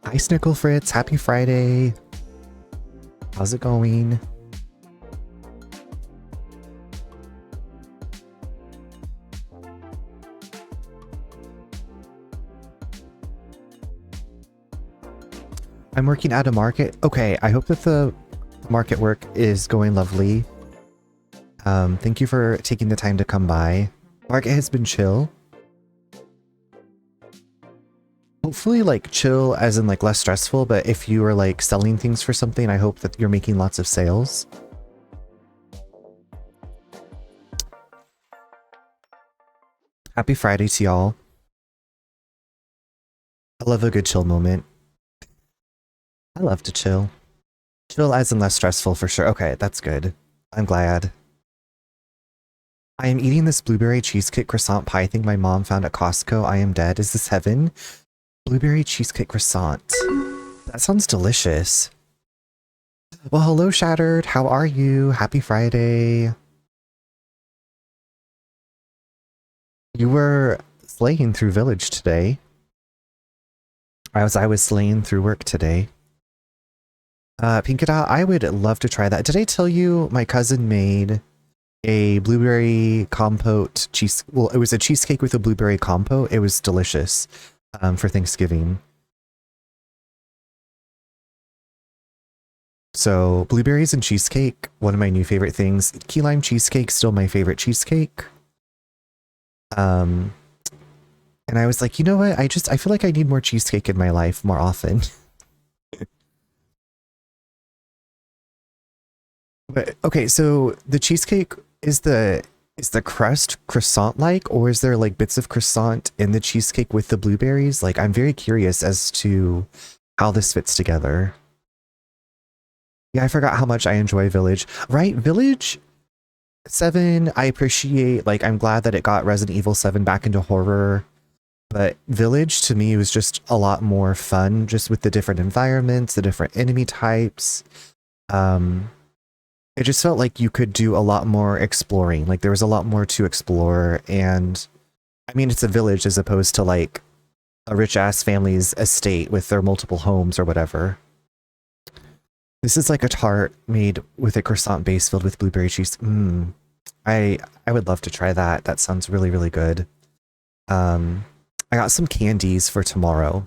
Hi, Snickle Fritz. Happy Friday. How's it going? I'm working at a market. Okay, I hope that the market work is going lovely. Thank you for taking the time to come by. Market has been chill. Hopefully, like, chill as in, like, less stressful, but if you are, like, selling things for something, I hope that you're making lots of sales. Happy Friday to y'all. I love a good chill moment. I love to chill. Chill as in less stressful for sure. Okay, that's good. I'm glad. I am eating this blueberry cheesecake croissant pie thing my mom found at Costco. I am dead. Is this heaven? Blueberry cheesecake croissant. That sounds delicious. Well, hello, Shattered. How are you? Happy Friday. You were slaying through Village today. I was slaying through work today. Pinkada, I would love to try that. Did I tell you my cousin made a blueberry compote cheese? Well, it was a cheesecake with a blueberry compote. It was delicious for Thanksgiving. So blueberries and cheesecake, one of my new favorite things. Key lime cheesecake, still my favorite cheesecake. And I was like, you know what? I feel like I need more cheesecake in my life more often. But okay, so the cheesecake is the crust croissant-like, or is there like bits of croissant in the cheesecake with the blueberries? Like, I'm very curious as to how this fits together. Yeah, I forgot how much I enjoy Village. Right, Village 7, I appreciate, like, I'm glad that it got Resident Evil 7 back into horror. But Village, to me, was just a lot more fun, just with the different environments, the different enemy types. It just felt like you could do a lot more exploring. Like, there was a lot more to explore, and I mean, it's a village as opposed to, like, a rich-ass family's estate with their multiple homes or whatever. This is like a tart made with a croissant base filled with blueberry cheese. I would love to try that. That sounds really, really good. I got some candies for tomorrow.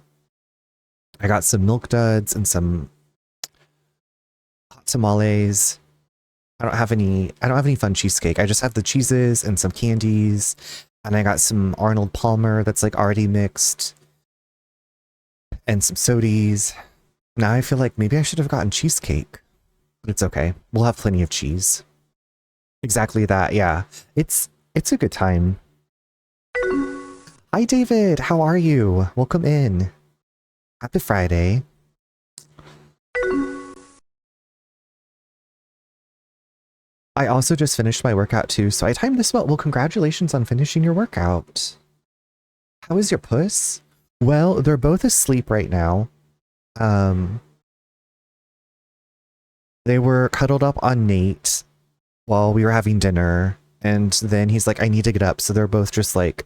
I got some milk duds and some hot tamales. I don't have any fun cheesecake. I just have the cheeses and some candies. And I got some Arnold Palmer that's like already mixed. And some sodies. Now I feel like maybe I should have gotten cheesecake. But it's okay. We'll have plenty of cheese. Exactly that, yeah. It's a good time. Hi David, how are you? Welcome in. Happy Friday. I also just finished my workout too, so I timed this well. Well, congratulations on finishing your workout. How is your puss? Well, they're both asleep right now. They were cuddled up on Nate while we were having dinner, and then he's like, I need to get up, so they're both just like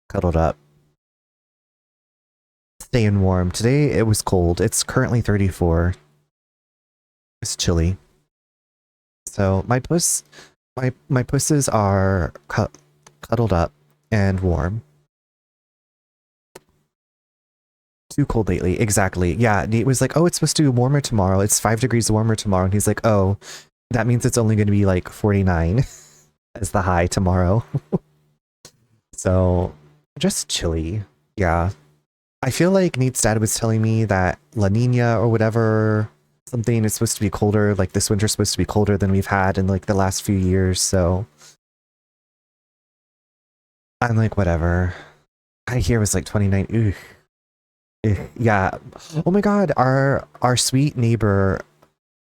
cuddled up. Staying warm. Today it was cold. It's currently 34. It's chilly. So my pusses are cuddled up and warm. Too cold lately. Exactly. Yeah, Nate was like, oh, it's supposed to be warmer tomorrow. It's 5 degrees warmer tomorrow. And he's like, oh, that means it's only going to be like 49 as the high tomorrow. So just chilly. Yeah. I feel like Nate's dad was telling me that La Nina or whatever, something is supposed to be colder. Like this winter's supposed to be colder than we've had in like the last few years. So I'm like, whatever. I hear it was like 29. Ooh. Yeah. Oh my god, our sweet neighbor,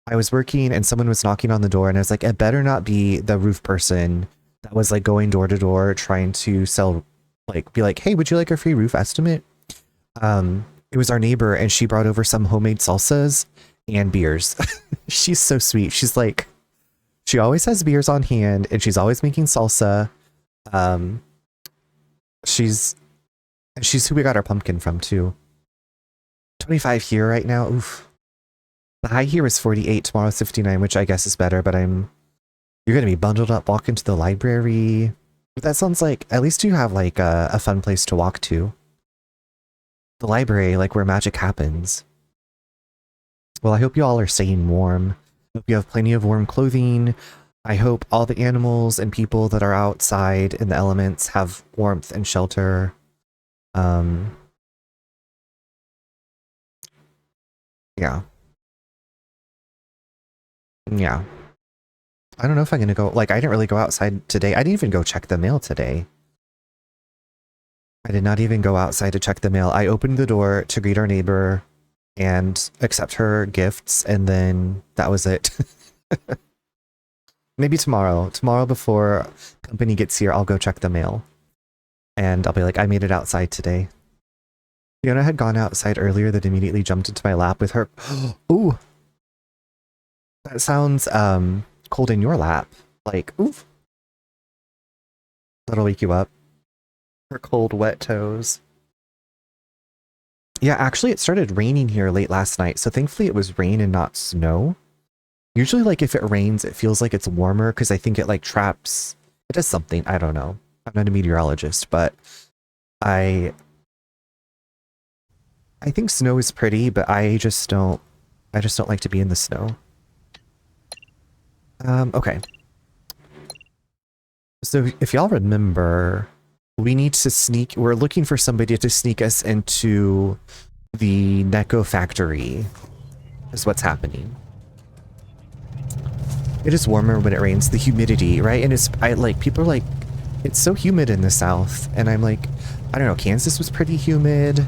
I was working and someone was knocking on the door and I was like, it better not be the roof person that was like going door to door trying to sell, like, be like, hey, would you like a free roof estimate? It was our neighbor and she brought over some homemade salsas and beers. She's so sweet. She's like, she always has beers on hand and she's always making salsa. She's who we got our pumpkin from too. 25 here right now. Oof. The high here is 48, tomorrow's 59, which I guess is better, but you're gonna be bundled up, walk into the library. But that sounds like, at least you have like a fun place to walk to. The library, like where magic happens. Well, I hope you all are staying warm. Hope you have plenty of warm clothing. I hope all the animals and people that are outside in the elements have warmth and shelter. Yeah. Yeah. I don't know if I'm gonna go, like, I didn't really go outside today. I didn't even go check the mail today. I did not even go outside to check the mail. I opened the door to greet our neighbor and accept her gifts, and then that was it. Maybe tomorrow. Tomorrow before company gets here, I'll go check the mail. And I'll be like, I made it outside today. Fiona had gone outside earlier, that immediately jumped into my lap with her. Ooh! That sounds cold in your lap. Like, oof. That'll wake you up. Her cold, wet toes. Yeah, actually it started raining here late last night, so thankfully it was rain and not snow. Usually, like, if it rains, it feels like it's warmer, because I think it, like, traps... It does something, I don't know. I'm not a meteorologist, but I think snow is pretty, but I just don't like to be in the snow. Okay. So if y'all remember, we need to sneak, we're looking for somebody to sneak us into the Neko factory, is what's happening. It is warmer when it rains, the humidity, right? And people are like, it's so humid in the South, and I'm like, I don't know, Kansas was pretty humid.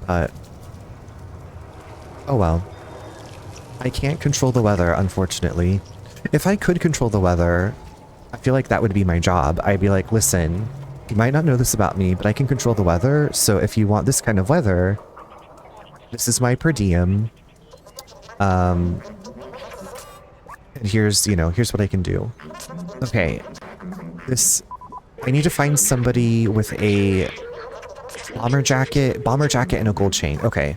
But, oh well. I can't control the weather, unfortunately. If I could control the weather, I feel like that would be my job. I'd be like, listen, you might not know this about me, but I can control the weather, so if you want this kind of weather, this is my per diem. And here's what I can do. Okay. I need to find somebody with a bomber jacket and a gold chain. Okay.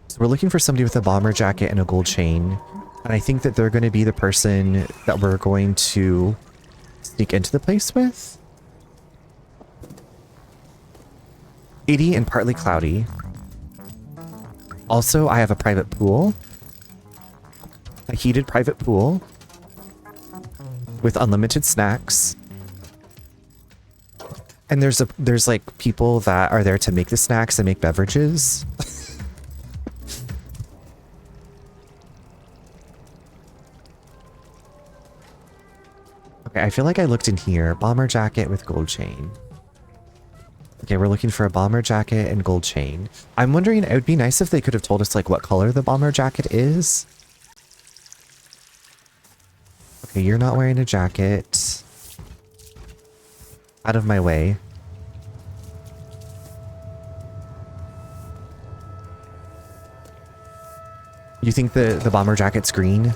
So we're looking for somebody with a bomber jacket and a gold chain. And I think that they're going to be the person that we're going to sneak into the place with. 80 and partly cloudy. Also, I have a private pool. A heated private pool. With unlimited snacks. And there's like people that are there to make the snacks and make beverages. Okay, I feel like I looked in here. Bomber jacket with gold chain. Okay, we're looking for a bomber jacket and gold chain. I'm wondering, it would be nice if they could have told us like what color the bomber jacket is. Okay, you're not wearing a jacket. Out of my way. You think the bomber jacket's green?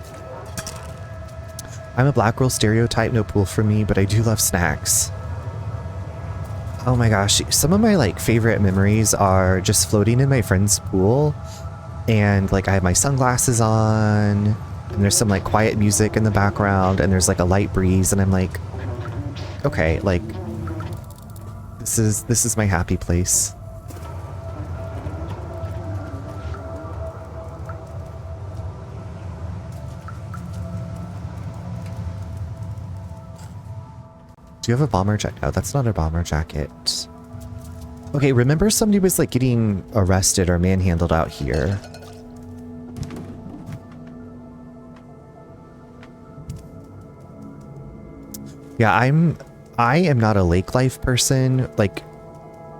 I'm a black girl stereotype, no pool for me, but I do love snacks. Oh my gosh, some of my like favorite memories are just floating in my friend's pool, and like I have my sunglasses on, and there's some like quiet music in the background, and there's like a light breeze, and I'm like, okay, like this is my happy place. Do you have a bomber jacket? No, that's not a bomber jacket. Okay, remember somebody was like getting arrested or manhandled out here. Yeah, I am not a lake life person. Like,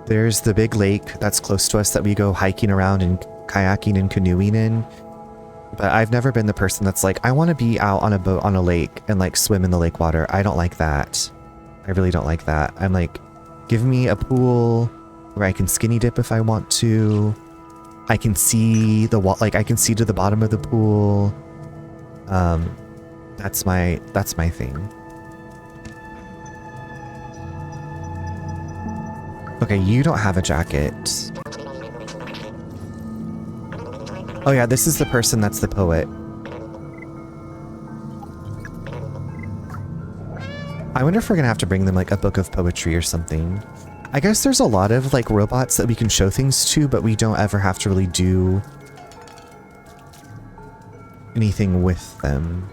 there's the big lake that's close to us that we go hiking around and kayaking and canoeing in. But I've never been the person that's like, I want to be out on a boat on a lake and like swim in the lake water. I don't like that. I really don't like that. I'm like, give me a pool where I can skinny dip if I want to. I can see I can see to the bottom of the pool. That's my thing. Okay, you don't have a jacket. Oh yeah, this is the person that's the poet. I wonder if we're gonna have to bring them like a book of poetry or something. I guess there's a lot of like robots that we can show things to, but we don't ever have to really do anything with them.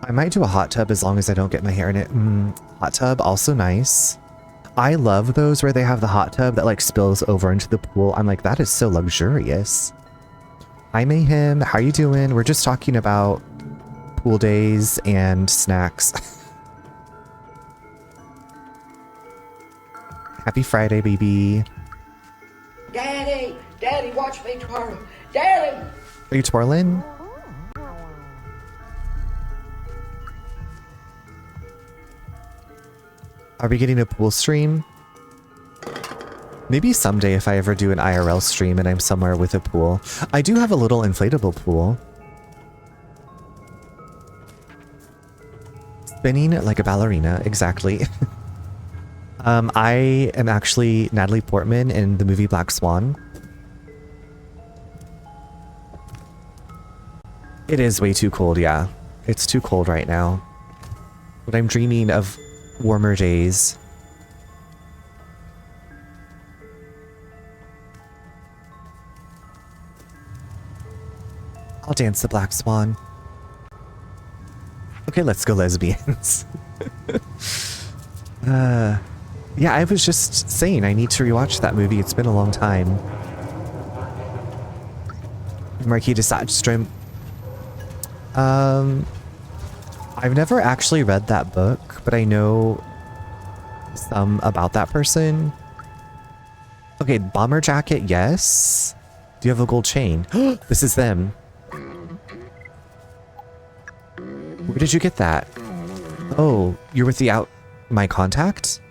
I might do a hot tub as long as I don't get my hair in it. Hot tub, also nice. I love those where they have the hot tub that like spills over into the pool. I'm like, that is so luxurious. Hi Mayhem, how you doing? We're just talking about pool days and snacks. Happy Friday, baby. Daddy, Daddy, watch me twirl. Daddy! Are you twirling? Are we getting a pool stream? Maybe someday if I ever do an IRL stream and I'm somewhere with a pool. I do have a little inflatable pool. Spinning like a ballerina, exactly. I am actually Natalie Portman in the movie Black Swan. It is way too cold, yeah. It's too cold right now. But I'm dreaming of warmer days. I'll dance the Black Swan. Okay, let's go lesbians. Yeah, I was just saying I need to rewatch that movie. It's been a long time. Marquis de Sade stream. I've never actually read that book, but I know some about that person. Okay, bomber jacket, yes. Do you have a gold chain? This is them. Where did you get that? Oh, you're with my contact?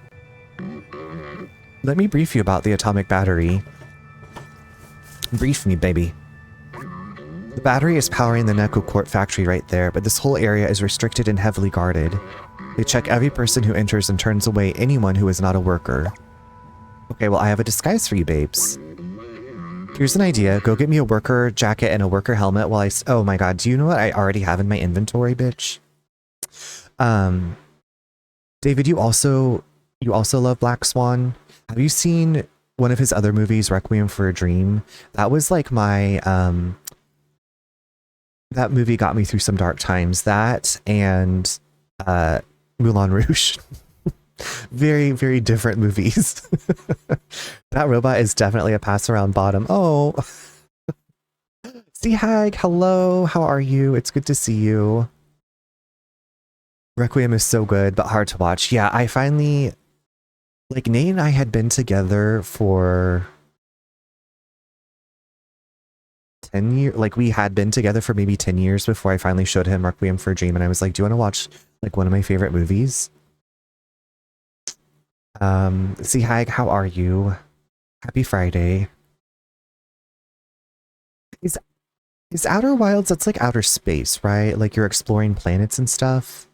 Let me brief you about the atomic battery. Brief me, baby. The battery is powering the Neko Court factory right there, but this whole area is restricted and heavily guarded. They check every person who enters and turns away anyone who is not a worker. Okay, well I have a disguise for you, babes. Here's an idea. Go get me a worker jacket and a worker helmet while oh my god, do you know what I already have in my inventory, bitch? David, you also love Black Swan. Have you seen one of his other movies, Requiem for a Dream? That was like my, that movie got me through some dark times. That and Moulin Rouge. Very, very different movies. That robot is definitely a pass around bottom. Oh. See, Hag, hello. How are you? It's good to see you. Requiem is so good, but hard to watch. Yeah, I finally... Like, Nate and I had been together for 10 years. Like, we had been together for maybe 10 years before I finally showed him Requiem for a Dream. And I was like, do you want to watch, like, one of my favorite movies? See, Hag, how are you? Happy Friday. Is Outer Wilds, that's like outer space, right? Like, you're exploring planets and stuff.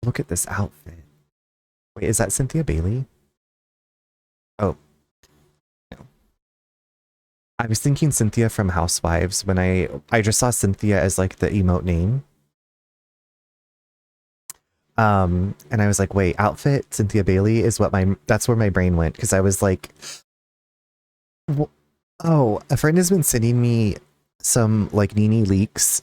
Look at this outfit. Wait, is that Cynthia Bailey? Oh. No. I was thinking Cynthia from Housewives when I just saw Cynthia as like the emote name. And I was like, wait, outfit Cynthia Bailey is what that's where my brain went, because I was like, oh, a friend has been sending me some like Nene leaks.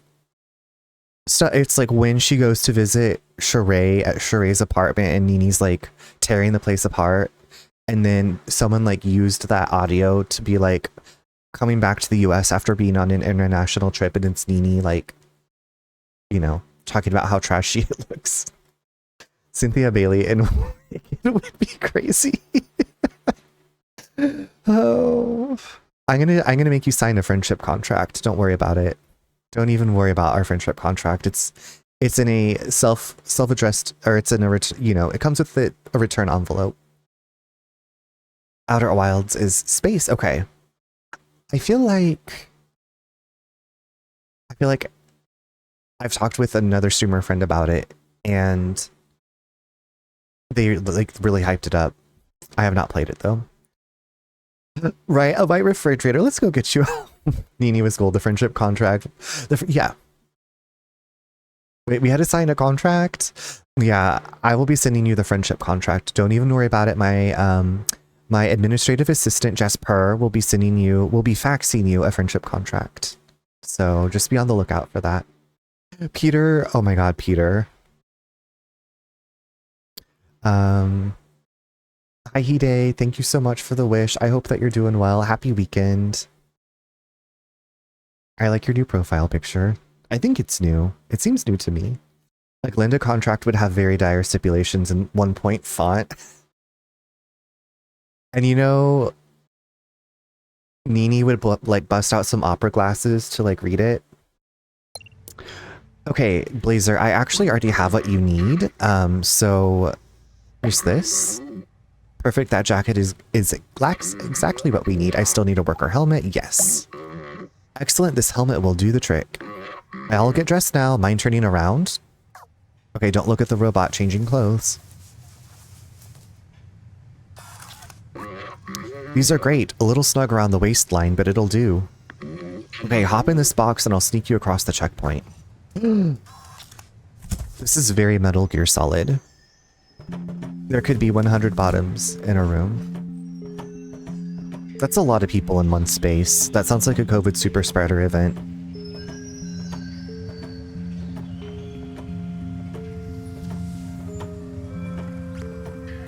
It's like when she goes to visit Sheree at Sheree's apartment and Nene's like tearing the place apart, and then someone like used that audio to be like coming back to the US after being on an international trip, and it's Nene like, you know, talking about how trashy it looks. Cynthia Bailey and it would be crazy. Oh, I'm gonna make you sign a friendship contract. Don't worry about it. Don't even worry about our friendship contract. It's in a self-addressed, or it's in a, you know, it comes with a return envelope. Outer Wilds is space. Okay. I feel like I've talked with another streamer friend about it, and they like really hyped it up. I have not played it though. Right, a white refrigerator. Let's go get you. Nini was gold. The friendship contract. Yeah. Wait, we had to sign a contract. Yeah, I will be sending you the friendship contract. Don't even worry about it. My administrative assistant Jasper will be faxing you a friendship contract. So just be on the lookout for that. Peter, oh my god, Peter. Hi Hide, thank you so much for the wish. I hope that you're doing well. Happy weekend. I like your new profile picture. I think it's new. It seems new to me. Like Linda contract would have very dire stipulations in 1-point font. And you know, Nini would like bust out some opera glasses to like read it. Okay, Blazer, I actually already have what you need. So here's this. Perfect, that jacket is exactly what we need. I still need a worker helmet, yes. Excellent, this helmet will do the trick. I'll get dressed now, mind turning around? Okay, don't look at the robot changing clothes. These are great, a little snug around the waistline, but it'll do. Okay, hop in this box and I'll sneak you across the checkpoint. This is very Metal Gear Solid. There could be 100 bottoms in a room. That's a lot of people in one space. That sounds like a COVID super spreader event.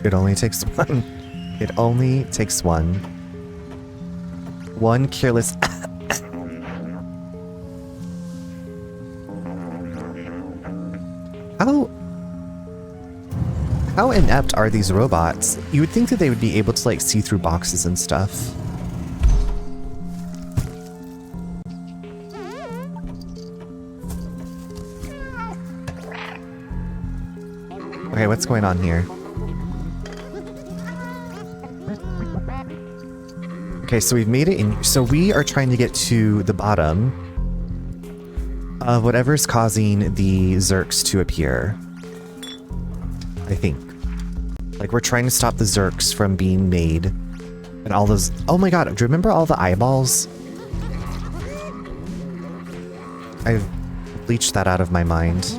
It only takes one. It only takes one. One careless... How inept are these robots? You would think that they would be able to like see through boxes and stuff. Okay, what's going on here? Okay, so we've made it in. So we are trying to get to the bottom of whatever's causing the Zerks to appear. I think. Like, we're trying to stop the Zerks from being made. And all those... Oh my god, do you remember all the eyeballs? I've bleached that out of my mind.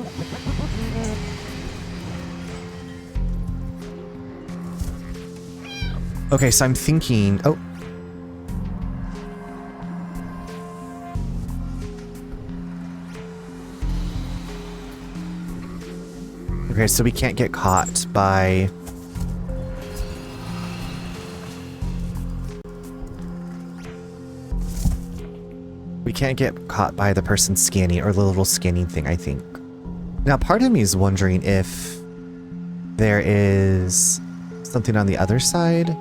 Okay, so I'm thinking... Oh. Okay, so we can't get caught by... We can't get caught by the person scanning, or the little scanning thing, I think. Now, part of me is wondering if there is something on the other side.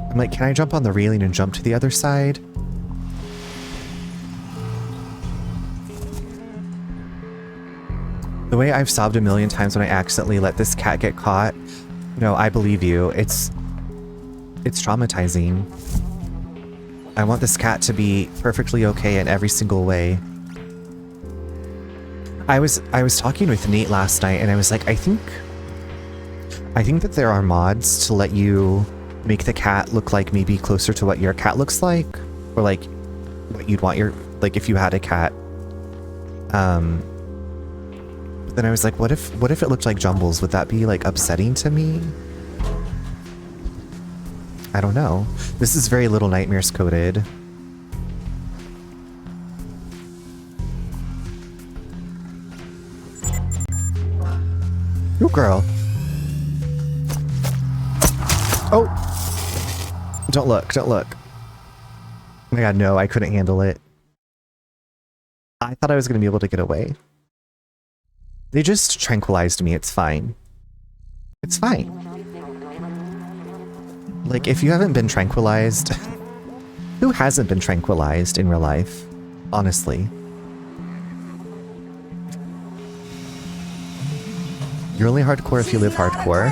I'm like, can I jump on the railing and jump to the other side? The way I've sobbed a million times when I accidentally let this cat get caught. No, I believe you. It's traumatizing. I want this cat to be perfectly okay in every single way. I was talking with Nate last night and I was like, I think that there are mods to let you make the cat look like maybe closer to what your cat looks like, or like what you'd want your, like if you had a cat. But then I was like, what if it looked like Jumbles? Would that be like upsetting to me? I don't know. This is very Little Nightmares coded. Ooh, girl. Oh! Don't look, don't look. Oh my god, no, I couldn't handle it. I thought I was going to be able to get away. They just tranquilized me, it's fine. It's fine. Like, if you haven't been tranquilized, Who hasn't been tranquilized in real life? Honestly. You're only hardcore if you live hardcore.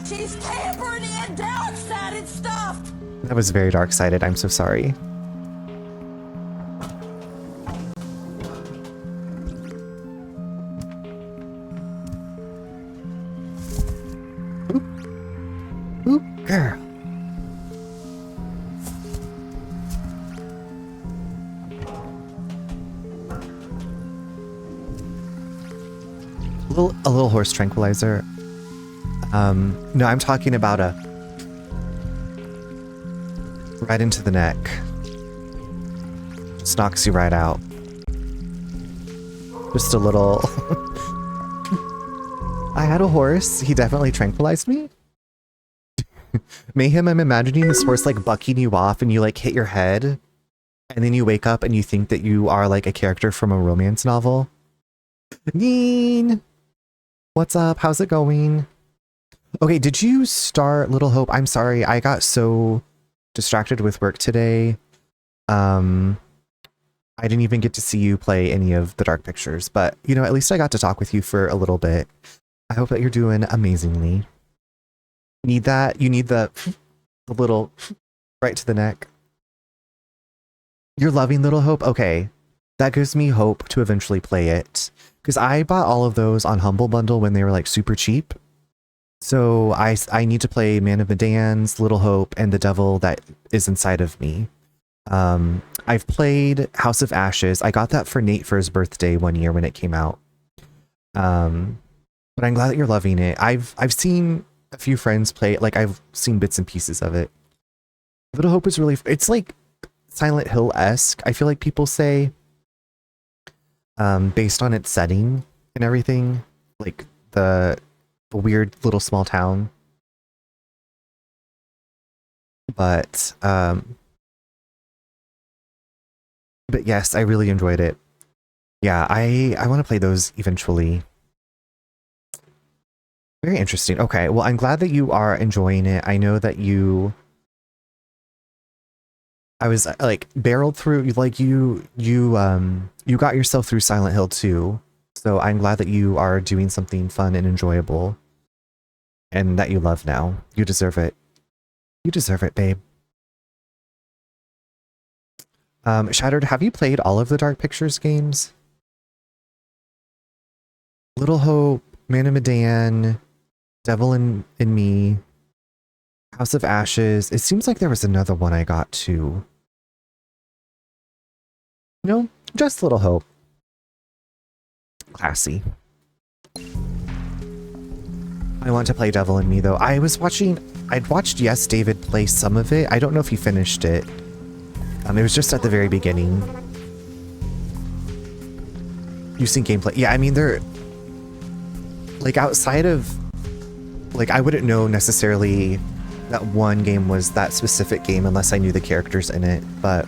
She's tampering in dark-sided stuff. That was very dark-sided. I'm so sorry. Oop. Oop, girl. A little horse tranquilizer. No, I'm talking about a right into the neck. Just knocks you right out. Just a little. I had a horse. He definitely tranquilized me. Mayhem, I'm imagining this horse like bucking you off and you like hit your head. And then you wake up and you think that you are like a character from a romance novel. Neen! What's up? How's it going? Okay, did you start Little Hope? I'm sorry, I got so distracted with work today. I didn't even get to see you play any of the Dark Pictures, but you know, at least I got to talk with you for a little bit. I hope that you're doing amazingly. Need that? You need the little right to the neck. You're loving Little Hope? Okay. That gives me hope to eventually play it. Because I bought all of those on Humble Bundle when they were like super cheap. So I need to play Man of Medan's, Little Hope, and The Devil That Is Inside of Me. I've played House of Ashes. I got that for Nate for his birthday one year when it came out. But I'm glad that you're loving it. I've seen a few friends play it. Like I've seen bits and pieces of it. Little Hope is really, it's like Silent Hill-esque, I feel like people say. Based on its setting and everything, like the weird little small town. But yes, I really enjoyed it. Yeah, I want to play those eventually. Very interesting. Okay, well, I'm glad that you are enjoying it. I know that I was like barreled through, like you got yourself through Silent Hill 2. So I'm glad that you are doing something fun and enjoyable and that you love now. You deserve it. You deserve it, babe. Shattered, have you played all of the Dark Pictures games? Little Hope, Man of Medan, Devil in Me, House of Ashes. It seems like there was another one I got too. No, just Little Hope. Classy. I want to play Devil in Me though. I'd watched Yes David play some of it. I don't know if he finished it. It was just at the very beginning. You've seen gameplay. Yeah, I mean, they're like outside of like, I wouldn't know necessarily that one game was that specific game unless I knew the characters in it, but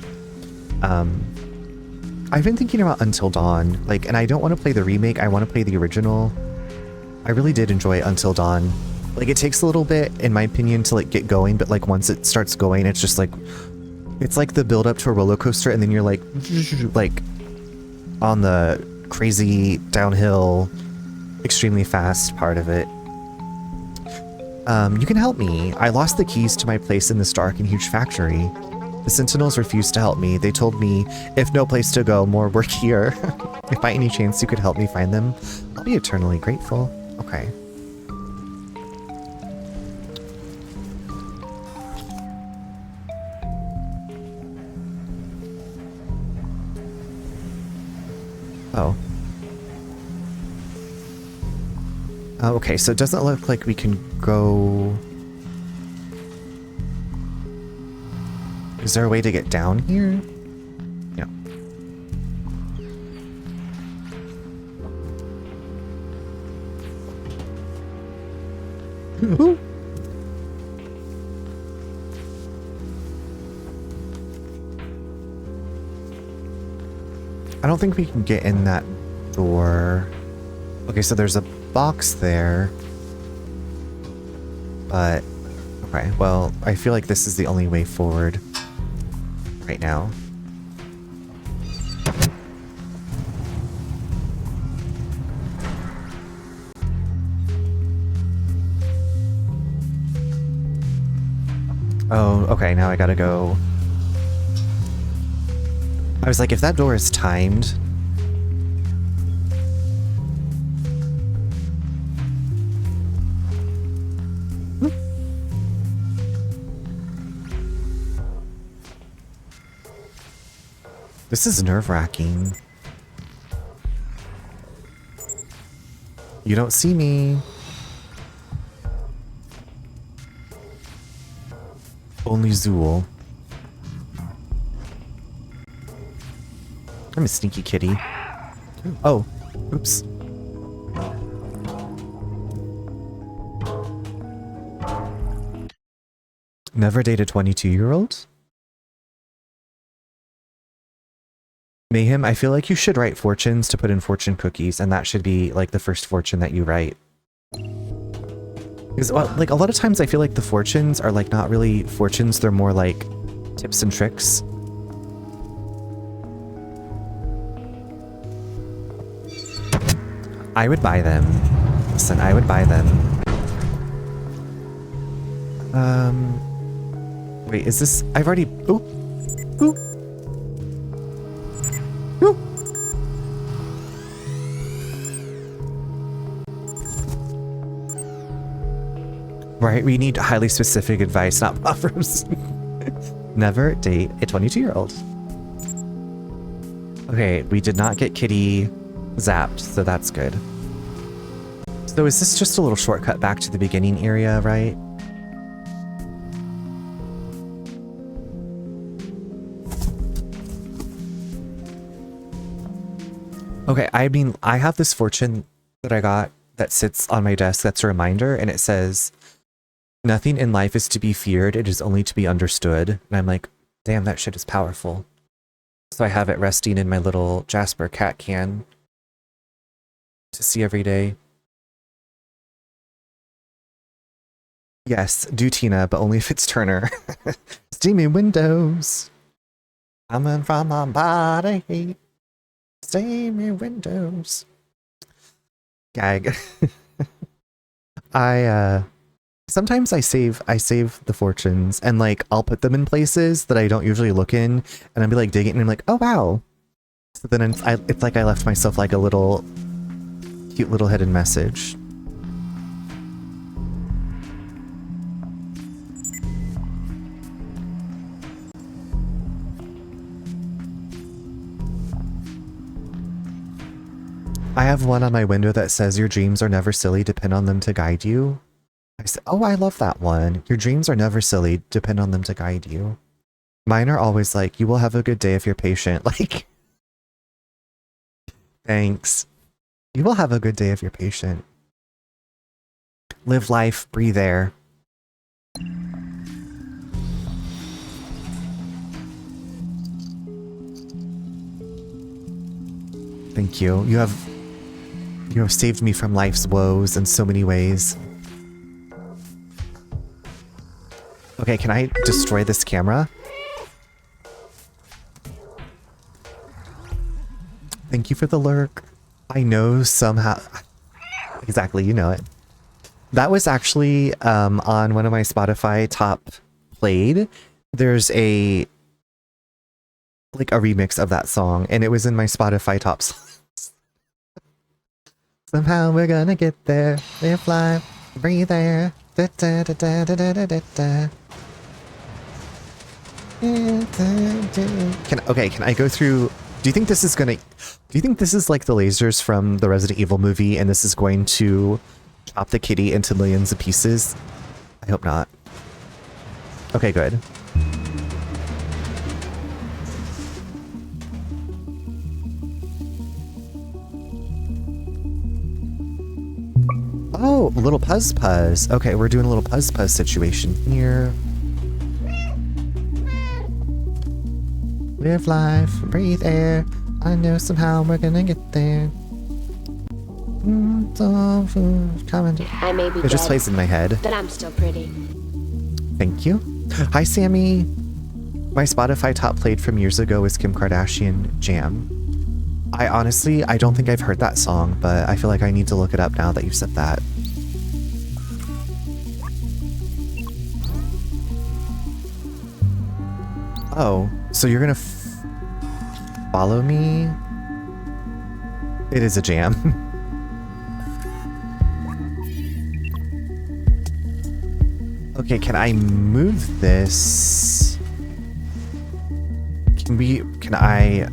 I've been thinking about Until Dawn, like, and I don't want to play the remake, I want to play the original. I really did enjoy Until Dawn. Like, it takes a little bit, in my opinion, to like get going, but like once it starts going, it's just like, it's like the build up to a roller coaster, and then you're like on the crazy downhill, extremely fast part of it. You can help me. I lost the keys to my place in this dark and huge factory. The Sentinels refused to help me. They told me, if no place to go, more work here. If by any chance you could help me find them, I'll be eternally grateful. Okay. Oh. Okay, so it doesn't look like we can go... Is there a way to get down here? Yeah. Ooh. I don't think we can get in that door. Okay, so there's a box there. But, okay, well, I feel like this is the only way forward. right now. Oh, okay, now I gotta go. I was like, if that door is timed... This is nerve-wracking. You don't see me. Only Zool. I'm a sneaky kitty. Oh, oops. Never date a 22-year-old? Mayhem, I feel like you should write fortunes to put in fortune cookies, and that should be like the first fortune that you write. Because like a lot of times I feel like the fortunes are like not really fortunes, they're more like tips and tricks. I would buy them. Listen, I would buy them. Wait, is this... I've already... Ooh! Ooh! Ooh! Right, we need highly specific advice, not buffers. Never date a 22-year-old. Okay, we did not get Kitty zapped, so that's good. So is this just a little shortcut back to the beginning area, right? Okay, I mean, I have this fortune that I got that sits on my desk that's a reminder, and it says, nothing in life is to be feared, it is only to be understood. And I'm like, damn, that shit is powerful. So I have it resting in my little Jasper cat can to see every day. Yes, do Tina, but only if it's Turner. Steamy windows coming from my body. Steamy windows. Gag. Sometimes I save the fortunes and like I'll put them in places that I don't usually look in, and I'll be like digging and I'm like, oh wow. So then it's like I left myself like a little cute little hidden message. I have one on my window that says your dreams are never silly, depend on them to guide you. I said, oh, I love that one. Your dreams are never silly, depend on them to guide you. Mine are always like, you will have a good day if you're patient. Like, thanks. You will have a good day if you're patient. Live life, breathe air. Thank you. You have saved me from life's woes in so many ways. Okay, can I destroy this camera? Thank you for the lurk. I know somehow... Exactly, you know it. That was actually on one of my Spotify top played. There's a remix of that song, and it was in my Spotify top songs. Somehow we're gonna get there. Live life, breathe air. Da, da, da, da, da, da, da, da. Can I go through... Do you think this is gonna... Do you think this is like the lasers from the Resident Evil movie, and this is going to chop the kitty into millions of pieces? I hope not. Okay, good. Oh, a little puzz. Okay, we're doing a little puzz situation here. Live life, breathe air. I know somehow we're gonna get there. I may be It just dead, plays in my head. but I'm still pretty. Thank you. Hi, Sammy. My Spotify top played from years ago is Kim Kardashian Jam. I don't think I've heard that song, but I feel like I need to look it up now that you've said that. Oh, so you're gonna follow me? It is a jam. Okay, can I move this? Can I...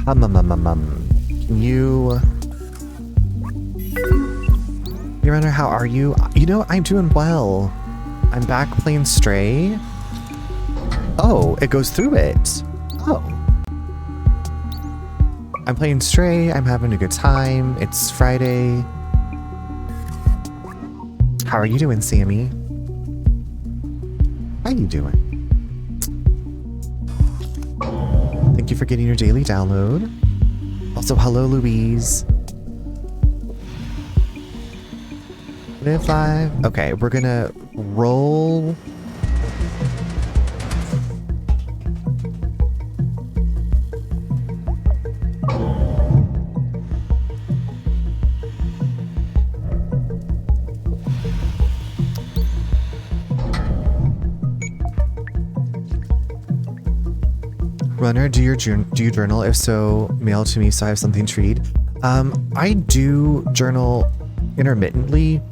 Can you... Hey Runner, how are you? You know, I'm doing well. I'm back playing Stray. Oh, it goes through it. Oh. I'm playing Stray, I'm having a good time. It's Friday. How are you doing, Sammy? How you doing? Thank you for getting your daily download. Also, hello, Louise. Live live. Okay, we're gonna roll. Runner, do you journal? If so, mail to me so I have something to read. I do journal intermittently,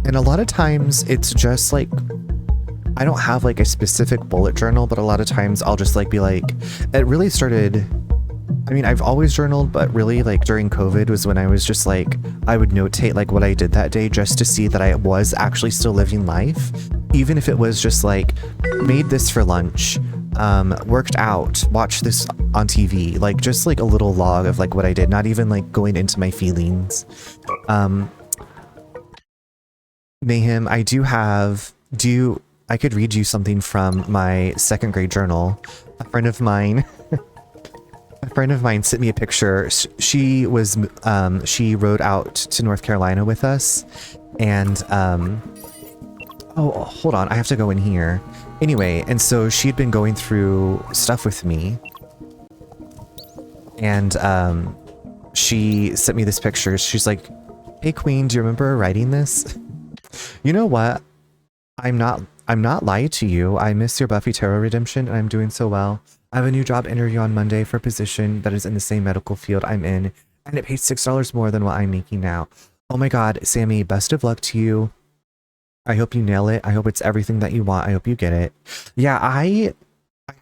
and a lot of times it's just like, I don't have like a specific bullet journal, but a lot of times I'll just like be like, it really started, I mean, I've always journaled, but really like during COVID was when I was just like, I would notate like what I did that day just to see that I was actually still living life. Even if it was just like, made this for lunch, worked out, watched this on TV, like just like a little log of like what I did, not even like going into my feelings. Mayhem, I could read you something from my 2nd grade journal. A friend of mine sent me a picture. She rode out to North Carolina with us, and oh, hold on, I have to go in here. Anyway, and so she'd been going through stuff with me, and she sent me this picture. She's like, "Hey Queen, do you remember writing this?" You know what? I'm not lying to you. I miss your Buffy Tarot redemption, and I'm doing so well. I have a new job interview on Monday for a position that is in the same medical field I'm in, and it pays $6 more than what I'm making now. Oh my god, Sammy, best of luck to you. I hope you nail it. I hope it's everything that you want. I hope you get it. Yeah, I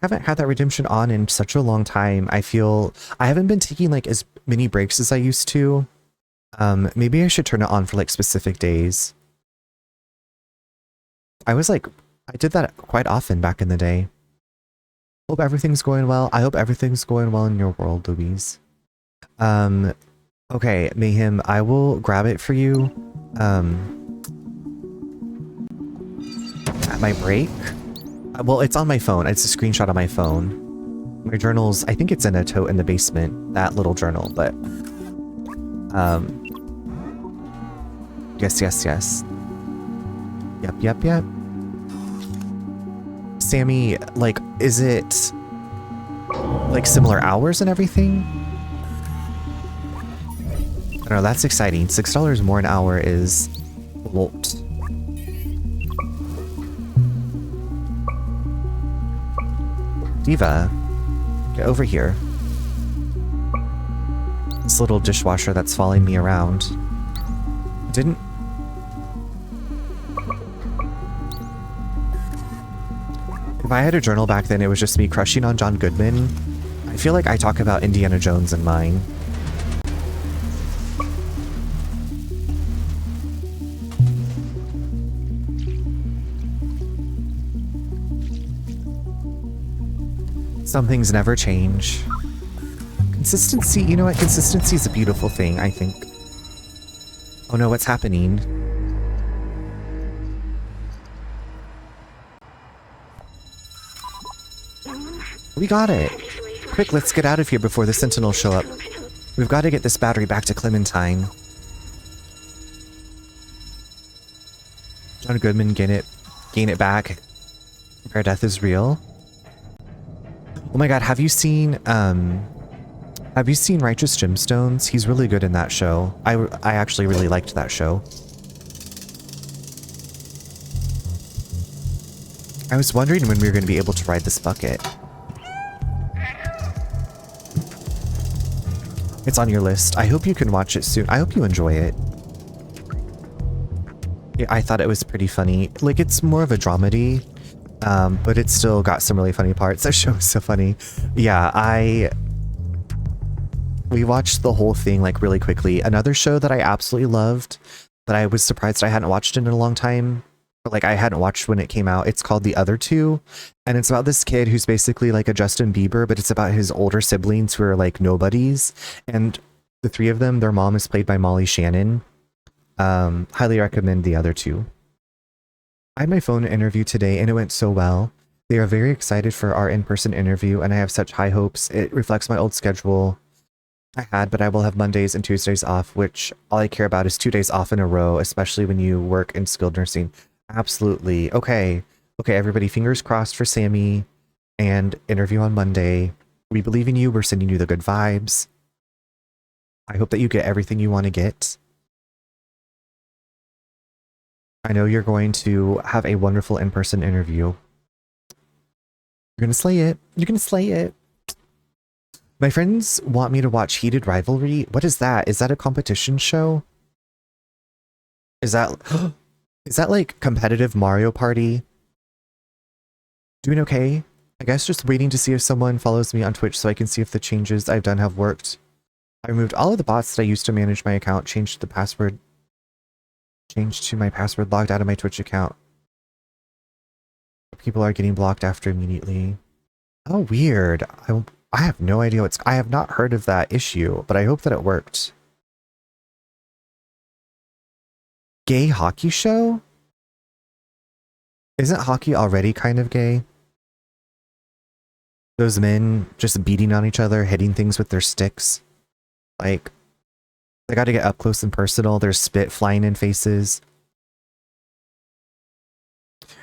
haven't had that redemption on in such a long time. I feel I haven't been taking like as many breaks as I used to. Maybe I should turn it on for like specific days. I did that quite often back in the day. Hope everything's going well. I hope everything's going well in your world, Louise. Okay, Mayhem, I will grab it for you. At my break. Well, it's on my phone. It's a screenshot on my phone. My journals, I think it's in a tote in the basement, that little journal, but yes. Yep. Sammy, like, is it like similar hours and everything? I don't know, that's exciting. $6 more an hour is a lot. Diva, get over here. This little dishwasher that's following me around. If I had a journal back then, it was just me crushing on John Goodman. I feel like I talk about Indiana Jones in mine. Some things never change. Consistency, you know what? Consistency is a beautiful thing, I think. Oh no, what's happening? We got it! Quick, let's get out of here before the Sentinels show up. We've got to get this battery back to Clementine. John Goodman gain it back. Rare Death is real. Oh my god, have you seen Righteous Gemstones? He's really good in that show. I actually really liked that show. I was wondering when we were going to be able to ride this bucket. It's on your list. I hope you can watch it soon. I hope you enjoy it. Yeah, I thought it was pretty funny. Like, it's more of a dramedy, but it's still got some really funny parts. That show is so funny. Yeah, we watched the whole thing like really quickly. Another show that I absolutely loved, that I was surprised I hadn't watched in a long time, but like I hadn't watched when it came out. It's called The Other Two, and it's about this kid who's basically like a Justin Bieber, but it's about his older siblings who are like nobodies, and the three of them, their mom is played by Molly Shannon. Highly recommend The Other Two. I had my phone interview today and it went so well. They are very excited for our in-person interview and I have such high hopes. It reflects my old schedule I had, but I will have Mondays and Tuesdays off, which all I care about is 2 days off in a row, especially when you work in skilled nursing. Absolutely. Okay, everybody, fingers crossed for Sammy and interview on Monday. We believe in you. We're sending you the good vibes. I hope that you get everything you want to get. I know you're going to have a wonderful in-person interview. You're going to slay it. You're going to slay it. My friends want me to watch Heated Rivalry. What is that? Is that a competition show? Is that like competitive Mario Party? Doing okay? I guess just waiting to see if someone follows me on Twitch so I can see if the changes I've done have worked. I removed all of the bots that I used to manage my account, changed to my password, logged out of my Twitch account. People are getting blocked after immediately. Oh, weird. I have no idea I have not heard of that issue, but I hope that it worked. Gay hockey show? Isn't hockey already kind of gay? Those men just beating on each other, hitting things with their sticks. Like, they got to get up close and personal. There's spit flying in faces.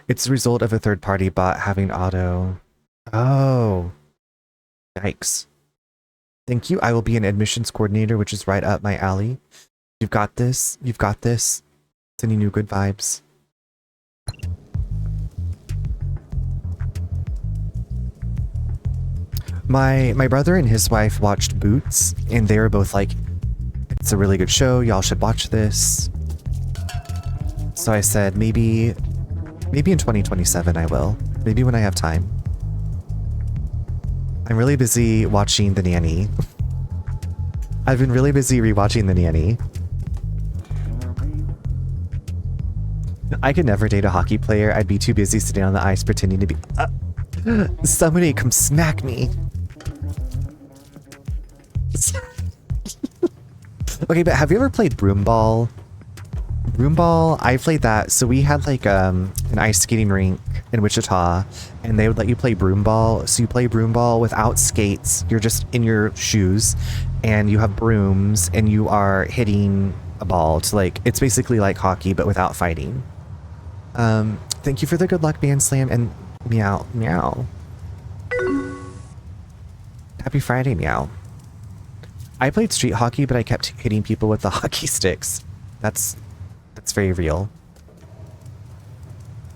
It's the result of a third-party bot having auto. Oh. Yikes. Thank you. I will be an admissions coordinator, which is right up my alley. You've got this. You've got this. Sending you good vibes. My brother and his wife watched Boots, and they were both like, it's a really good show, y'all should watch this. So I said, maybe in 2027 I will. Maybe when I have time. I'm really busy watching The Nanny. I've been really busy rewatching The Nanny. I could never date a hockey player. I'd be too busy sitting on the ice pretending to be... somebody come smack me. Okay, but have you ever played Broomball? Broomball, I played that. So we had like an ice skating rink in Wichita, and they would let you play Broomball. So you play Broomball without skates. You're just in your shoes, and you have brooms, and you are hitting a ball to like, it's basically like hockey, but without fighting. Thank you for the good luck, Band Slam, and meow, meow. Happy Friday, meow. I played street hockey, but I kept hitting people with the hockey sticks. That's very real.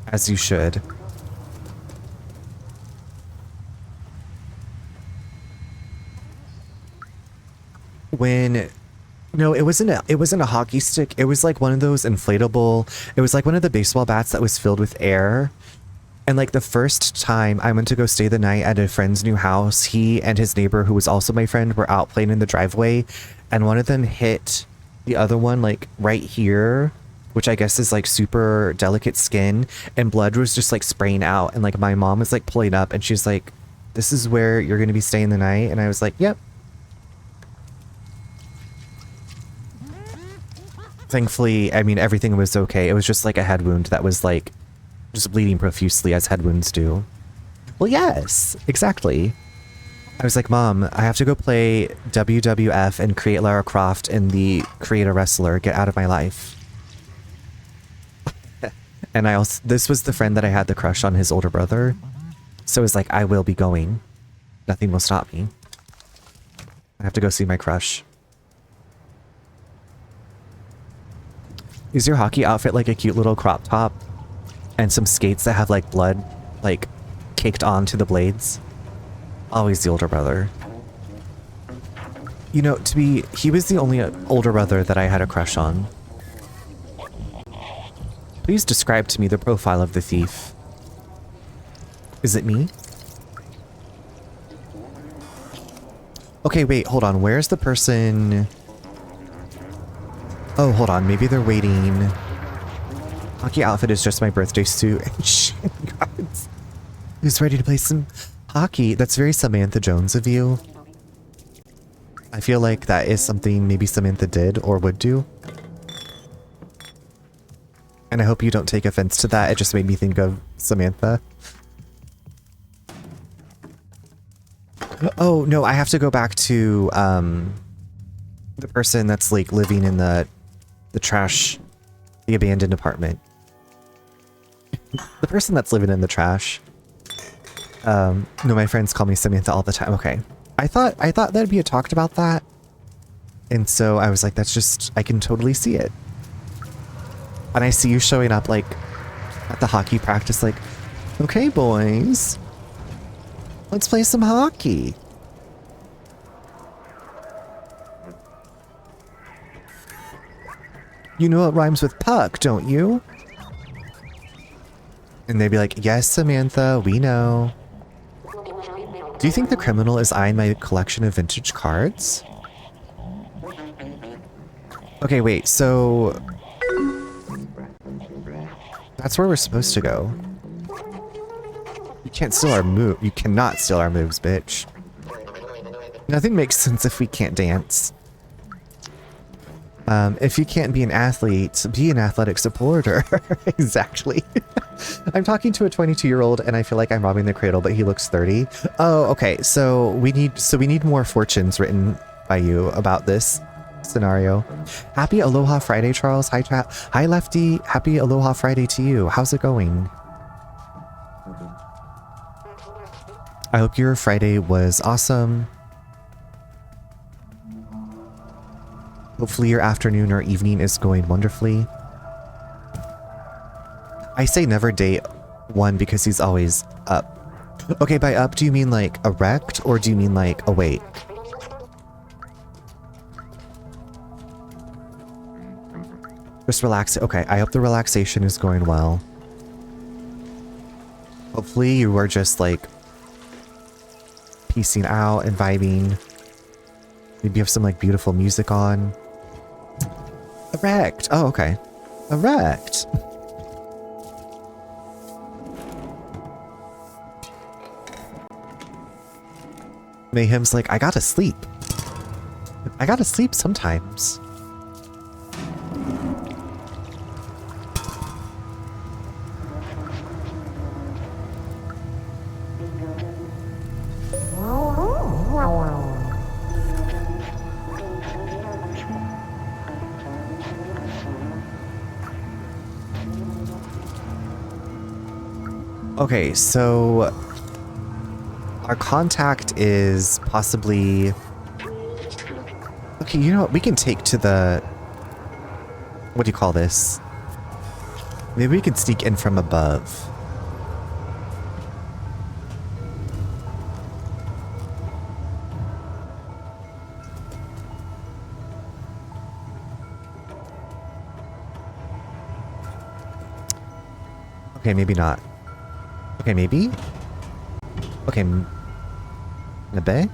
As you should. No, it wasn't a hockey stick. It was like one of those inflatable, it was like one of the baseball bats that was filled with air. And like the first time I went to go stay the night at a friend's new house, he and his neighbor, who was also my friend, were out playing in the driveway, and one of them hit the other one like right here, which I guess is like super delicate skin, and blood was just like spraying out. And like my mom was like pulling up and she's like, "This is where you're going to be staying the night?" And I was like, "Yep." Thankfully, I mean, everything was okay. It was just like a head wound that was like just bleeding profusely, as head wounds do. Well, yes, exactly. I was like, "Mom, I have to go play WWF and create Lara Croft and the Create a Wrestler. Get out of my life." And I also, this was the friend that I had the crush on his older brother. So it was like, I will be going. Nothing will stop me. I have to go see my crush. Is your hockey outfit like a cute little crop top? And some skates that have like blood, like, caked onto the blades? Always the older brother. You know, he was the only older brother that I had a crush on. Please describe to me the profile of the thief. Is it me? Okay, wait, hold on. Where's the person? Oh, hold on. Maybe they're waiting. Hockey outfit is just my birthday suit. God. Who's ready to play some hockey? That's very Samantha Jones of you. I feel like that is something maybe Samantha did or would do. And I hope you don't take offense to that. It just made me think of Samantha. Oh, no, I have to go back to the person that's like living in the trash, the abandoned apartment. The person that's living in the trash. No, my friends call me Samantha all the time. Okay. I thought that'd be a talked about that. And so I was like, that's just, I can totally see it. And I see you showing up like at the hockey practice like, okay, boys, let's play some hockey. You know what rhymes with puck, don't you? And they'd be like, yes, Samantha, we know. Do you think the criminal is eyeing my collection of vintage cards? Okay, wait, so that's where we're supposed to go. You can't steal our move. You cannot steal our moves, bitch. Nothing makes sense if we can't dance. If you can't be an athlete, be an athletic supporter. Exactly. I'm talking to a 22-year-old and I feel like I'm robbing the cradle, but he looks 30. Oh, okay. So we need more fortunes written by you about this scenario. Happy Aloha Friday, Charles. Hi, chat. Hi, Lefty. Happy Aloha Friday to you. How's it going? I hope your Friday was awesome. Hopefully your afternoon or evening is going wonderfully. I say never date one because he's always up. Okay, by up, do you mean like erect or do you mean like awake? Just relax. Okay, I hope the relaxation is going well. Hopefully you are just like piecing out and vibing. Maybe you have some like beautiful music on. Erect. Oh, okay. Erect. Mayhem's like, I gotta sleep. I gotta sleep sometimes. Okay, so our contact is possibly... Okay, you know what? We can take to the... What do you call this? Maybe we can sneak in from above. Okay, maybe not. Okay, maybe? Okay, Nabe?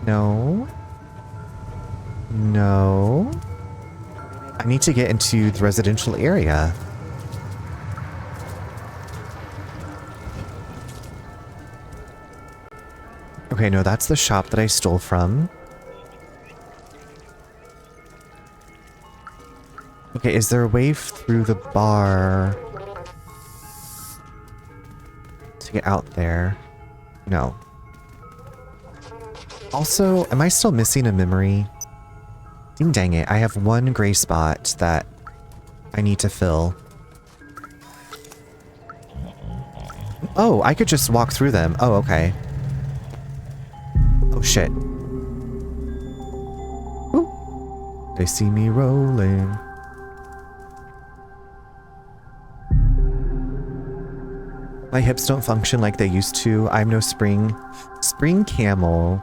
No. No. I need to get into the residential area. Okay, no, that's the shop that I stole from. Okay, is there a way through the bar to get out there? No. Also, am I still missing a memory? Ding dang it, I have one gray spot that I need to fill. Oh, I could just walk through them. Oh, okay. Oh, shit. Ooh. They see me rolling. My hips don't function like they used to. I'm no spring camel.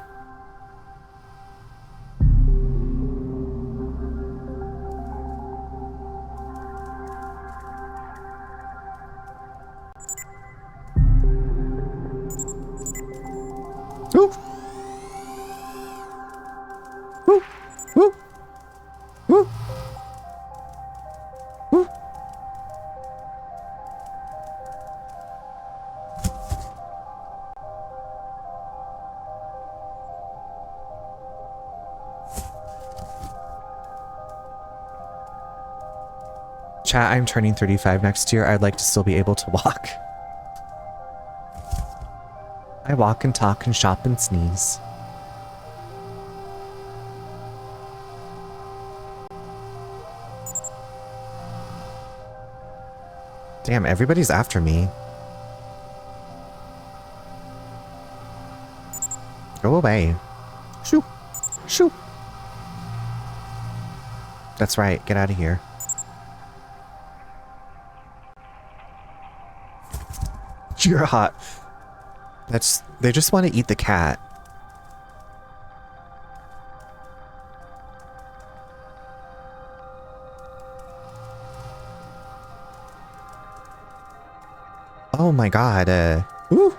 Woo! Woo! Woo! Woo! Woo! Chat, I'm turning 35 next year. I'd like to still be able to walk. I walk and talk and shop and sneeze. Damn, everybody's after me. Go away. Shoo! Shoo! That's right, get out of here. You're hot. They just want to eat the cat. Oh my god, woo!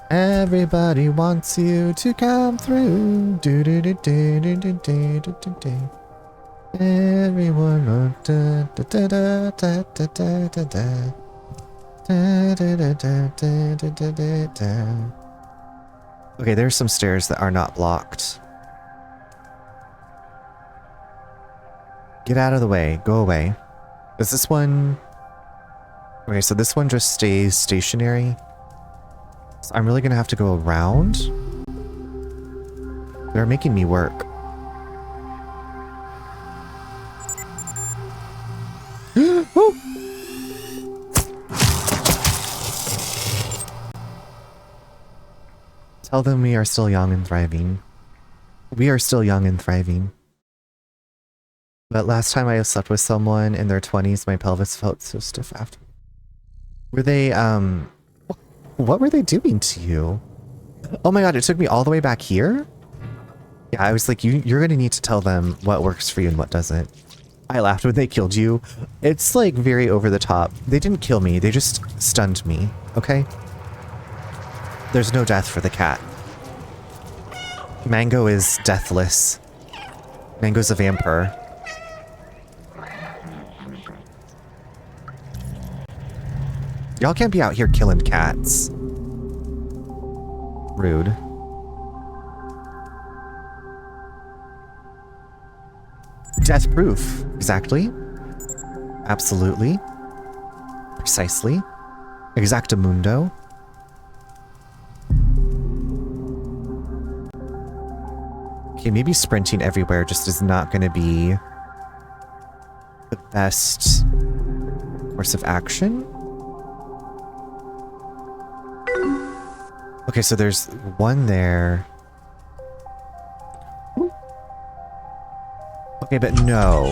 Everybody wants you to come through. Do do do do do do do do do do. Everyone wants da da da da da da da da da. Da da da da da da da da da. Okay, there's some stairs that are not blocked. Get out of the way. Go away. Is this one... Okay, so this one just stays stationary. So I'm really gonna have to go around. They're making me work. Tell them we are still young and thriving. We are still young and thriving. But last time I slept with someone in their 20s, my pelvis felt so stiff after. Were they, what were they doing to you? Oh my god, it took me all the way back here? Yeah, I was like, you're gonna need to tell them what works for you and what doesn't. I laughed when they killed you. It's like very over the top. They didn't kill me, they just stunned me, okay? There's no death for the cat. Mango is deathless. Mango's a vampire. Y'all can't be out here killing cats. Rude. Death proof. Exactly. Absolutely. Precisely. Exactamundo. Okay, maybe sprinting everywhere just is not going to be the best course of action. Okay, so there's one there. Okay, but no.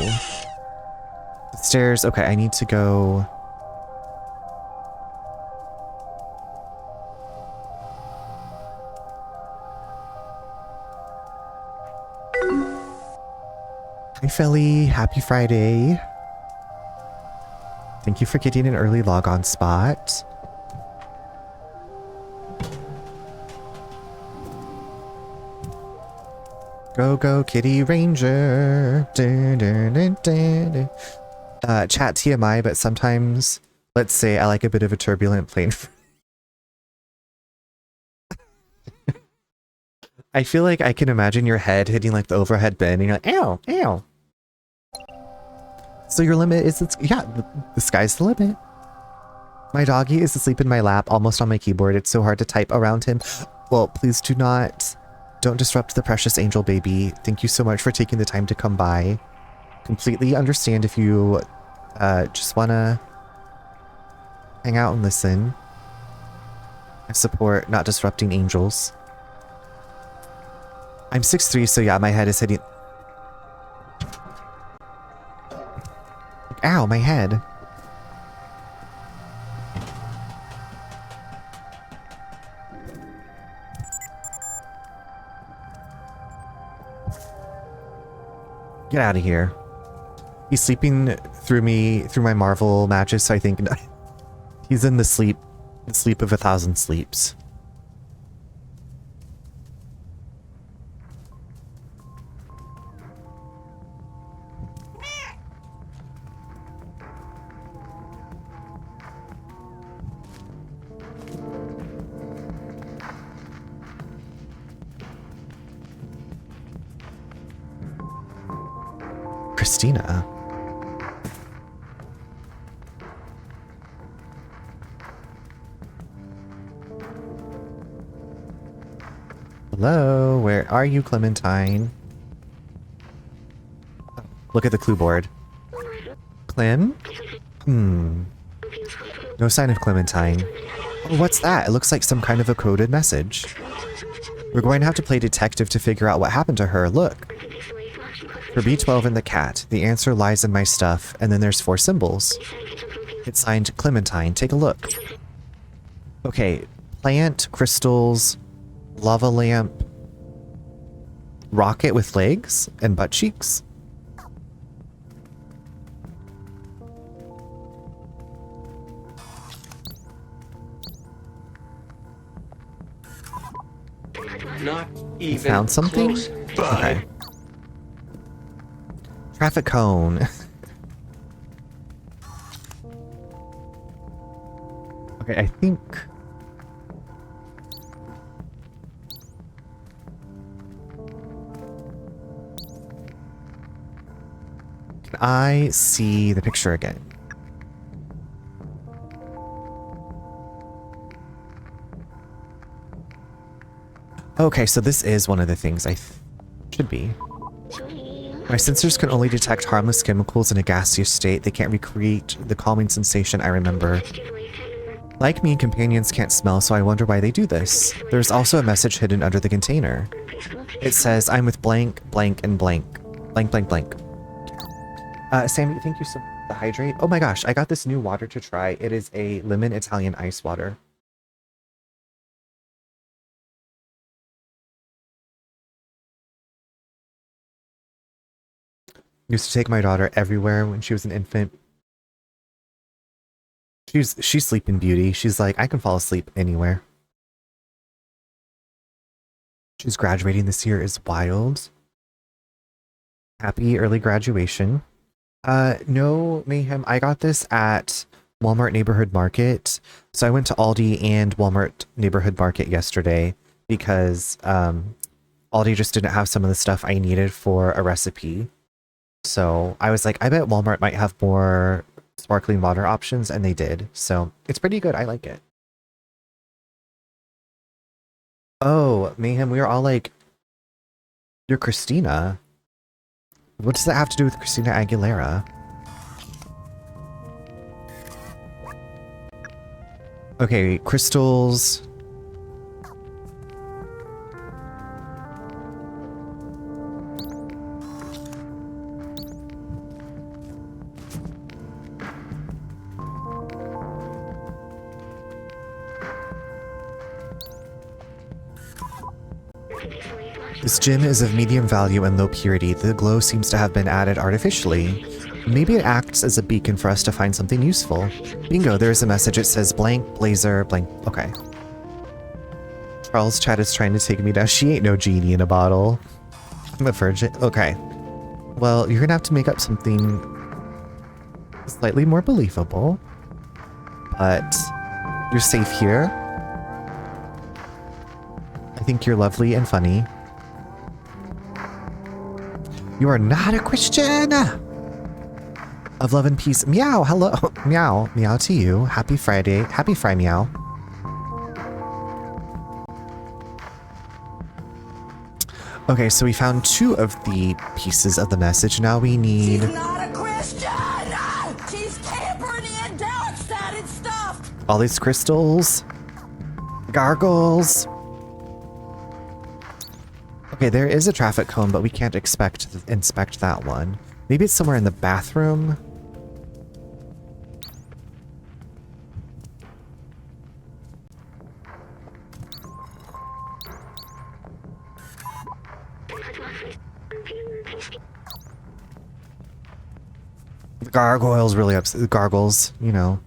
The stairs, okay, I need to go... Hi, Felly. Happy Friday. Thank you for getting an early log on spot. Go, go, Kitty Ranger. Dun, dun, dun, dun, dun. Chat TMI, but sometimes, let's say, I like a bit of a turbulent plane. I feel like I can imagine your head hitting like the overhead bin and you're like, ow, ow. So your limit is, yeah, the sky's the limit. My doggy is asleep in my lap, almost on my keyboard. It's so hard to type around him. Well, please do not Don't disrupt the precious angel baby. Thank you so much for taking the time to come by. Completely understand if you just want to hang out and listen. I support not disrupting angels. I'm 6'3", so yeah, my head is hitting... Ow, my head. Get out of here. He's sleeping through my Marvel matches, so I think he's in the sleep of 1,000 sleeps. Christina. Hello, where are you, Clementine? Look at the clue board. Clem? No sign of Clementine. Oh, what's that? It looks like some kind of a coded message. We're going to have to play detective to figure out what happened to her. Look. For B12 and the cat, the answer lies in my stuff, and then there's 4 symbols. It's signed Clementine. Take a look. Okay, plant, crystals, lava lamp, rocket with legs, and butt cheeks. Not even Found something? close, bud. Okay. Traffic cone. Okay, I think... Can I see the picture again? Okay, so this is one of the things should be. My sensors can only detect harmless chemicals in a gaseous state. They can't recreate the calming sensation I remember. Like me, companions can't smell, so I wonder why they do this. There's also a message hidden under the container. It says, I'm with blank, blank, and blank. Blank, blank, blank. Sammy, thank you so much for the hydrate. Oh my gosh, I got this new water to try. It is a lemon Italian ice water. Used to take my daughter everywhere when she was an infant. She's Sleeping Beauty. She's like, I can fall asleep anywhere. She's graduating this year is wild. Happy early graduation. No, Mayhem, I got this at Walmart Neighborhood Market. So I went to Aldi and Walmart Neighborhood Market yesterday because Aldi just didn't have some of the stuff I needed for a recipe. So I was like, I bet Walmart might have more sparkling water options, and they did. So it's pretty good. I like it. Oh, Mayhem, we were all like, you're Christina. What does that have to do with Christina Aguilera? Okay, crystals. This gem is of medium value and low purity. The glow seems to have been added artificially. Maybe it acts as a beacon for us to find something useful. Bingo, there's a message. It says blank, blazer, blank. Okay. Charles' chat is trying to take me down. She ain't no genie in a bottle. I'm a virgin. Okay. Well, you're gonna have to make up something slightly more believable. But you're safe here. I think you're lovely and funny. You are not a Christian! Of love and peace. Meow, hello. Meow. Meow to you. Happy Friday. Happy Fry Meow. Okay, so we found 2 of the pieces of the message. Now we need... She's not a Christian! She's tampering in dark-sided stuff! all these crystals. Gargles. Okay, there is a traffic cone, but we can't inspect that one. Maybe it's somewhere in the bathroom. The gargoyles really upset. The gargles, you know.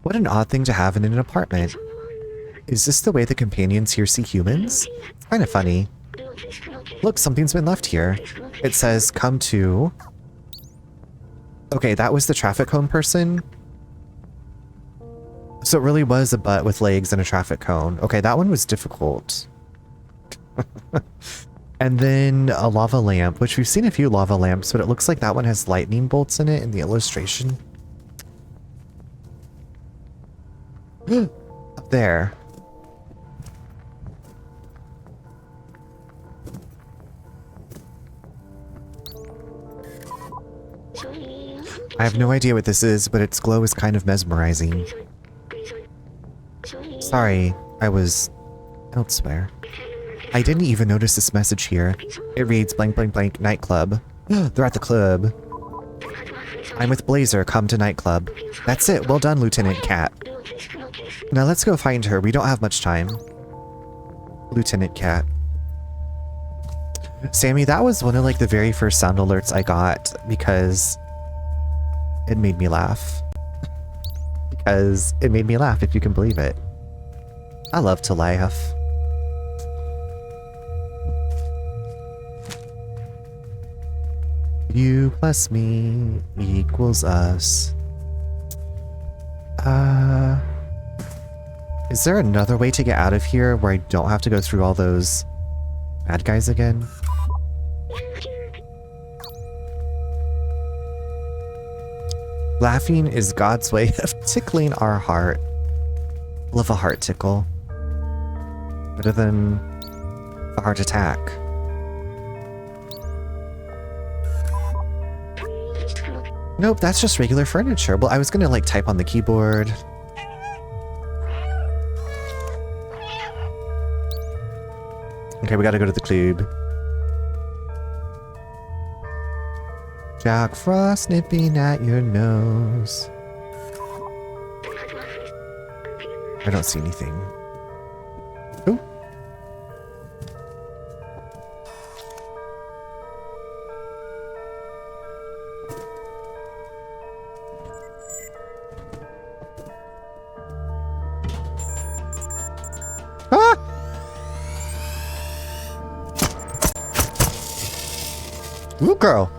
What an odd thing to have in an apartment. Is this the way the companions here see humans? It's kind of funny. Look, something's been left here. It says, come to... Okay, that was the traffic cone person. So it really was a butt with legs and a traffic cone. Okay, that one was difficult. And then a lava lamp, which we've seen a few lava lamps, but it looks like that one has lightning bolts in it in the illustration. Up there. I have no idea what this is, but its glow is kind of mesmerizing. Sorry, I was elsewhere. I didn't even notice this message here. It reads blank blank blank nightclub. They're at the club. I'm with Blazer, come to nightclub. That's it, well done, Lieutenant Cat. Now let's go find her, we don't have much time. Lieutenant Cat. Sammy, that was one of like the very first sound alerts I got because it made me laugh. Because it made me laugh, if you can believe it. I love to laugh. You plus me equals us. Is there another way to get out of here where I don't have to go through all those bad guys again? Laughing is God's way of tickling our heart. Love a heart tickle. Better than a heart attack. Nope, that's just regular furniture. Well, I was gonna like type on the keyboard. Okay, we gotta go to the club. Jack Frost nipping at your nose. I don't see anything. Ooh. Ah! Ooh, girl.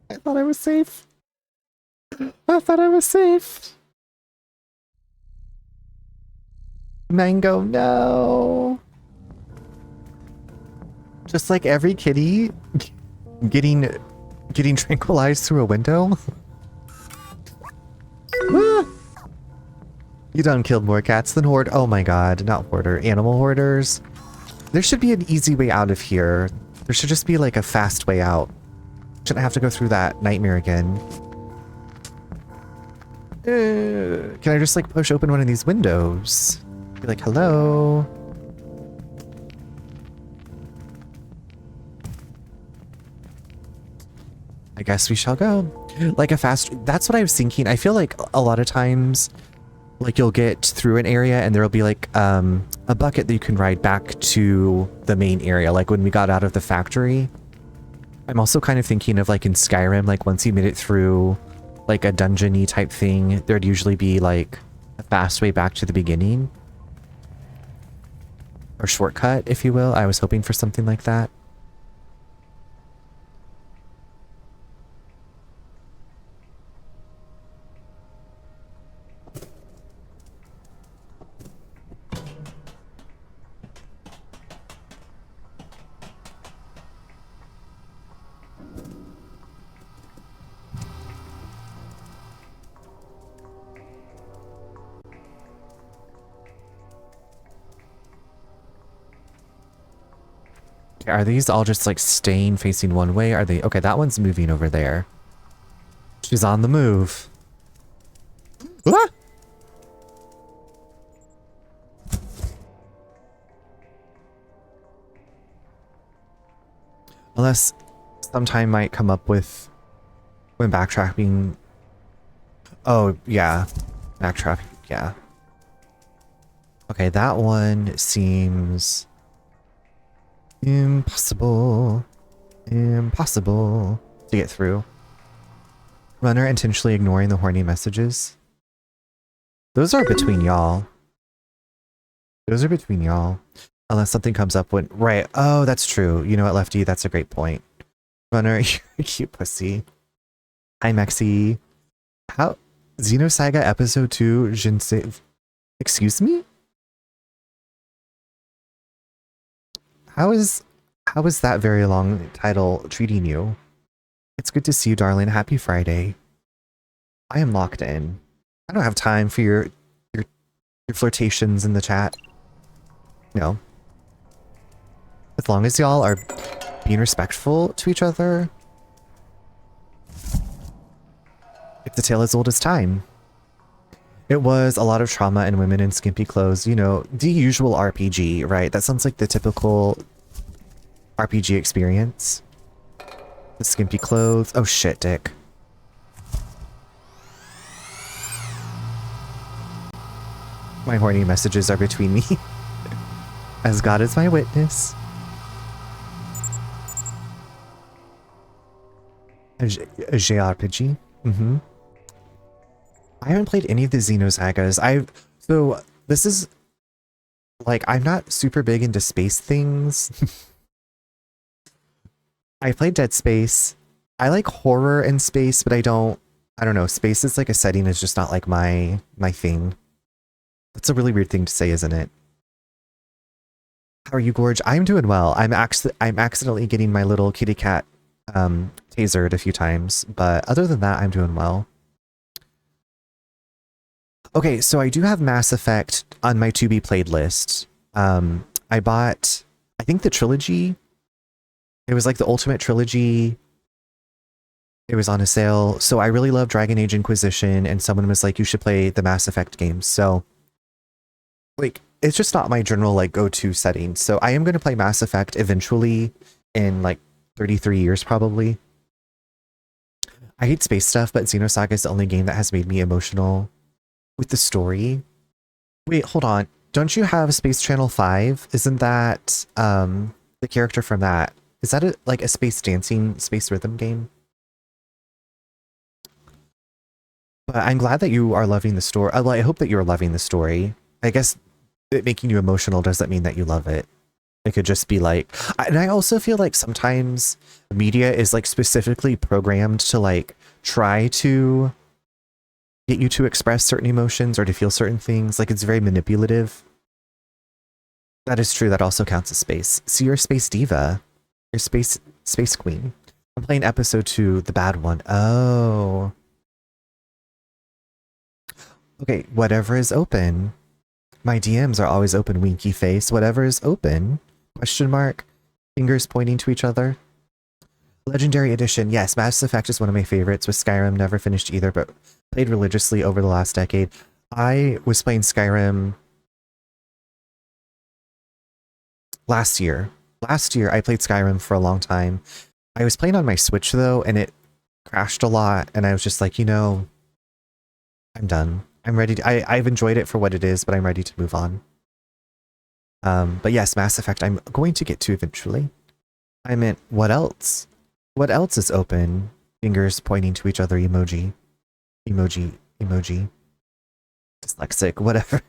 I thought I was safe. I thought I was safe. Mango, no. Just like every kitty getting tranquilized through a window. Ah! You done killed more cats than Horde. Oh my god, not hoarder, animal hoarders. There should be an easy way out of here. There should just be like a fast way out. Shouldn't have to go through that nightmare again. Can I just like push open one of these windows? Be like, hello? I guess we shall go. Like a fast... That's what I was thinking. I feel like a lot of times, like you'll get through an area and there'll be like a bucket that you can ride back to the main area. Like when we got out of the factory. I'm also kind of thinking of like in Skyrim, like once you made it through like a dungeon-y type thing, there'd usually be like a fast way back to the beginning. Or shortcut, if you will. I was hoping for something like that. Are these all just like staying facing one way? Are they? Okay, that one's moving over there. She's on the move. Ah! Unless sometime might come up with when backtracking. Oh, yeah. Backtracking, yeah. Okay, that one seems impossible. Impossible to get through. Runner intentionally ignoring the horny messages. Those are between y'all. Those are between y'all. Unless something comes up when... Right. Oh, that's true. You know what, Lefty? That's a great point. Runner, you're a cute pussy. Hi, Mexi. How... Xenosaga Episode 2, Jinsei... Excuse me? How is that very long title treating you? It's good to see you, darling. Happy Friday. I am locked in. I don't have time for your flirtations in the chat. No. As long as y'all are being respectful to each other. It's a tale as old as time. It was a lot of trauma and women in skimpy clothes. You know, the usual RPG, right? That sounds like the typical RPG experience. The skimpy clothes. Oh shit, Dick. My horny messages are between me. As God is my witness. A JRPG. Mm-hmm. I haven't played any of the Xenosagas. So this is like, I'm not super big into space things. I played Dead Space. I like horror and space, but I don't know. Space is like a setting is just not like my thing. That's a really weird thing to say, isn't it? How are you, Gorge? I'm doing well. I'm accidentally getting my little kitty cat tasered a few times, but other than that, I'm doing well. Okay, so I do have Mass Effect on my to be played list. I bought, I think, the trilogy. It was like the Ultimate Trilogy. It was on a sale. So I really love Dragon Age Inquisition, and someone was like, you should play the Mass Effect games. So like, it's just not my general like go-to setting. So I am going to play Mass Effect eventually in like 33 years probably. I hate space stuff, but Xenosaga is the only game that has made me emotional with the story. Wait, hold on. Don't you have Space Channel 5? Isn't that the character from that? Is that like a space dancing, space rhythm game? But I'm glad that you are loving the story. I hope that you're loving the story. I guess it making you emotional doesn't mean that you love it. It could just be like, and I also feel like sometimes media is like specifically programmed to like try to get you to express certain emotions or to feel certain things. Like it's very manipulative. That is true. That also counts as space. So you're a space diva. You're space queen. I'm playing episode 2, the bad one. Oh. Okay, whatever is open. My DMs are always open, winky face. Whatever is open. Question mark. Fingers pointing to each other. Legendary Edition. Yes, Mass Effect is one of my favorites. With Skyrim, never finished either, but played religiously over the last decade. I was playing Skyrim last year. Last year, I played Skyrim for a long time. I was playing on my Switch, though, and it crashed a lot, and I was just like, you know, I'm done. I'm ready to, I've enjoyed it for what it is, but I'm ready to move on. But yes, Mass Effect I'm going to get to eventually. I meant, what else? What else is open? Fingers pointing to each other emoji. Emoji. Dyslexic, whatever.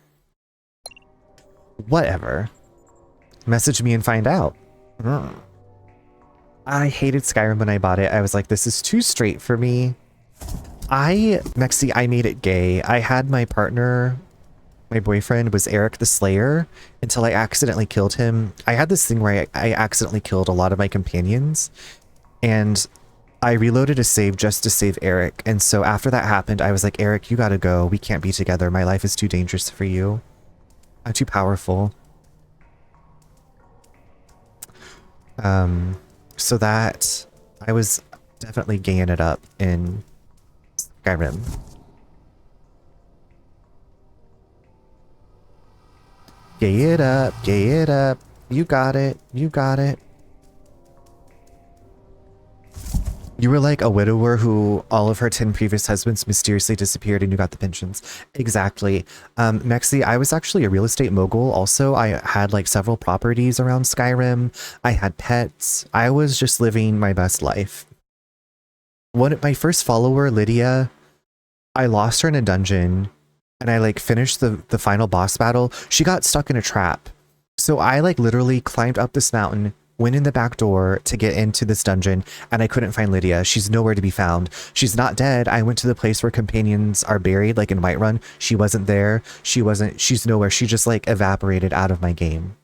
Whatever. Message me and find out. I hated Skyrim when I bought it. I was like, this is too straight for me. Mexi, I made it gay. I had my partner, my boyfriend was Eric the Slayer until I accidentally killed him. I had this thing where I accidentally killed a lot of my companions, and I reloaded a save just to save Eric. And so after that happened, I was like, Eric, you gotta go. We can't be together. My life is too dangerous for you. I'm too powerful. So that I was definitely gaying it up in Skyrim. Gay it up, gay it up. You got it, you got it. You were like a widower who all of her 10 previous husbands mysteriously disappeared and you got the pensions. Exactly. Mexi, I was actually a real estate mogul. Also, I had like several properties around Skyrim. I had pets. I was just living my best life. My first follower, Lydia, I lost her in a dungeon and I like finished the final boss battle. She got stuck in a trap. So I like literally climbed up this mountain, went in the back door to get into this dungeon, and I couldn't find Lydia. She's nowhere to be found. She's not dead. I went to the place where companions are buried, like in Whiterun. She wasn't there. She's nowhere. She just like evaporated out of my game.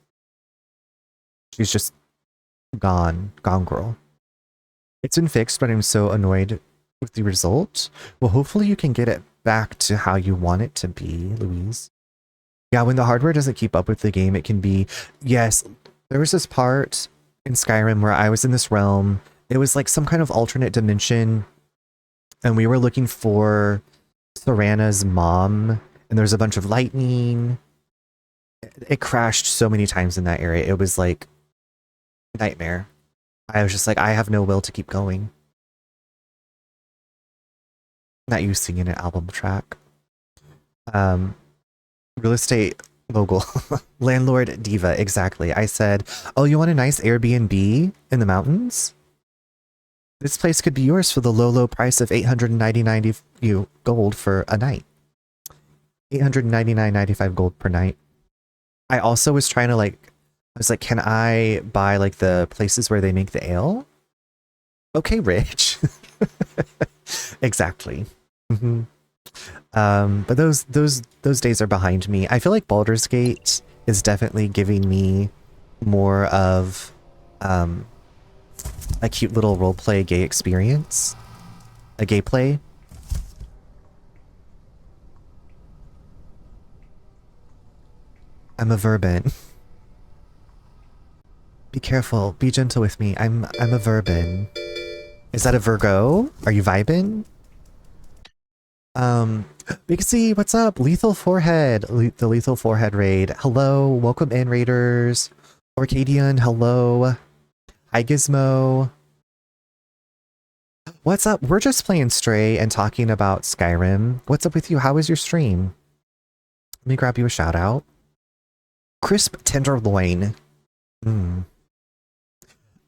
She's just gone girl. It's been fixed, but I'm so annoyed with the result. Well, hopefully you can get it back to how you want it to be, Louise. Yeah, when the hardware doesn't keep up with the game, it can be... Yes, there was this part in Skyrim where I was in this realm. It was like some kind of alternate dimension, and we were looking for Serana's mom, and there's a bunch of lightning. It crashed so many times in that area. It was like nightmare. I was just like, I have no will to keep going. Not you singing an album track. Real estate mogul. Landlord diva, exactly. I said, oh, you want a nice Airbnb in the mountains? This place could be yours for the low price of $899 gold for a night. $899.95 gold per night. I also was trying to I was like, can I buy like the places where they make the ale? Okay, Rich. Exactly. Mm-hmm. But those days are behind me. I feel like Baldur's Gate is definitely giving me more of a cute little roleplay gay experience. A gay play. I'm a Verbin. Be careful. Be gentle with me. I'm a Verbin. Is that a Virgo? Are you vibing? Big C, what's up? Lethal Forehead. The Lethal Forehead raid. Hello. Welcome in, raiders. Orcadian, hello. Hi, Gizmo. What's up? We're just playing Stray and talking about Skyrim. What's up with you? How was your stream? Let me grab you a shout out. Crisp Tenderloin.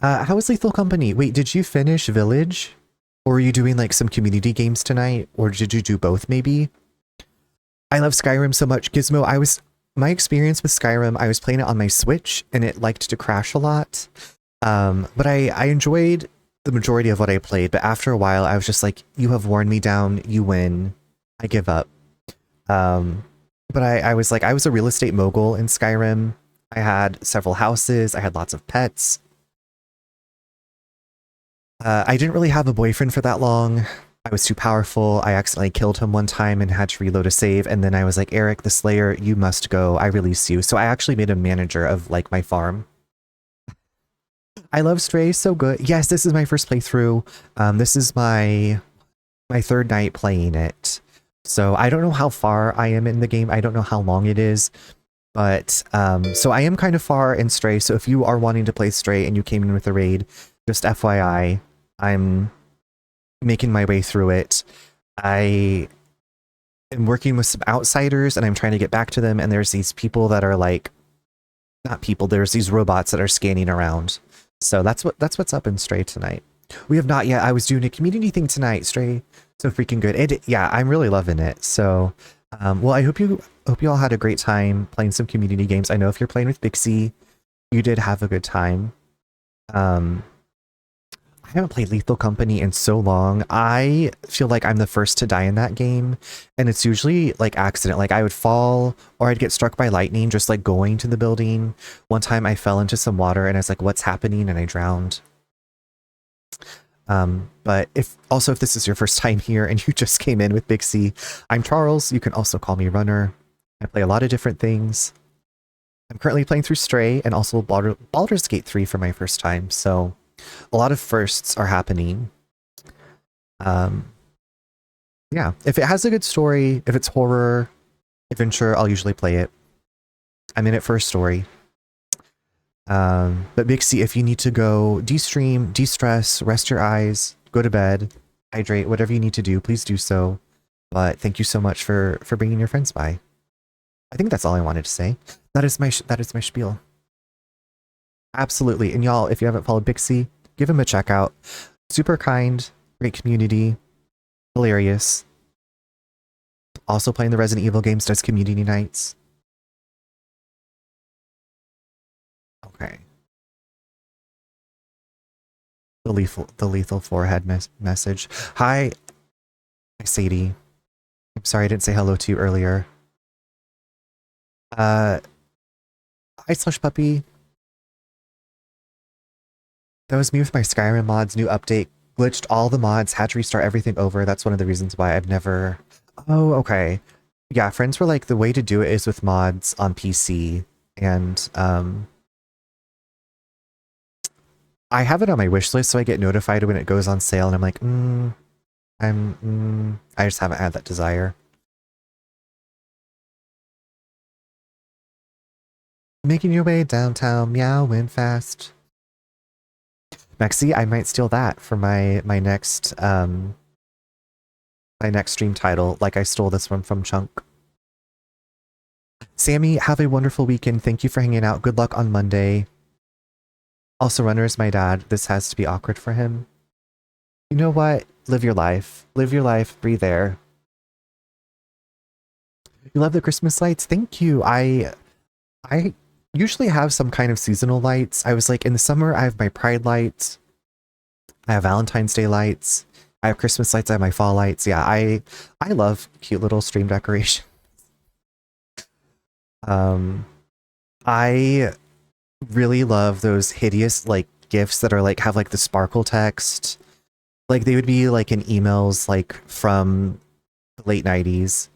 How was Lethal Company? Wait, did you finish Village? Or are you doing like some community games tonight? Or did you do both maybe? I love Skyrim so much. Gizmo, my experience with Skyrim, I was playing it on my Switch and it liked to crash a lot. But I enjoyed the majority of what I played, but after a while I was just like, you have worn me down, you win. I give up. But I was like, I was a real estate mogul in Skyrim. I had several houses, I had lots of pets. I didn't really have a boyfriend for that long. I was too powerful. I accidentally killed him one time and had to reload a save. And then I was like, Eric, the Slayer, you must go. I release you. So I actually made a manager of like my farm. I love Stray. So good. Yes, this is my first playthrough. This is my third night playing it. So I don't know how far I am in the game. I don't know how long it is. But so I am kind of far in Stray. So if you are wanting to play Stray and you came in with a raid, just FYI, I'm making my way through it. I am working with some outsiders and I'm trying to get back to them, and there's these people that are like, not people, there's these robots that are scanning around. So that's what's up in Stray tonight. We have not yet. I was doing a community thing tonight, Stray. So freaking good. And yeah, I'm really loving it. So well, I hope you all had a great time playing some community games. I know if you're playing with Bixie, you did have a good time. I haven't played Lethal Company in so long. I feel like I'm the first to die in that game, and it's usually like accident. Like I would fall or I'd get struck by lightning just like going to the building. One time I fell into some water and I was like, what's happening? And I drowned. But if this is your first time here and you just came in with Big C, I'm Charles. You can also call me Runner. I play a lot of different things. I'm currently playing through Stray and also Baldur's Gate 3 for my first time, so a lot of firsts are happening. Yeah, if it has a good story, if it's horror, adventure, I'll usually play it. I'm in it for a story. But Mixie, if you need to go de-stream, de-stress, rest your eyes, go to bed, hydrate, whatever you need to do, please do so. But thank you so much for bringing your friends by. I think that's all I wanted to say. That is my spiel. Absolutely. And y'all, if you haven't followed Bixie, give him a check out. Super kind, great community, hilarious. Also playing the Resident Evil games, does community nights. Okay. The lethal forehead message. Hi, Sadie. I'm sorry I didn't say hello to you earlier. Hi, Slush Puppy. That was me with my Skyrim mods. New update. Glitched all the mods. Had to restart everything over. That's one of the reasons why I've never... Oh, okay. Yeah, friends were like, the way to do it is with mods on PC. And, I have it on my wish list, so I get notified when it goes on sale, and I'm like, I just haven't had that desire. Making your way downtown, meowing fast. Mexi, I might steal that for my next stream title, like I stole this one from Chunk. Sammy, have a wonderful weekend. Thank you for hanging out. Good luck on Monday. Also, Runner is my dad. This has to be awkward for him. You know what? Live your life. Live your life. Breathe air. You love the Christmas lights? Thank you. I usually have some kind of seasonal lights. I was like, in the summer, I have my Pride lights. I have Valentine's Day lights. I have Christmas lights. I have my fall lights. Yeah, I love cute little stream decoration. I really love those hideous like gifts that are like have like the sparkle text. Like they would be like in emails like from the late 90s.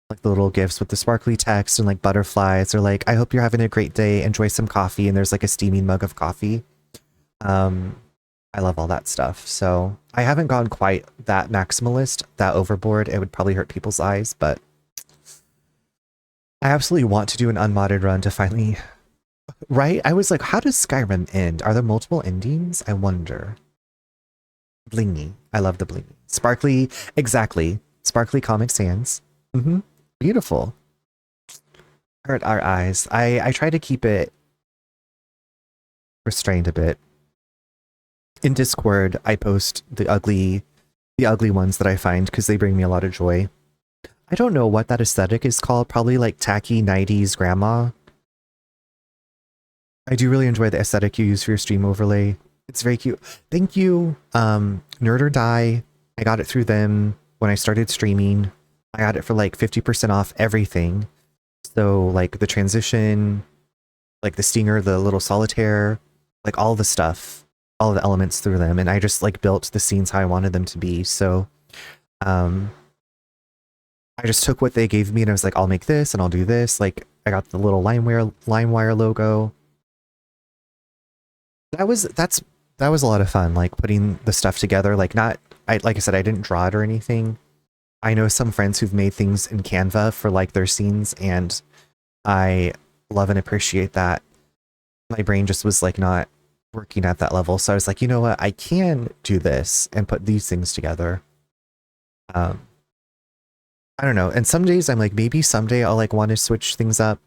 Like the little gifts with the sparkly text and like butterflies, or like, I hope you're having a great day, enjoy some coffee, and there's like a steaming mug of coffee. I love all that stuff. So I haven't gone quite that maximalist, that overboard. It would probably hurt people's eyes, but I absolutely want to do an unmodded run to finally... Right? I was like, how does Skyrim end? Are there multiple endings? I wonder. Blingy. I love the blingy. Sparkly. Exactly. Sparkly Comic Sans. Beautiful. Hurt our eyes. I try to keep it restrained a bit. In Discord, I post the ugly ones that I find because they bring me a lot of joy. I don't know what that aesthetic is called. Probably like tacky 90s grandma. I do really enjoy the aesthetic you use for your stream overlay. It's very cute. Thank you. Nerd or Die. I got it through them when I started streaming. I got it for like 50% off everything. So like the transition, like the stinger, the little solitaire, like all the stuff, all the elements through them. And I just like built the scenes how I wanted them to be. So I just took what they gave me and I was like, I'll make this and I'll do this. Like I got the little LimeWire logo. That was a lot of fun, like putting the stuff together. Like like I said, I didn't draw it or anything. I know some friends who've made things in Canva for like their scenes, and I love and appreciate that. My brain just was like not working at that level. So I was like, you know what? I can do this and put these things together. I don't know. And some days I'm like, maybe someday I'll like want to switch things up.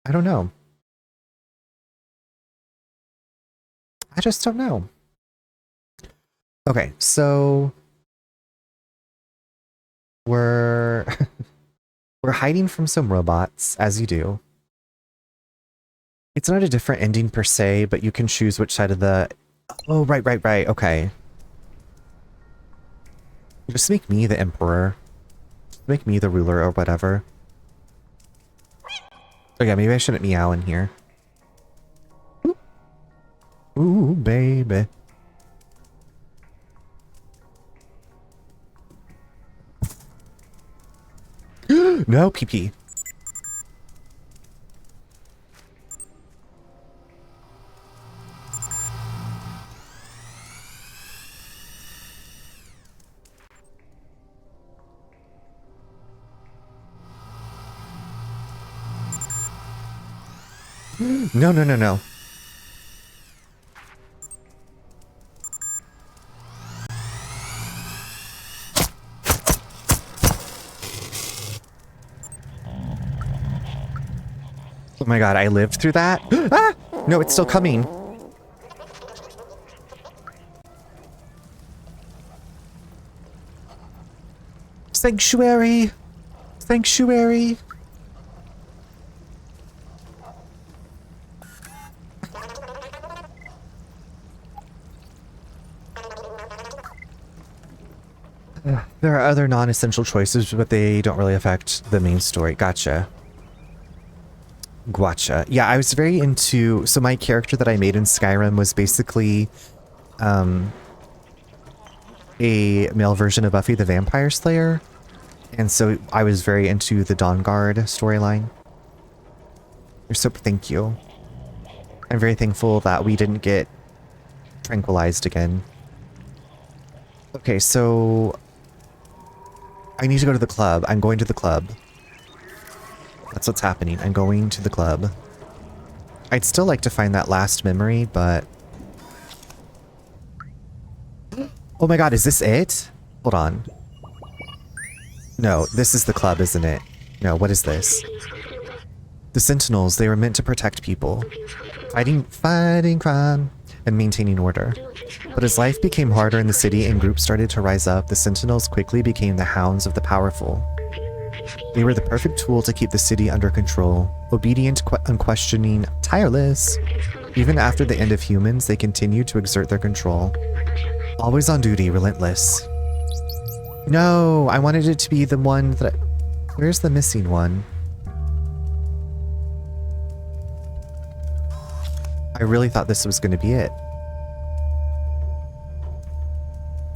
I don't know. I just don't know. Okay, so we're hiding from some robots, as you do. It's not a different ending per se, but you can choose which side of the... Oh, right, okay. Just make me the emperor. Make me the ruler or whatever. Oh yeah, maybe I shouldn't meow in here. Ooh, baby. No, pee-pee. No, no, no, no. Oh my god, I lived through that? Ah! No, it's still coming. Sanctuary! Sanctuary! There are other non-essential choices, but they don't really affect the main story. Gotcha. Gotcha. Yeah, I was very into... So my character that I made in Skyrim was basically a male version of Buffy the Vampire Slayer. And so I was very into the Dawn Guard storyline. You're so... Thank you. I'm very thankful that we didn't get tranquilized again. Okay, so... I need to go to the club. I'm going to the club. That's what's happening. I'm going to the club. I'd still like to find that last memory, but... Oh my god, is this it? Hold on. No, this is the club, isn't it? No, what is this? The Sentinels, they were meant to protect people. Fighting crime and maintaining order. But as life became harder in the city and groups started to rise up, the Sentinels quickly became the hounds of the powerful. They were the perfect tool to keep the city under control, obedient, unquestioning, tireless. Even after the end of humans, they continued to exert their control. Always on duty, relentless. No, I wanted it to be the one that... Where's the missing one? I really thought this was going to be it.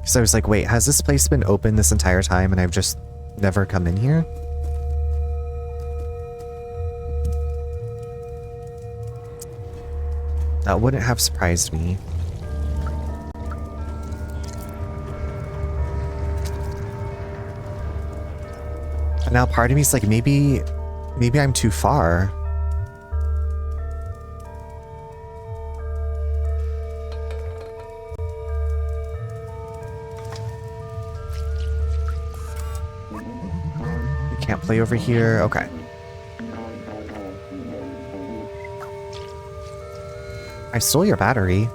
So I was like, wait, has this place been open this entire time and I've just never come in here? That wouldn't have surprised me. And now part of me is like, maybe I'm too far. Can't play over here. Okay. I stole your battery.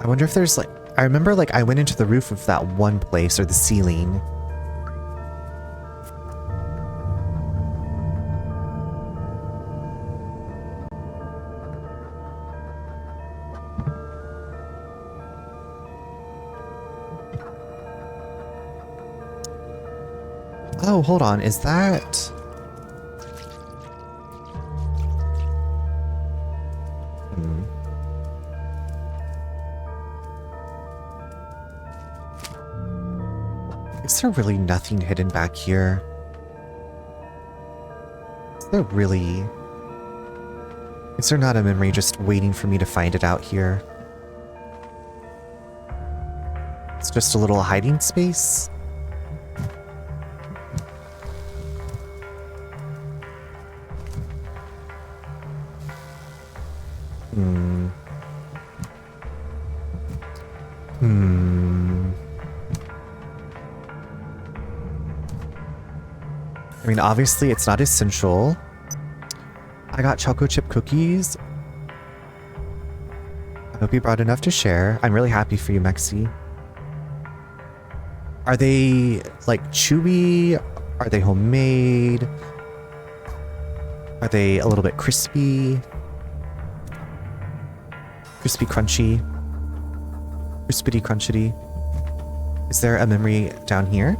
I wonder if there's like... I remember like I went into the roof of that one place, or the ceiling. Oh, hold on. Is that... Is there really nothing hidden back here? Is there really... Is there not a memory just waiting for me to find it out here? It's just a little hiding space? I mean, obviously it's not essential. I got chocolate chip cookies. I hope you brought enough to share. I'm really happy for you, Mexi. Are they like chewy? Are they homemade? Are they a little bit crispy? Crispy crunchy? Crispity crunchity? Is there a memory down here?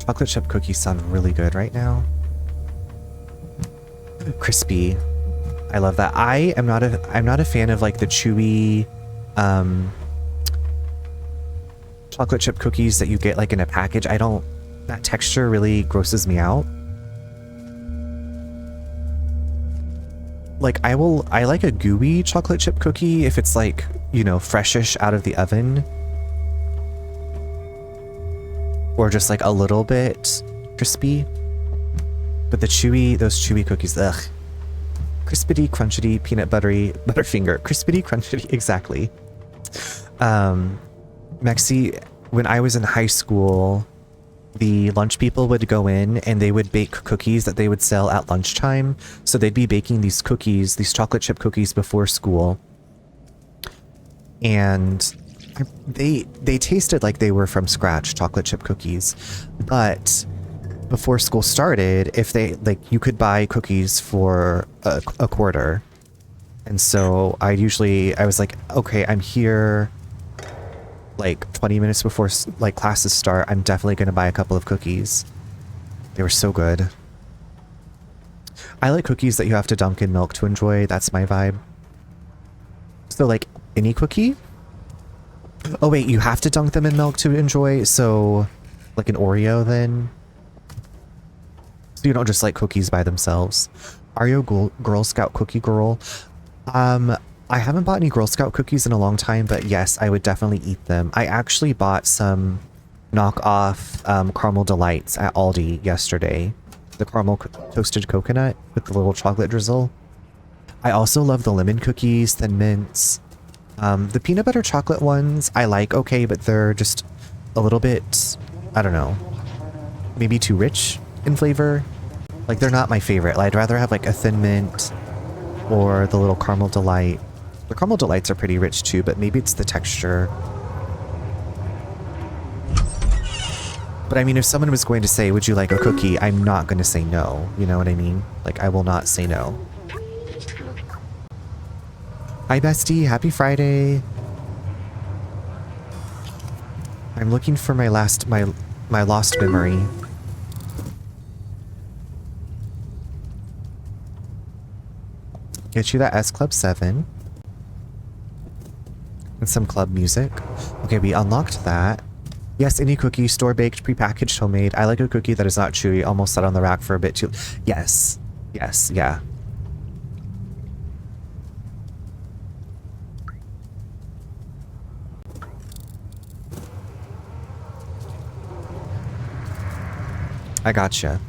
Chocolate chip cookies sound really good right now. Crispy. I love that. I'm not a fan of like the chewy chocolate chip cookies that you get like in a package. That texture really grosses me out. like I like a gooey chocolate chip cookie if it's like, you know, freshish out of the oven. Or just like a little bit crispy. But those chewy cookies, ugh. Crispity, crunchity, peanut buttery, butterfinger. Crispity, crunchity, exactly. Mexi, when I was in high school, the lunch people would go in and they would bake cookies that they would sell at lunchtime. So they'd be baking these cookies, these chocolate chip cookies before school. And they tasted like they were from scratch chocolate chip cookies. But before school started, if they, like, you could buy cookies for a quarter. And so I was like, okay, I'm here like 20 minutes before like classes start. I'm definitely going to buy a couple of cookies. They were so good. I like cookies that you have to dunk in milk to enjoy. That's my vibe. So like any cookie? Oh wait, you have to dunk them in milk to enjoy? So like an Oreo then? So you don't just like cookies by themselves. Are you a Girl Scout cookie girl? I haven't bought any Girl Scout cookies in a long time, but yes, I would definitely eat them. I actually bought some knockoff caramel delights at Aldi yesterday. The caramel toasted coconut with the little chocolate drizzle. I also love the lemon cookies, Thin Mints. The peanut butter chocolate ones I like okay, but they're just a little bit, I don't know, maybe too rich in flavor. Like they're not my favorite. I'd rather have like a Thin Mint or the little caramel delight. The caramel delights are pretty rich too, but maybe it's the texture. But I mean, if someone was going to say, would you like a cookie? I'm not going to say no. You know what I mean? Like, I will not say no. Hi, bestie. Happy Friday. I'm looking for my lost memory. Get you that S Club 7. And some club music. Okay, we unlocked that. Yes, any cookie, store-baked, prepackaged, homemade. I like a cookie that is not chewy, almost sat on the rack for a bit too... Yes. Yes, yeah. I gotcha.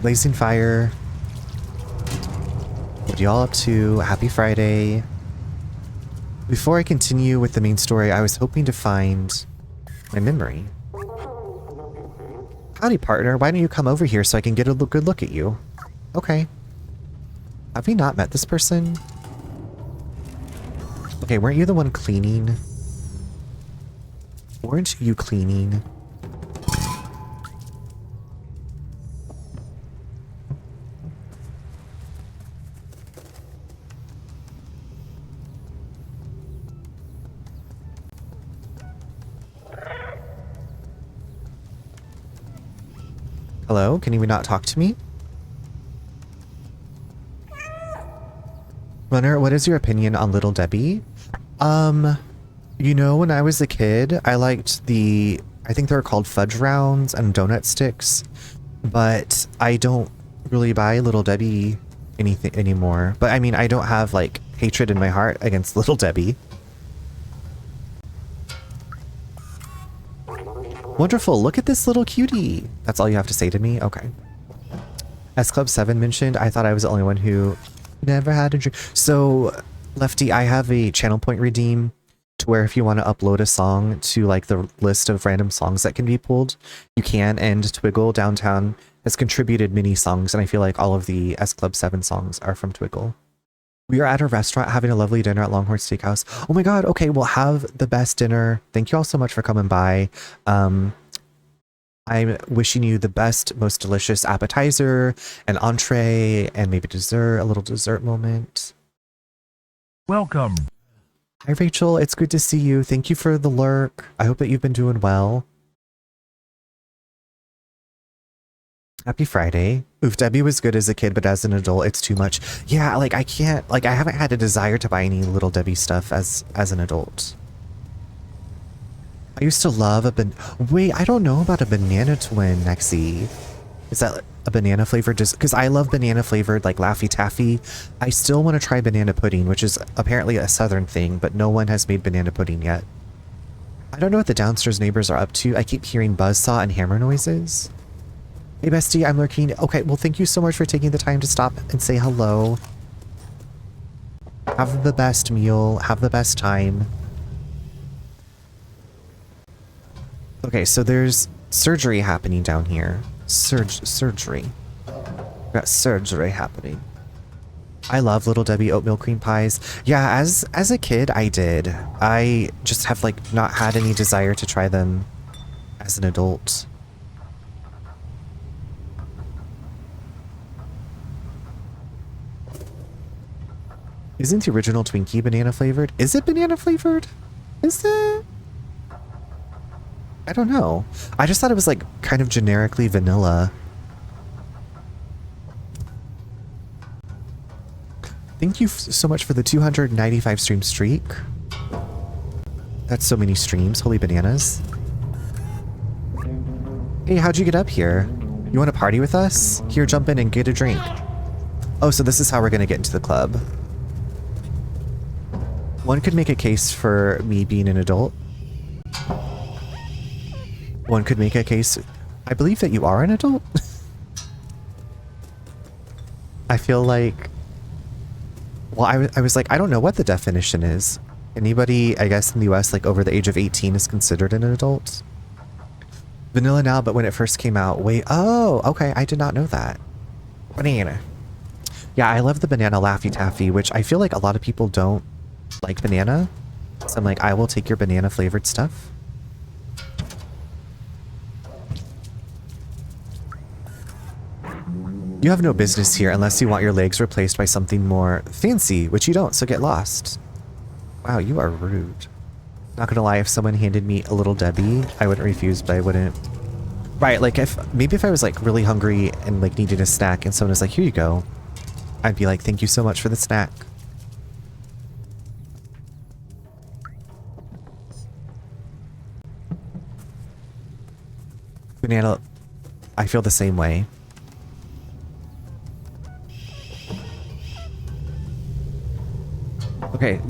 Blazing Fire. What y'all up to? Happy Friday. Before I continue with the main story, I was hoping to find my memory. Howdy, partner. Why don't you come over here so I can get a good look at you? Okay. Have we not met this person? Okay, weren't you the one cleaning? Weren't you cleaning? Hello? Can you not talk to me? Runner, what is your opinion on Little Debbie? You know, when I was a kid, I liked I think they're called fudge rounds and donut sticks, but I don't really buy Little Debbie anything anymore. But I mean, I don't have like hatred in my heart against Little Debbie. Wonderful, look at this little cutie. That's all you have to say to me? Okay. S Club 7 mentioned, I thought I was the only one who never had a drink. So, Lefty, I have a channel point redeem to where if you want to upload a song to like the list of random songs that can be pulled, you can, and Twiggle Downtown has contributed many songs, and I feel like all of the S Club 7 songs are from Twiggle. We are at a restaurant having a lovely dinner at Longhorn Steakhouse. Oh my god, okay, we'll have the best dinner. Thank you all so much for coming by. I'm wishing you the best, most delicious appetizer, an entree, and maybe dessert, a little dessert moment. Welcome. Hi Rachel, it's good to see you. Thank you for the lurk. I hope that you've been doing well. Happy Friday. Oof, Debbie was good as a kid, but as an adult, it's too much. Yeah, like I can't, like I haven't had a desire to buy any Little Debbie stuff as an adult. I used to love wait, I don't know about a banana twin, Nexi. Is that, a banana flavored, just because I love banana flavored like Laffy Taffy. I still want to try banana pudding, which is apparently a southern thing, but no one has made banana pudding yet. I don't know what the downstairs neighbors are up to. I keep hearing buzzsaw and hammer noises. Hey bestie, I'm lurking. Okay, well thank you so much for taking the time to stop and say hello. Have the best meal. Have the best time. Okay, so there's surgery happening down here. Surgery. We got surgery happening. I love Little Debbie oatmeal cream pies. Yeah, as a kid, I did. I just have like not had any desire to try them as an adult. Isn't the original Twinkie banana flavored? Is it banana flavored? Is it? I don't know. I just thought it was like kind of generically vanilla. Thank you so much for the 295 stream streak. That's so many streams. Holy bananas. Hey, how'd you get up here? You want to party with us? Here, jump in and get a drink. Oh, so this is how we're going to get into the club. One could make a case for me being an adult. One could make a case... I believe that you are an adult. I feel like... Well, I was like, I don't know what the definition is. Anybody, I guess, in the US, like, over the age of 18 is considered an adult? Vanilla now, but when it first came out, wait... Oh, okay, I did not know that. Banana. Yeah, I love the banana Laffy Taffy, which I feel like a lot of people don't like banana. So I'm like, I will take your banana flavored stuff. You have no business here unless you want your legs replaced by something more fancy, which you don't, so get lost. Wow, you are rude. Not gonna lie, if someone handed me a Little Debbie, I wouldn't refuse, but I wouldn't. Right, like maybe if I was like really hungry and like needed a snack and someone was like, here you go, I'd be like, thank you so much for the snack. Banana, I feel the same way. Okay,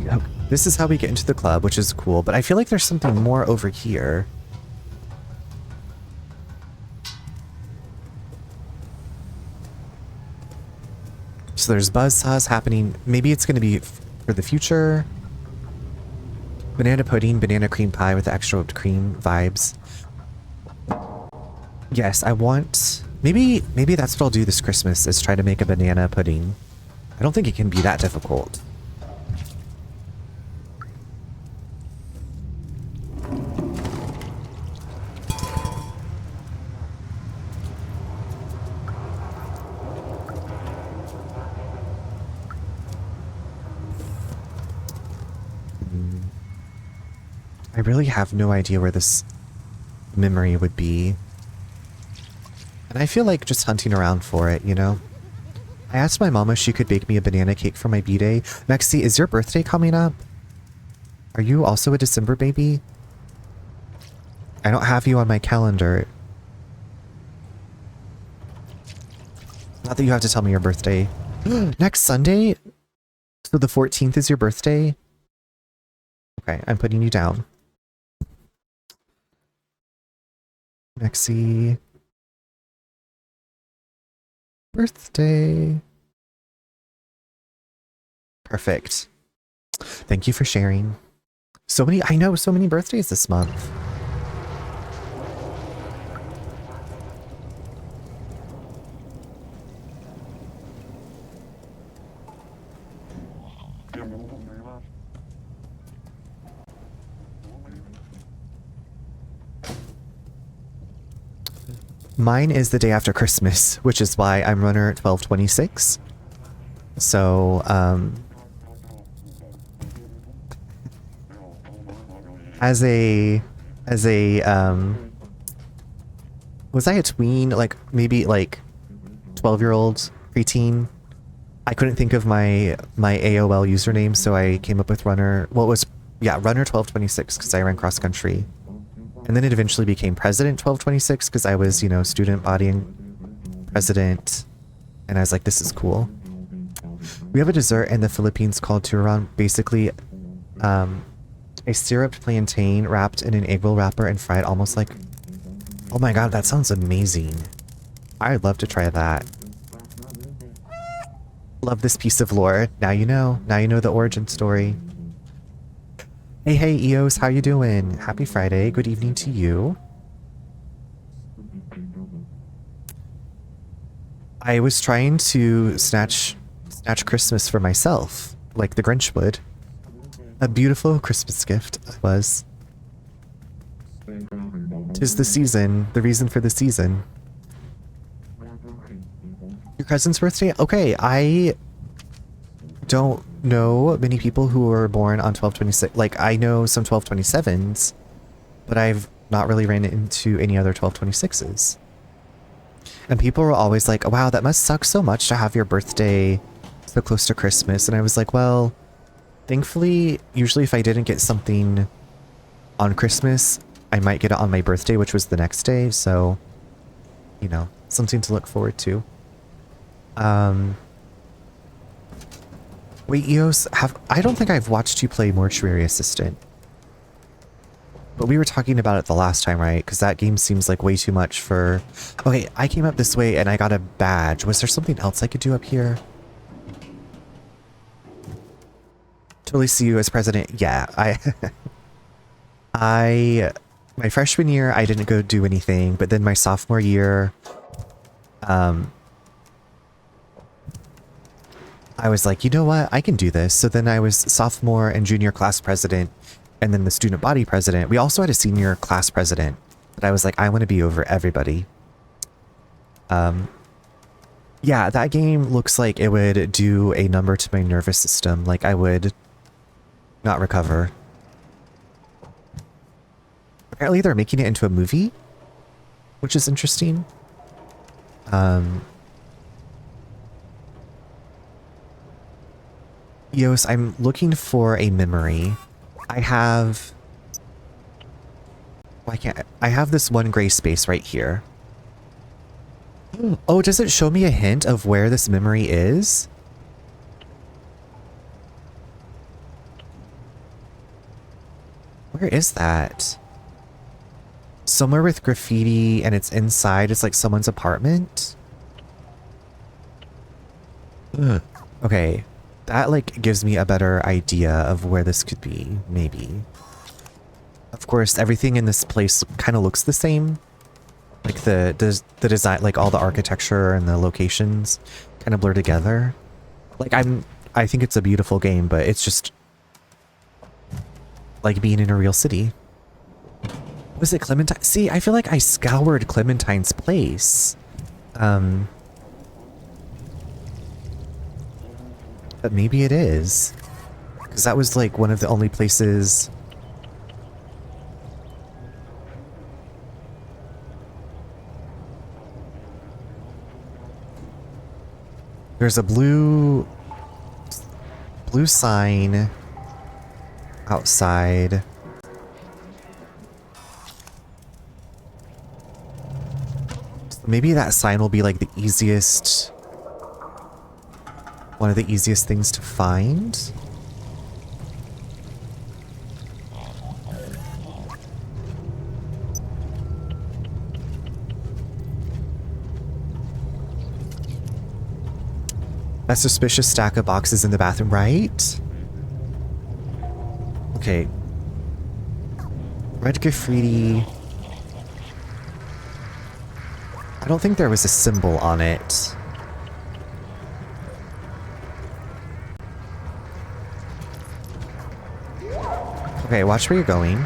this is how we get into the club, which is cool, but I feel like there's something more over here. So there's buzzsaws happening. Maybe it's going to be for the future. Banana pudding, banana cream pie with the extra whipped cream vibes. Yes, I want... Maybe that's what I'll do this Christmas, is try to make a banana pudding. I don't think it can be that difficult. I really have no idea where this memory would be. And I feel like just hunting around for it, you know? I asked my mom if she could bake me a banana cake for my b-day. Mexi, is your birthday coming up? Are you also a December baby? I don't have you on my calendar. Not that you have to tell me your birthday. Next Sunday? So the 14th is your birthday? Okay, I'm putting you down. Mexi. Birthday. Perfect. Thank you for sharing. So many, I know, so many birthdays this month. Mine is the day after Christmas, which is why I'm runner 1226. So, as a, was I a tween, like, maybe, like, 12-year-old, preteen? I couldn't think of my AOL username, so I came up with runner, well, it was, yeah, runner 1226, because I ran cross-country. And then it eventually became President 1226 because I was, you know, student bodying president. And I was like, this is cool. We have a dessert in the Philippines called turon. Basically, a syruped plantain wrapped in an egg roll wrapper and fried almost like... Oh my god, that sounds amazing. I'd love to try that. Love this piece of lore. Now you know. Now you know the origin story. Hey, Eos, how you doing? Happy Friday. Good evening to you. I was trying to snatch Christmas for myself, like the Grinch would. A beautiful Christmas gift it was. 'Tis the season, the reason for the season. Your cousin's birthday? Okay, I don't know many people who were born on 12/26. Like, I know some 12/27s, but I've not really ran into any other 12/26s. And people were always like, wow, that must suck so much to have your birthday so close to Christmas. And I was like, well, thankfully, usually if I didn't get something on Christmas, I might get it on my birthday, which was the next day. So, you know, something to look forward to. Wait, Eos, I don't think I've watched you play Mortuary Assistant. But we were talking about it the last time, right? Because that game seems like way too much for... Okay, I came up this way and I got a badge. Was there something else I could do up here? Totally see you as president. Yeah, my freshman year, I didn't go do anything. But then my sophomore year, I was like, you know what? I can do this. So then I was sophomore and junior class president. And then the student body president. We also had a senior class president. But I was like, I want to be over everybody. Yeah, that game looks like it would do a number to my nervous system. Like, I would not recover. Apparently they're making it into a movie, which is interesting. Yos, I'm looking for a memory. I have this one gray space right here. Oh, does it show me a hint of where this memory is? Where is that? Somewhere with graffiti and it's inside. It's like someone's apartment. Ugh. Okay. That, like, gives me a better idea of where this could be, maybe. Of course, everything in this place kind of looks the same. Like, the design, like, all the architecture and the locations kind of blur together. Like, I think it's a beautiful game, but it's just like being in a real city. Was it Clementine? See, I feel like I scoured Clementine's place. But maybe it is. Because that was like one of the only places... There's a blue sign outside. So maybe that sign will be like the easiest... one of the easiest things to find. That suspicious stack of boxes in the bathroom, right? Okay. Red graffiti. I don't think there was a symbol on it. Okay, watch where you're going.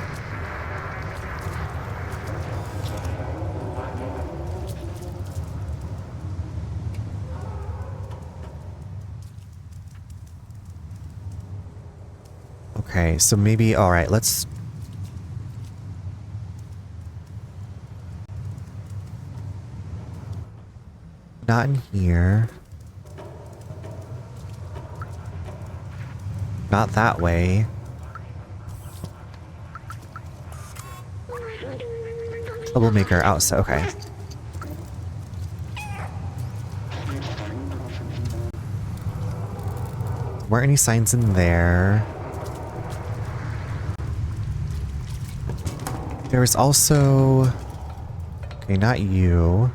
Okay, so maybe, alright, let's... Not in here. Not that way. Troublemaker outside, okay. weren't any signs in there. There was also... Okay, not you.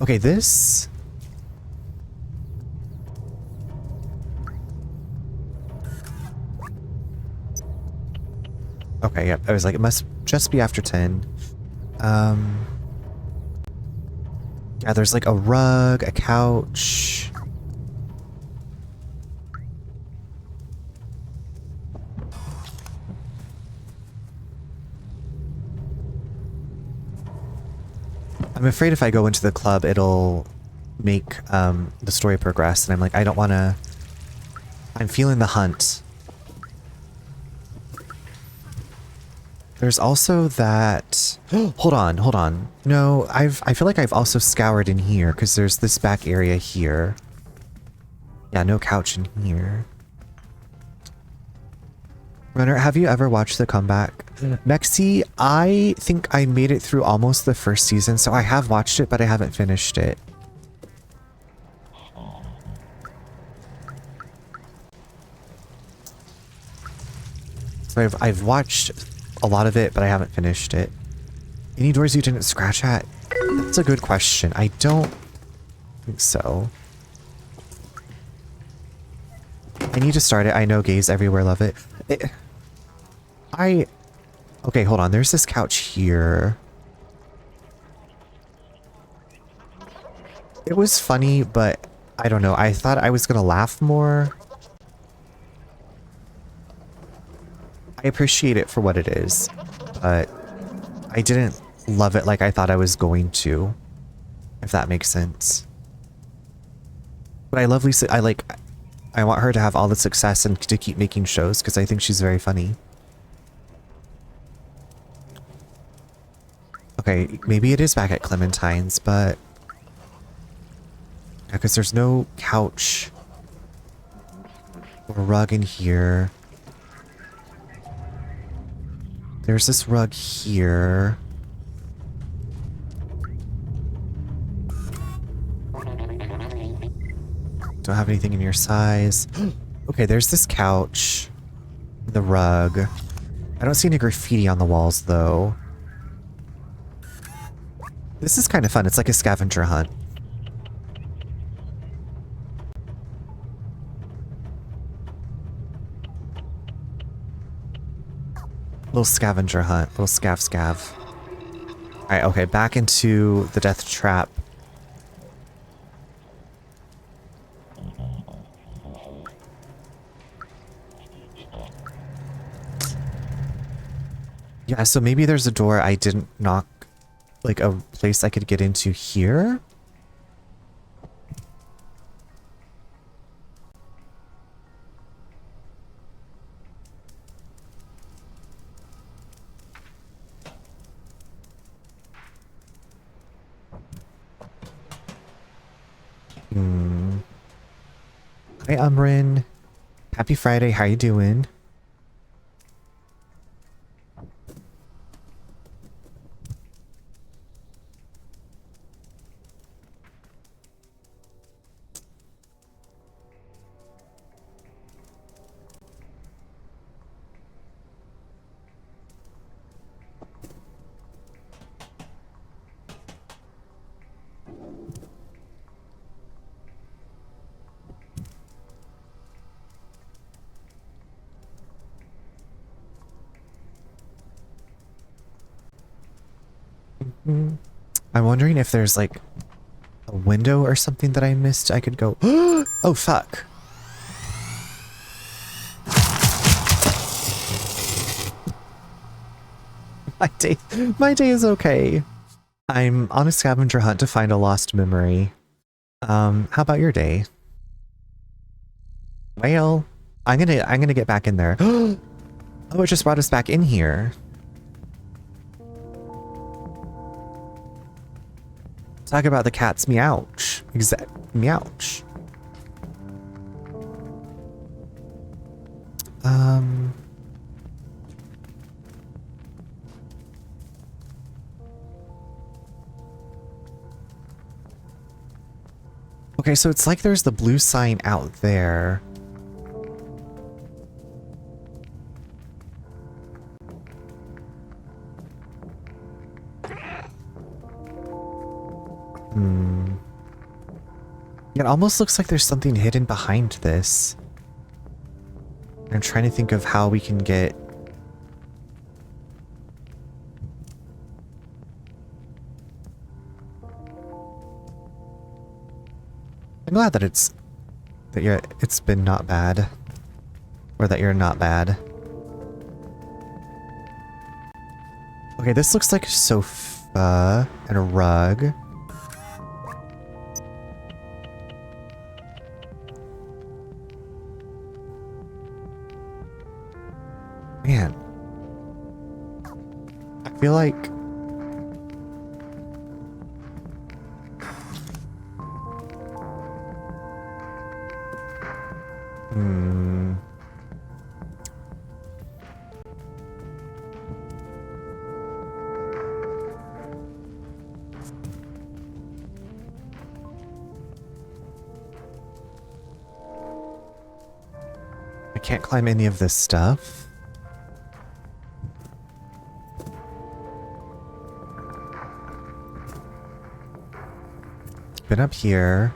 Okay, this... Okay, yep. I was like, it must just be after 10. Yeah, there's like a rug, a couch. I'm afraid if I go into the club, it'll make the story progress, and I'm like, I don't want to... I'm feeling the hunt. There's also that... hold on. No, I feel like I've also scoured in here, because there's this back area here. Yeah, no couch in here. Runner, have you ever watched The Comeback? Mexi, I think I made it through almost the first season, so I have watched it, but I haven't finished it. So I've watched a lot of it, but I haven't finished it. Any doors you didn't scratch at? That's a good question. I don't think so. I need to start it. I know gays everywhere love it. Okay, hold on. There's this couch here. It was funny, but I don't know. I thought I was gonna laugh more. I appreciate it for what it is, but I didn't love it like I thought I was going to, if that makes sense. But I love Lisa. I want her to have all the success and to keep making shows because I think she's very funny. Okay, maybe it is back at Clementine's, but... yeah, because there's no couch or rug in here. There's this rug here. Don't have anything in your size. Okay, there's this couch. The rug. I don't see any graffiti on the walls, though. This is kind of fun. It's like a scavenger hunt. Little scavenger hunt. Little scav. Alright, okay. Back into the death trap. Yeah, so maybe there's a door I didn't knock. Like a place I could get into here? Hi, Umrin. Happy Friday. How you doing? I'm wondering if there's like a window or something that I missed. I could go. Oh, fuck. My day is okay. I'm on a scavenger hunt to find a lost memory. How about your day? Well, I'm gonna get back in there. Oh, it just brought us back in here. Talk about the cat's meowch. Meowch. Okay, so it's like there's the blue sign out there. It almost looks like there's something hidden behind this. I'm trying to think of how we can get... I'm glad that it's been not bad. Or that you're not bad. Okay, this looks like a sofa and a rug. Man. I feel like... I can't climb any of this stuff. Been up here.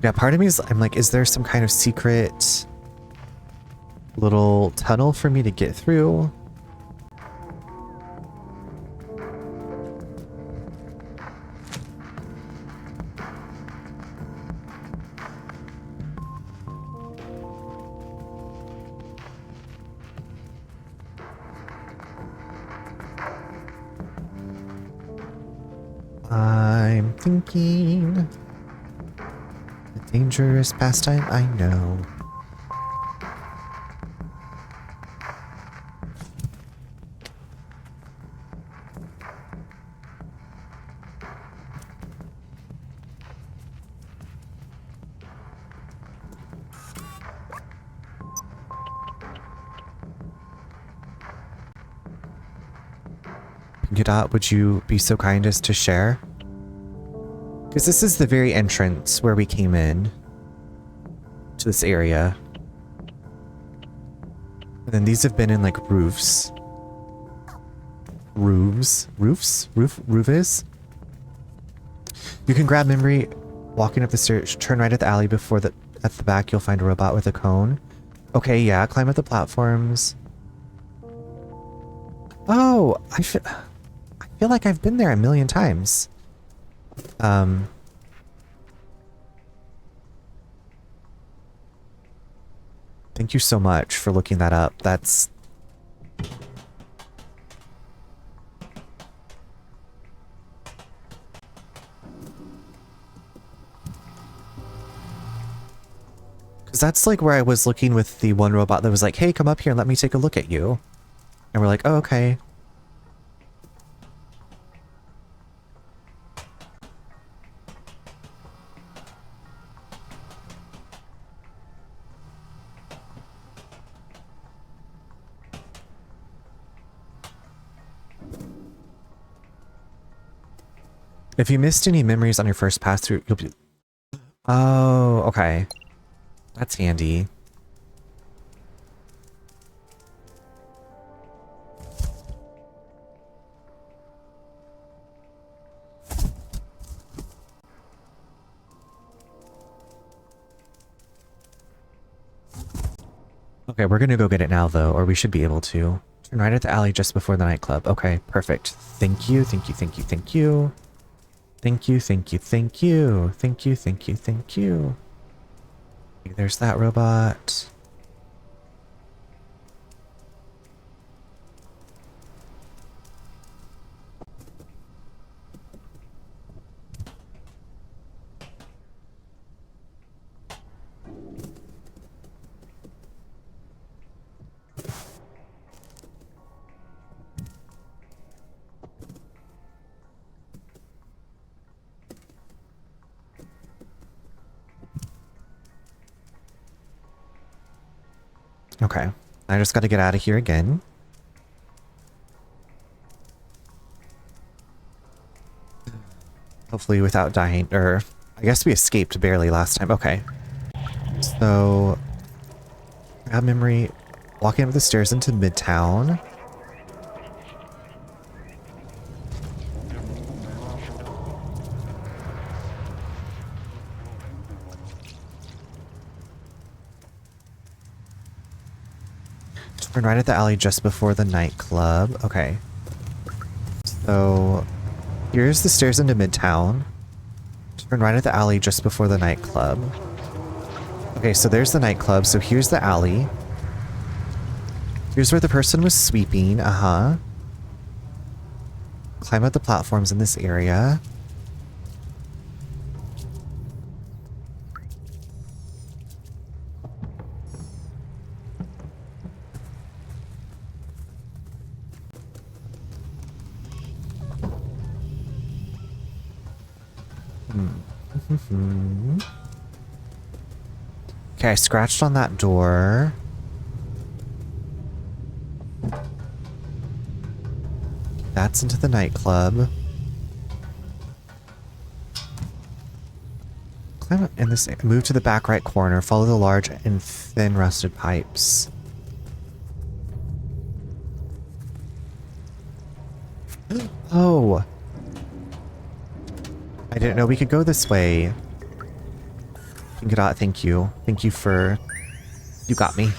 Yeah, part of me is, I'm like, is there some kind of secret little tunnel for me to get through? I'm thinking... a dangerous pastime, I know. Pinky would you be so kind as to share? Because this is the very entrance where we came in to this area. And then these have been in like roofs. Roof is? You can grab memory walking up the stairs, turn right at the alley before at the back you'll find a robot with a cone. Okay, yeah, climb up the platforms. Oh, I feel like I've been there a million times. Thank you so much for looking that up. That's... Because that's like where I was looking with the one robot that was like, hey, come up here and let me take a look at you. And we're like, oh, okay. If you missed any memories on your first pass through, you'll be... Oh, okay. That's handy. Okay, we're gonna go get it now, though, or we should be able to. Turn right at the alley just before the nightclub. Okay, perfect. Thank you, thank you, thank you, thank you. Thank you, thank you, thank you. Thank you, thank you, thank you. There's that robot. Okay. I just got to get out of here again. Hopefully without dying, or I guess we escaped barely last time. Okay. So, grab memory, walking up the stairs into Midtown. Turn right at the alley just before the nightclub. Okay. So, here's the stairs into Midtown. Turn right at the alley just before the nightclub. Okay, so there's the nightclub. So here's the alley. Here's where the person was sweeping. Uh-huh. Climb up the platforms in this area. Okay, I scratched on that door. That's into the nightclub. Climb up in this. Move to the back right corner. Follow the large and thin rusted pipes. Oh! I didn't know we could go this way. Thank you. Thank you for... You got me.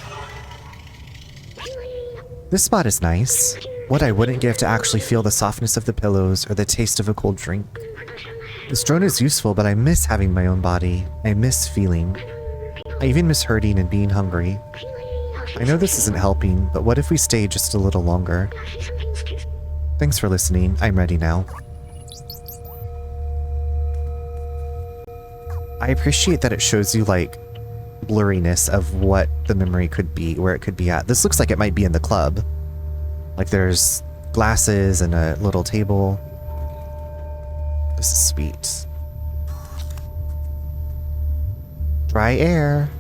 This spot is nice. What I wouldn't give to actually feel the softness of the pillows or the taste of a cold drink. This drone is useful, but I miss having my own body. I miss feeling. I even miss hurting and being hungry. I know this isn't helping, but what if we stay just a little longer? Thanks for listening. I'm ready now. I appreciate that it shows you, like, blurriness of what the memory could be, where it could be at. This looks like it might be in the club. Like, there's glasses and a little table. This is sweet. Dry air.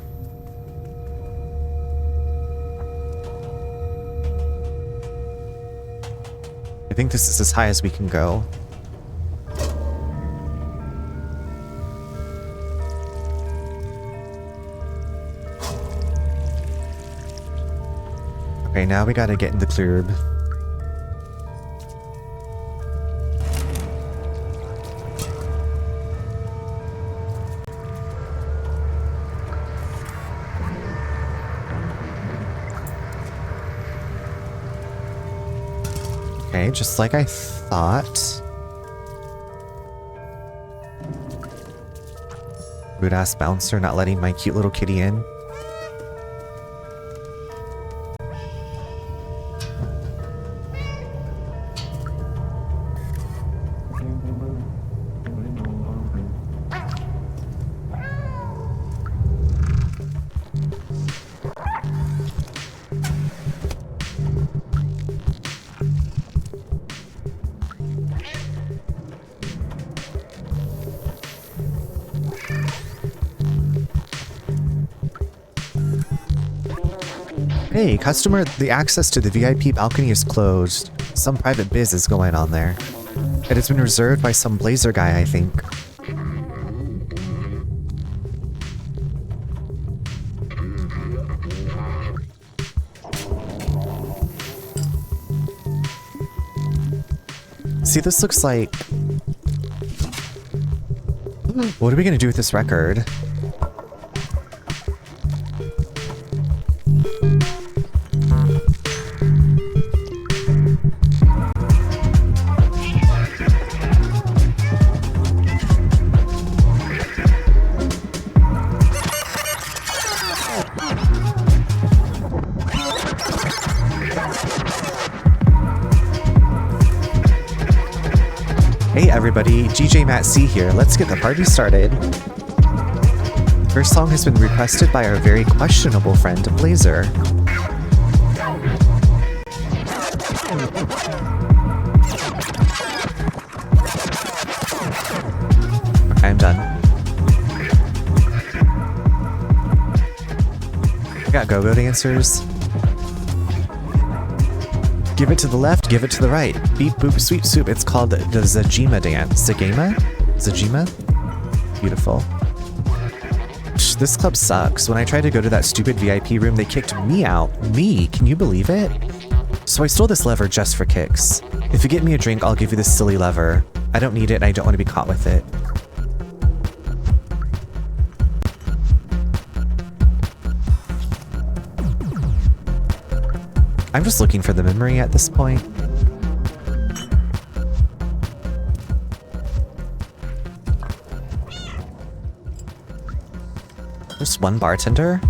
I think this is as high as we can go. Okay, now we gotta get in the club. Okay, just like I thought. Rude ass bouncer not letting my cute little kitty in. Hey, customer, the access to the VIP balcony is closed. Some private biz is going on there. It has been reserved by some blazer guy, I think. See, this looks like... What are we gonna do with this record? Hey everybody, GJ Matt C here. Let's get the party started. The first song has been requested by our very questionable friend Blazer. I'm done. I got go-go dancers. Give it to the left, give it to the right. Beep, boop, sweep, soup. It's called the Zajima dance. Zagama? Zajima? Beautiful. This club sucks. When I tried to go to that stupid VIP room, they kicked me out. Me? Can you believe it? So I stole this lever just for kicks. If you get me a drink, I'll give you this silly lever. I don't need it and I don't want to be caught with it. I'm just looking for the memory at this point. Just one bartender?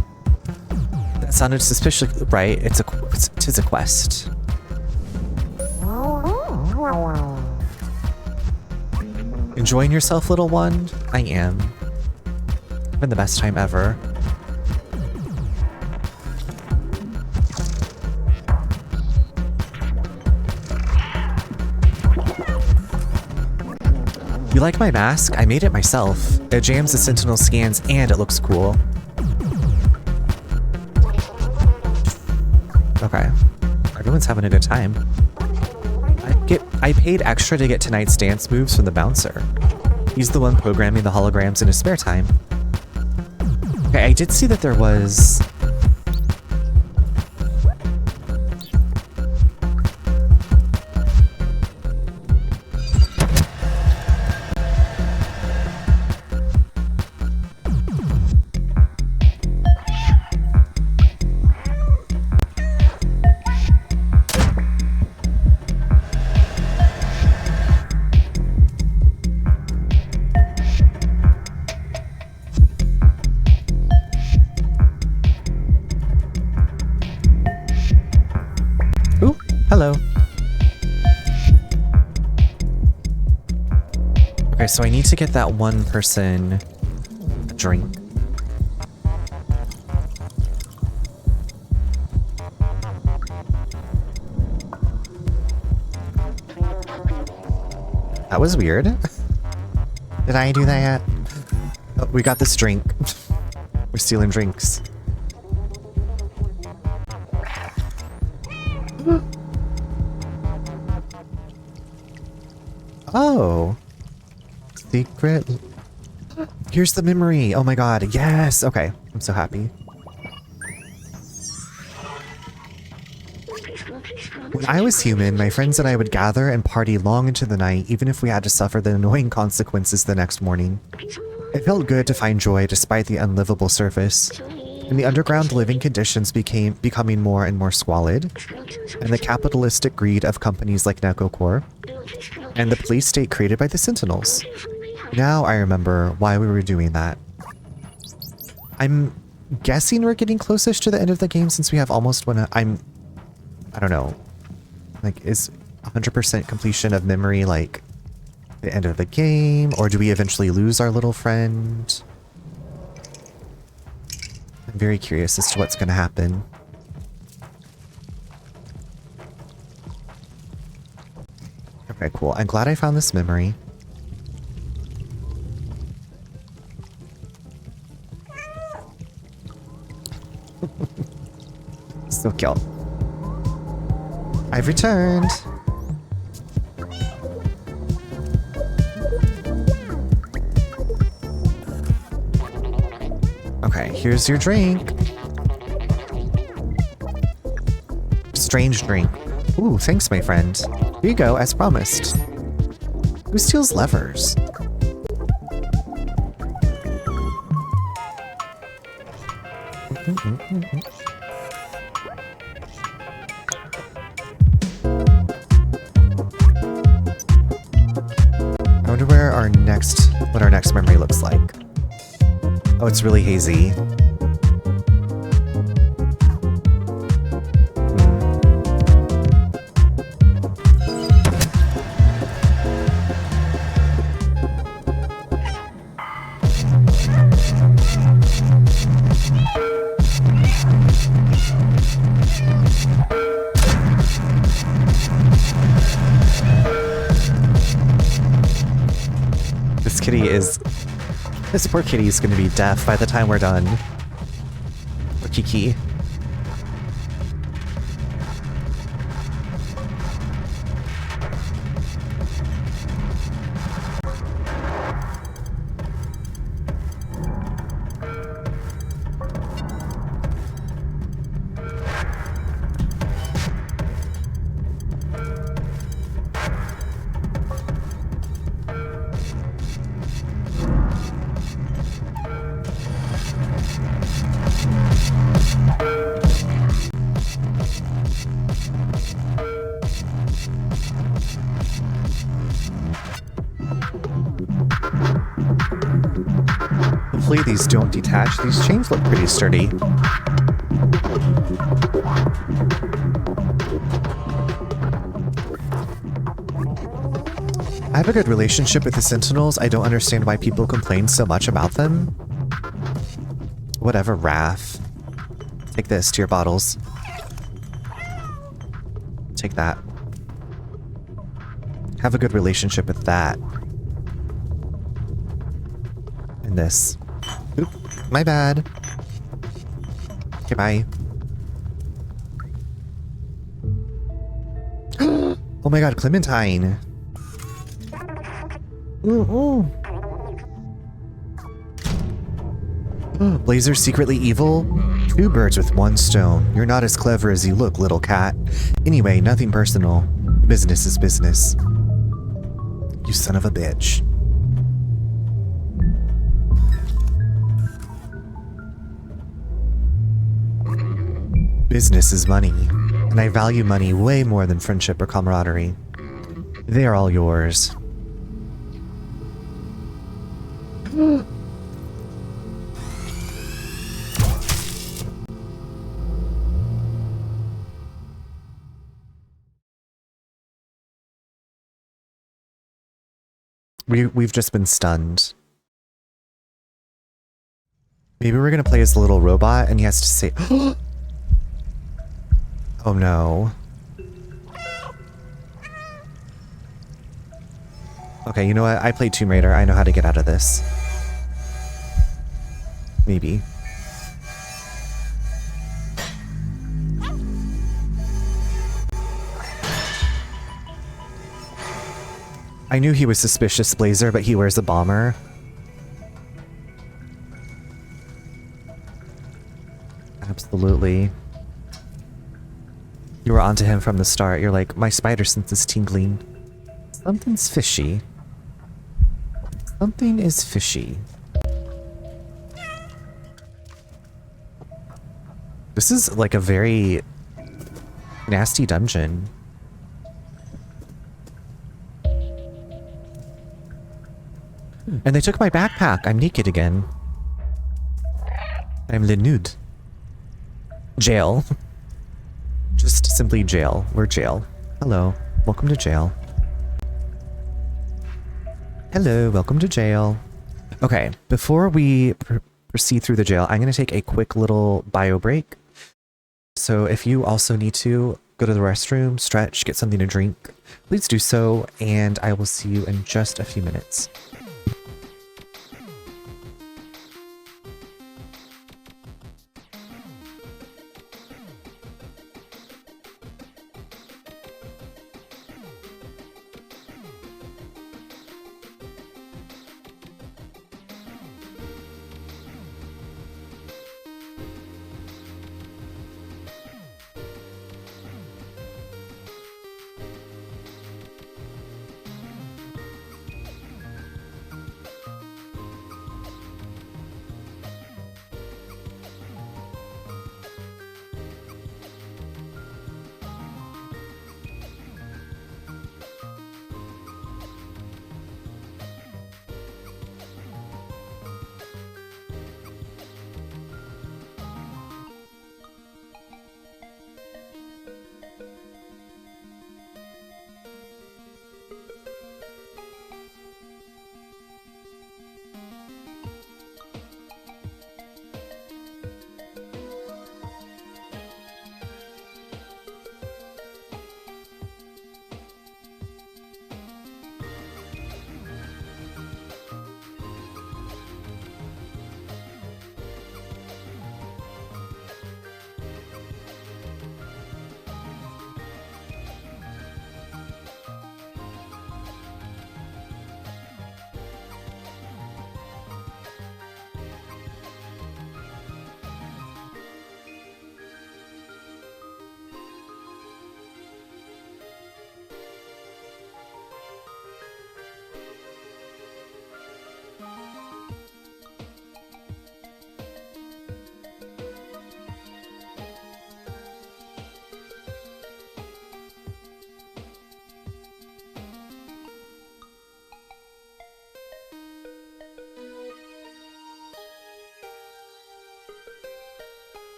That sounded suspiciously right. It is a quest. Enjoying yourself, little one? I am. Having the best time ever. You like my mask? I made it myself. It jams the Sentinel scans and it looks cool. Okay. Everyone's having a good time. I paid extra to get tonight's dance moves from the bouncer. He's the one programming the holograms in his spare time. Okay, I did see that there was... Hello. Okay, so I need to get that one person a drink. That was weird. Did I do that yet? Oh, we got this drink. We're stealing drinks. Oh. Secret. Here's the memory. Oh my god. Yes. Okay. I'm so happy. When I was human, my friends and I would gather and party long into the night, even if we had to suffer the annoying consequences the next morning. It felt good to find joy despite the unlivable surface. And the underground living conditions becoming more and more squalid, and the capitalistic greed of companies like NecoCorp, and the police state created by the Sentinels. Now I remember why we were doing that. I'm guessing we're getting closest to the end of the game since we have almost one. I don't know. Like, is 100% completion of memory like the end of the game, or do we eventually lose our little friend? I'm very curious as to what's going to happen. Okay, cool. I'm glad I found this memory. So cute. I've returned. Okay, here's your drink. Strange drink. Ooh, thanks, my friend. Here you go, as promised. Who steals levers? I wonder where what our next memory looks like. Oh, it's really hazy. This poor kitty is going to be deaf by the time we're done. We're Kiki. Hopefully these don't detach. These chains look pretty sturdy. I have a good relationship with the Sentinels. I don't understand why people complain so much about them. Whatever, Raph. Take this to your bottles. Take that. Have a good relationship with that. And this. Oop, my bad. Okay, bye. Oh my god, Clementine. Ooh. Blazer's secretly evil? 2 birds with 1 stone. You're not as clever as you look, little cat. Anyway, nothing personal. Business is business. You son of a bitch. Business is money, and I value money way more than friendship or camaraderie. They are all yours. We've just been stunned. Maybe we're gonna play as the little robot and he has to say, oh no. Okay, you know what? I played Tomb Raider. I know how to get out of this. Maybe. I knew he was suspicious, Blazer, but he wears a bomber. Absolutely. You were onto him from the start. You're like, my spider sense is tingling. Something's fishy. Something is fishy. This is like a very nasty dungeon. And they took my backpack. I'm naked again. I'm le nude. Jail. Just simply jail. We're jail. Hello. Welcome to jail. Hello. Welcome to jail. Okay. Before we proceed through the jail, I'm going to take a quick little bio break. So if you also need to go to the restroom, stretch, get something to drink, please do so. And I will see you in just a few minutes.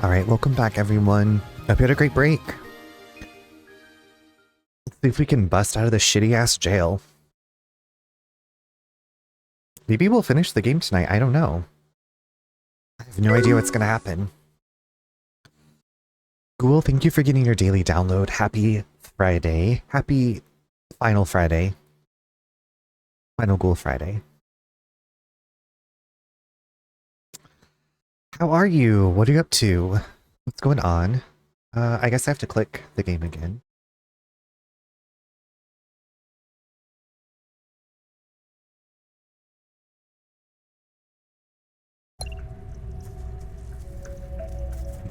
Alright, welcome back everyone. Hope you had a great break. Let's see if we can bust out of this shitty ass jail. Maybe we'll finish the game tonight, I don't know. I have no idea what's gonna happen. Ghoul, thank you for getting your daily download. Happy Friday. Happy Final Friday. Final Ghoul Friday. How are you? What are you up to? What's going on? I guess I have to click the game again.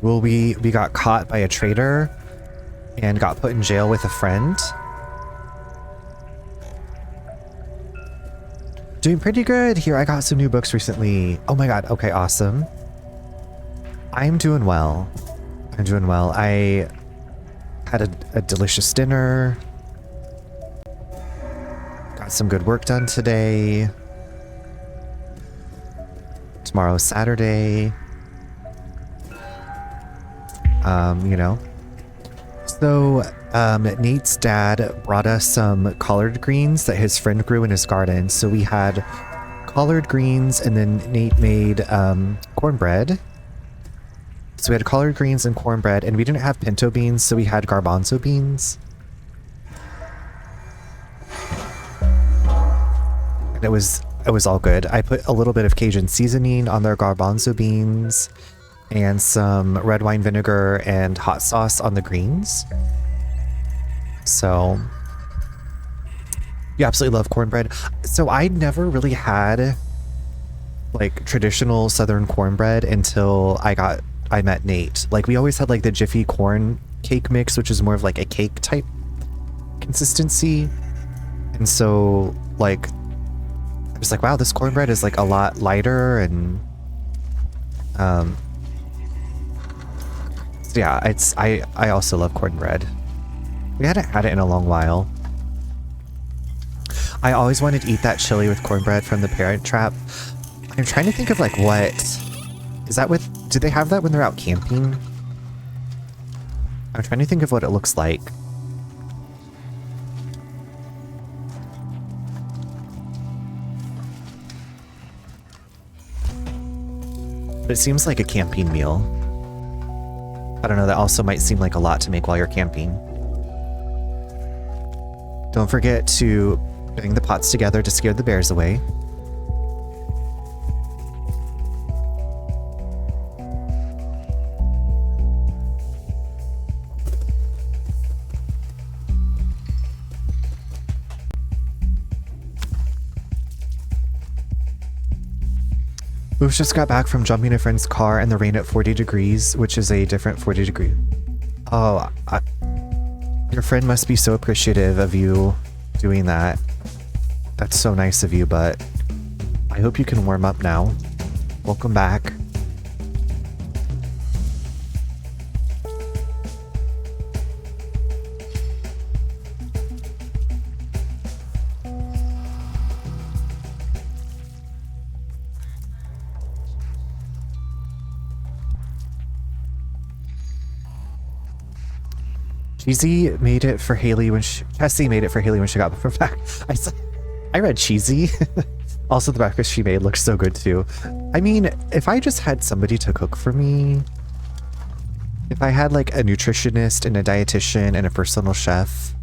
Well, we got caught by a traitor and got put in jail with a friend. Doing pretty good here. I got some new books recently. Oh my god. Okay, awesome. I'm doing well. I'm doing well. I had a delicious dinner. Got some good work done today. Tomorrow's Saturday. You know. So, Nate's dad brought us some collard greens that his friend grew in his garden. So we had collard greens and then Nate made cornbread. So we had collard greens and cornbread, and we didn't have pinto beans, so we had garbanzo beans. And it was all good. I put a little bit of Cajun seasoning on their garbanzo beans and some red wine vinegar and hot sauce on the greens. So you absolutely love cornbread. So I never really had like traditional Southern cornbread until I met Nate. Like we always had like the Jiffy corn cake mix, which is more of like a cake type consistency. And so like I was like, wow, this cornbread is like a lot lighter and so yeah, I also love cornbread. We hadn't had it in a long while. I always wanted to eat that chili with cornbread from the Parent Trap. I'm trying to think of like what is that with? Do they have that when they're out camping? I'm trying to think of what it looks like. But it seems like a camping meal. I don't know, that also might seem like a lot to make while you're camping. Don't forget to bring the pots together to scare the bears away. We've just got back from jumping a friend's car in the rain at 40 degrees, which is a different 40 degree. Oh, your friend must be so appreciative of you doing that. That's so nice of you, but I hope you can warm up now. Welcome back. Cheesy made it for Haley when Chessie made it for Haley when she got back. I read cheesy. Also, the breakfast she made looks so good too. I mean, if I just had somebody to cook for me, if I had like a nutritionist and a dietitian and a personal chef,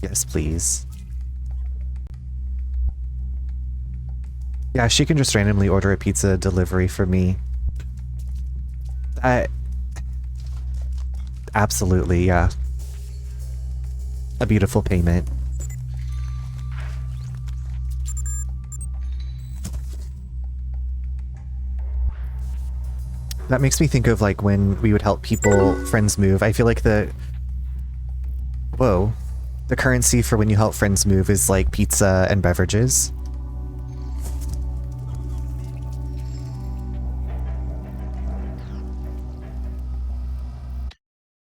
yes, please. Yeah, she can just randomly order a pizza delivery for me. Absolutely, yeah. A beautiful payment. That makes me think of like when we would help friends move. I feel like the currency for when you help friends move is like pizza and beverages.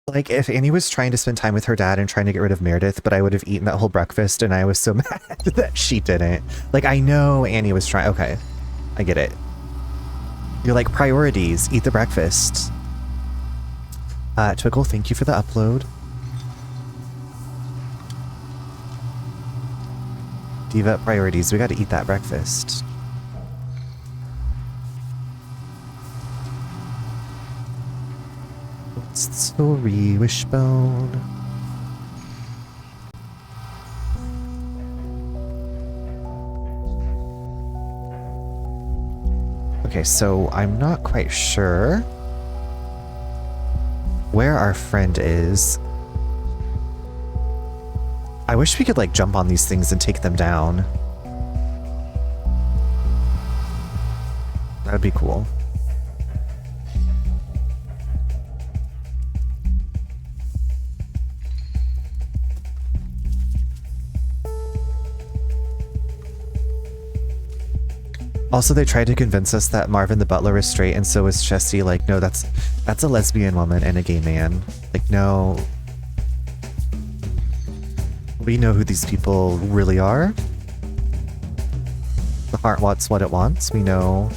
Like, if Annie was trying to spend time with her dad and trying to get rid of Meredith, but I would have eaten that whole breakfast, and I was so mad that she didn't. Like, I know Annie was trying. Okay, I get it. You're like, priorities, eat the breakfast. Twinkle, thank you for the upload. Diva priorities. We gotta eat that breakfast. What's the story, Wishbone? Okay, so I'm not quite sure where our friend is. I wish we could like jump on these things and take them down. That'd be cool. Also, they tried to convince us that Marvin the butler is straight and so is Jessie. Like, no, that's a lesbian woman and a gay man. Like, no. We know who these people really are. The heart wants what it wants. We know.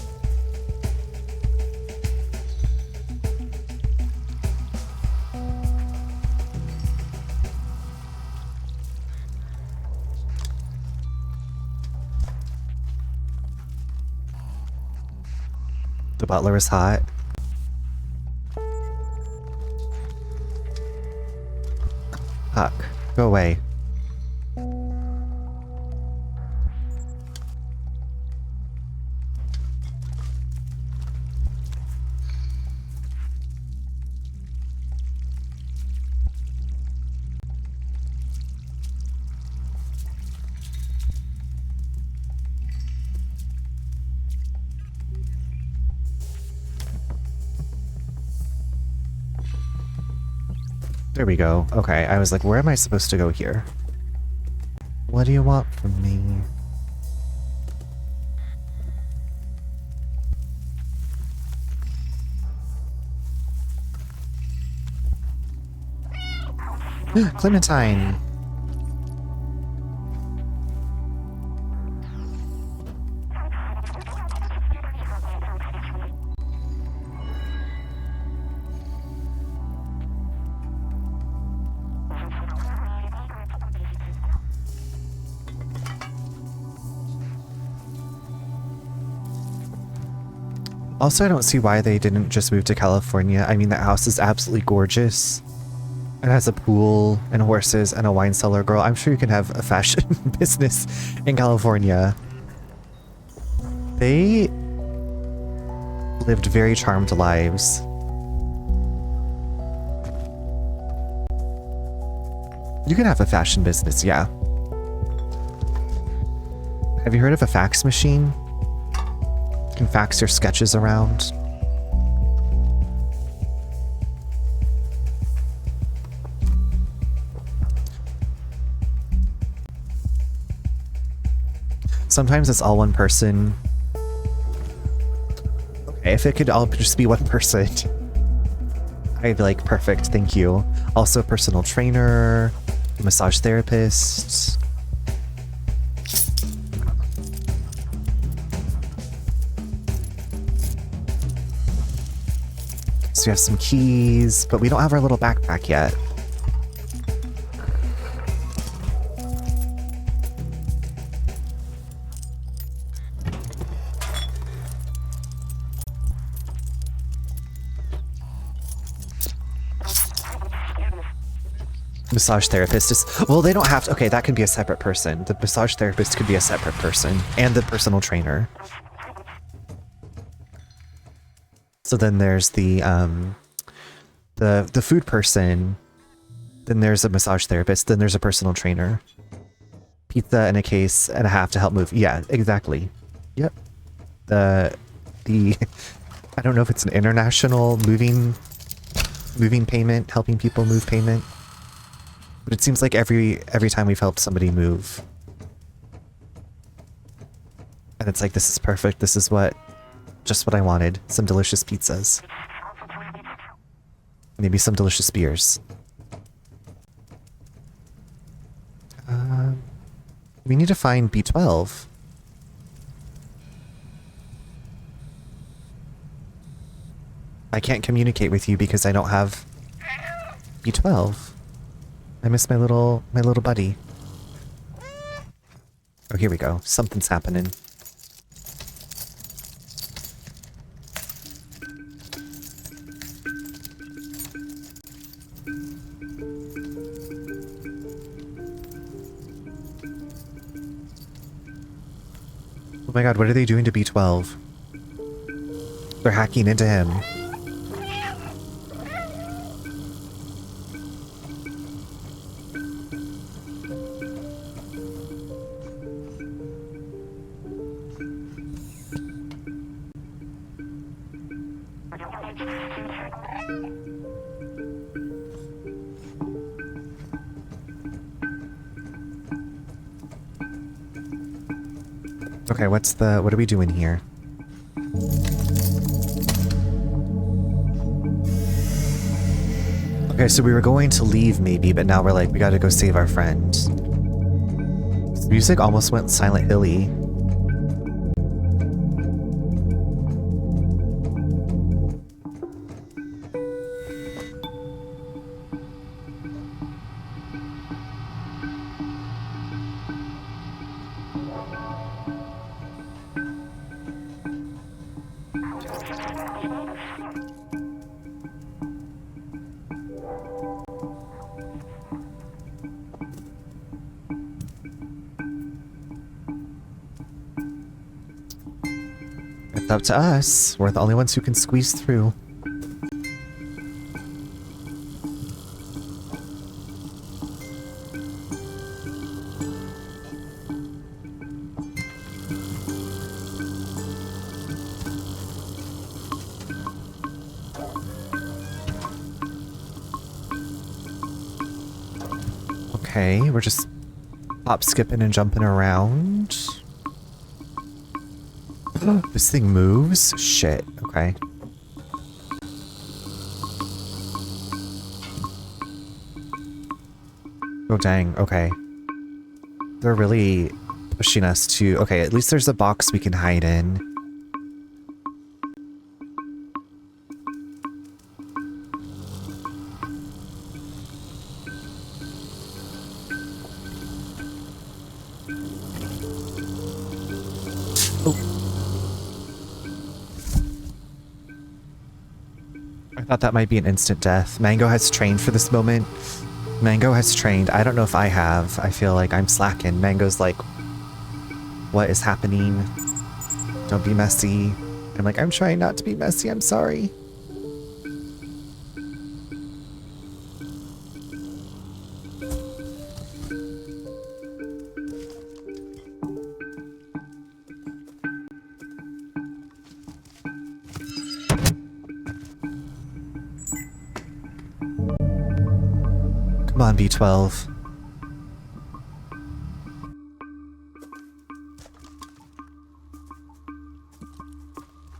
The butler is hot. Huck, go away. There we go. Okay, I was like, where am I supposed to go here? What do you want from me? Clementine! Also, I don't see why they didn't just move to California. I mean, that house is absolutely gorgeous. It has a pool and horses and a wine cellar. Girl, I'm sure you can have a fashion business in California. They lived very charmed lives. You can have a fashion business, yeah. Have you heard of a fax machine? You can fax your sketches around. Sometimes it's all one person. Okay, if it could all just be one person, I'd be like, perfect, thank you. Also, personal trainer, massage therapist. So we have some keys, but we don't have our little backpack yet. Massage therapist is, well, they don't have to, okay, that can be a separate person. The massage therapist could be a separate person, and the personal trainer. So then there's the food person, then there's a massage therapist, then there's a personal trainer. Pizza and a case and a half to help move. Yeah, exactly. Yep. The I don't know if it's an international moving payment, helping people move payment. But it seems like every time we've helped somebody move. And it's like, this is perfect. This is just what I wanted. Some delicious pizzas. Maybe some delicious beers. We need to find B12. I can't communicate with you because I don't have B12. I miss my little buddy. Oh, here we go. Something's happening. Oh my god, what are they doing to B12? They're hacking into him. Okay, what are we doing here? Okay, so we were going to leave maybe, but now we're like, we gotta go save our friend. This music almost went Silent Hilly. It's up to us. We're the only ones who can squeeze through. Okay, we're just hop skipping and jumping around. This thing moves? Shit, okay. Oh dang, okay. They're really pushing us to... Okay, at least there's a box we can hide in. I thought that might be an instant death. Mango has trained for this moment. Mango has trained. I don't know if I have. I feel like I'm slacking. Mango's like, what is happening? Don't be messy. I'm like, I'm trying not to be messy. I'm sorry. Come on, B12.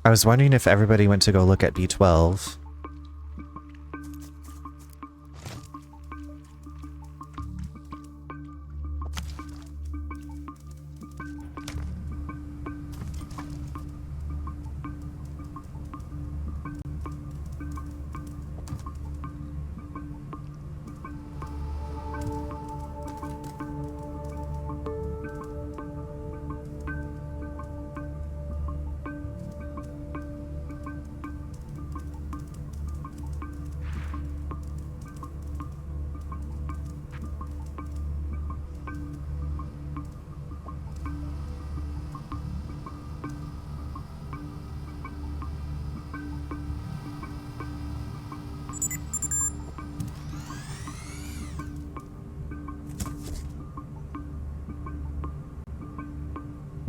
I was wondering if everybody went to go look at B12.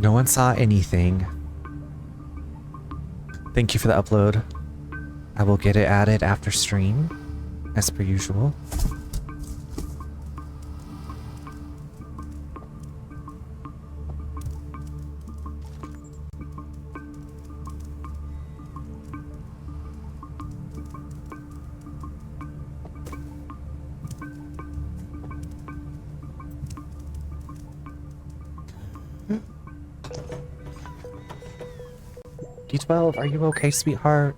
No one saw anything. Thank you for the upload. I will get it added after stream, as per usual. D12, are you okay, sweetheart?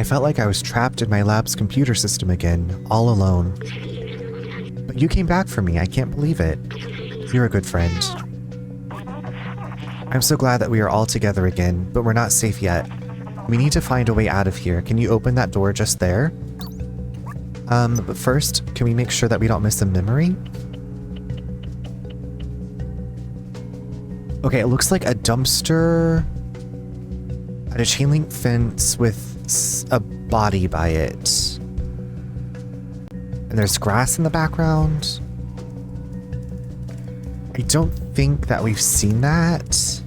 felt like I was trapped in my lab's computer system again, all alone. But you came back for me, I can't believe it. You're a good friend. I'm so glad that we are all together again, but we're not safe yet. We need to find a way out of here. Can you open that door just there? But first, can we make sure that we don't miss a memory? Okay, it looks like a dumpster at a chain link fence with a body by it. And there's grass in the background. I don't think that we've seen that.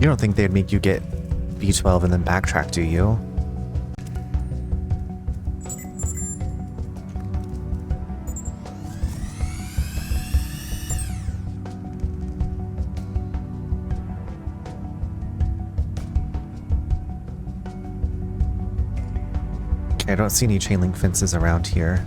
You don't think they'd make you get B12 and then backtrack, do you? Okay, I don't see any chain link fences around here.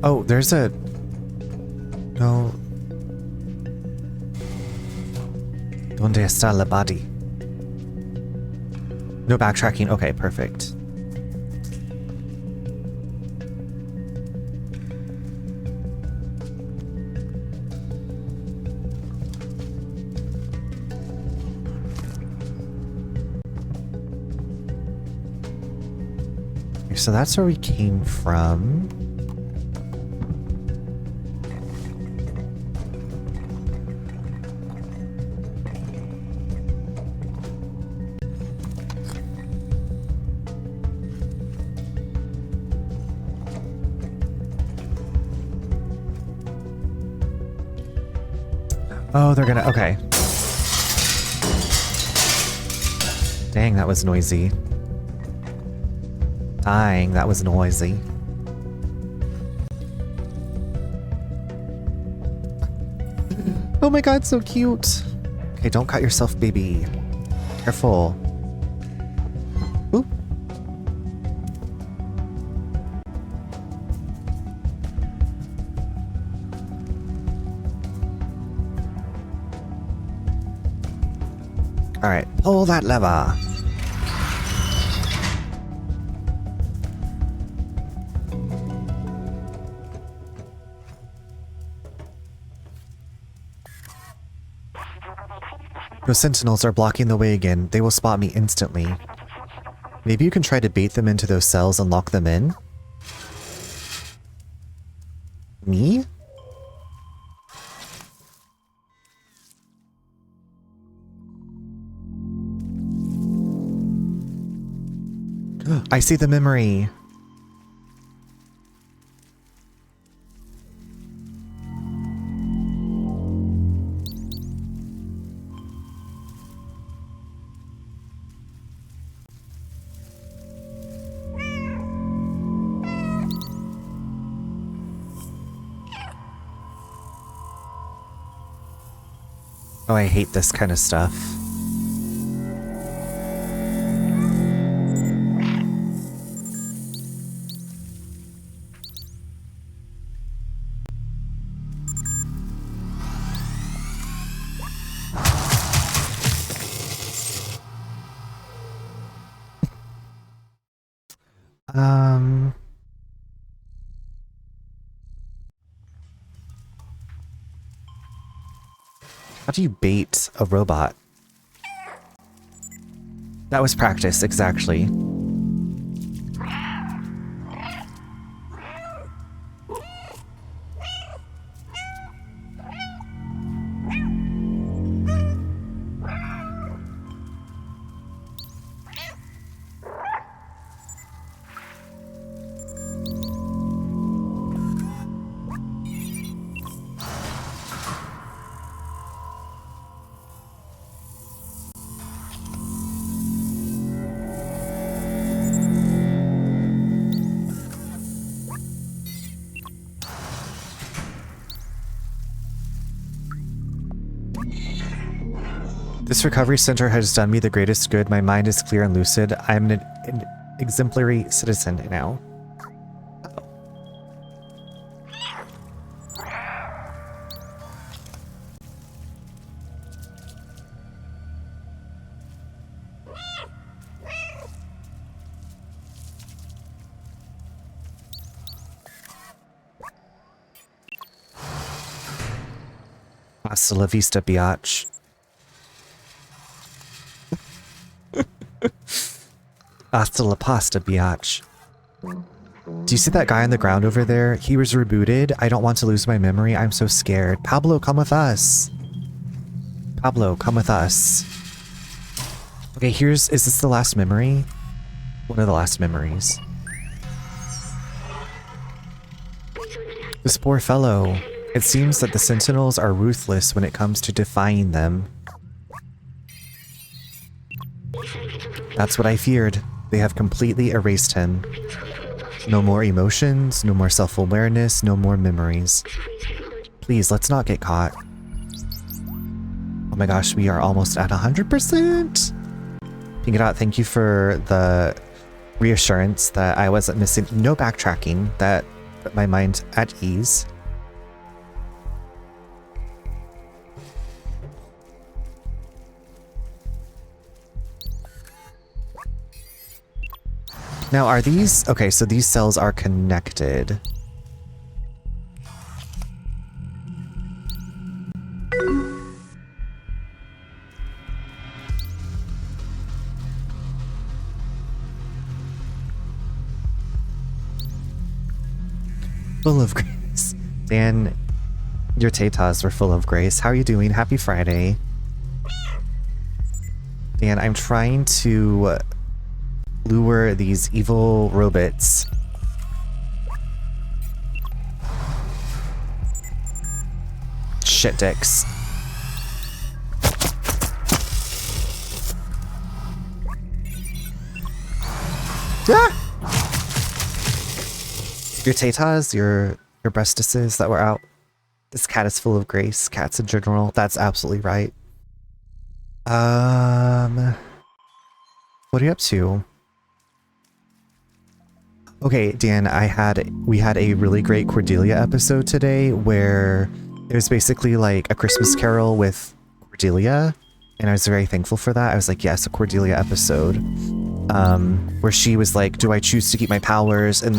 Oh, there's a... No... ¿Dónde está la body? No backtracking. Okay, perfect. Okay, so that's where we came from. Oh, they're gonna... Okay. Dang, that was noisy. Dang, that was noisy. Oh my god, so cute. Okay, don't cut yourself, baby. Careful. Oop. Alright, pull that lever. Those sentinels are blocking the way again. They will spot me instantly. Maybe you can try to bait them into those cells and lock them in? Me? I see the memory. Oh, I hate this kind of stuff. How do you bait a robot? That was practice, exactly. This recovery center has done me the greatest good. My mind is clear and lucid. I am an exemplary citizen now. Hasta la vista, biatch. Hasta la pasta, biatch. Do you see that guy on the ground over there? He was rebooted. I don't want to lose my memory. I'm so scared. Pablo, come with us. Pablo, come with us. Okay, is this the last memory? One of the last memories. This poor fellow. It seems that the Sentinels are ruthless when it comes to defying them. That's what I feared. They have completely erased him. No more emotions, no more self-awareness, no more memories. Please, let's not get caught. Oh my gosh, we are almost at 100%! Pink It Out, thank you for the reassurance that I wasn't missing. No backtracking, that put my mind at ease. Now, are these... Okay, so these cells are connected. Full of grace. Dan, your tatas were full of grace. How are you doing? Happy Friday. Dan, I'm trying to lure these evil robots. Shit dicks. Ah! Your tatas, your breastises that were out. This cat is full of grace. Cats in general. That's absolutely right. What are you up to? Okay, Dan, we had a really great Cordelia episode today where it was basically like a Christmas Carol with Cordelia, and I was very thankful for that. I was like, yes, a Cordelia episode, where she was like, do I choose to keep my powers? And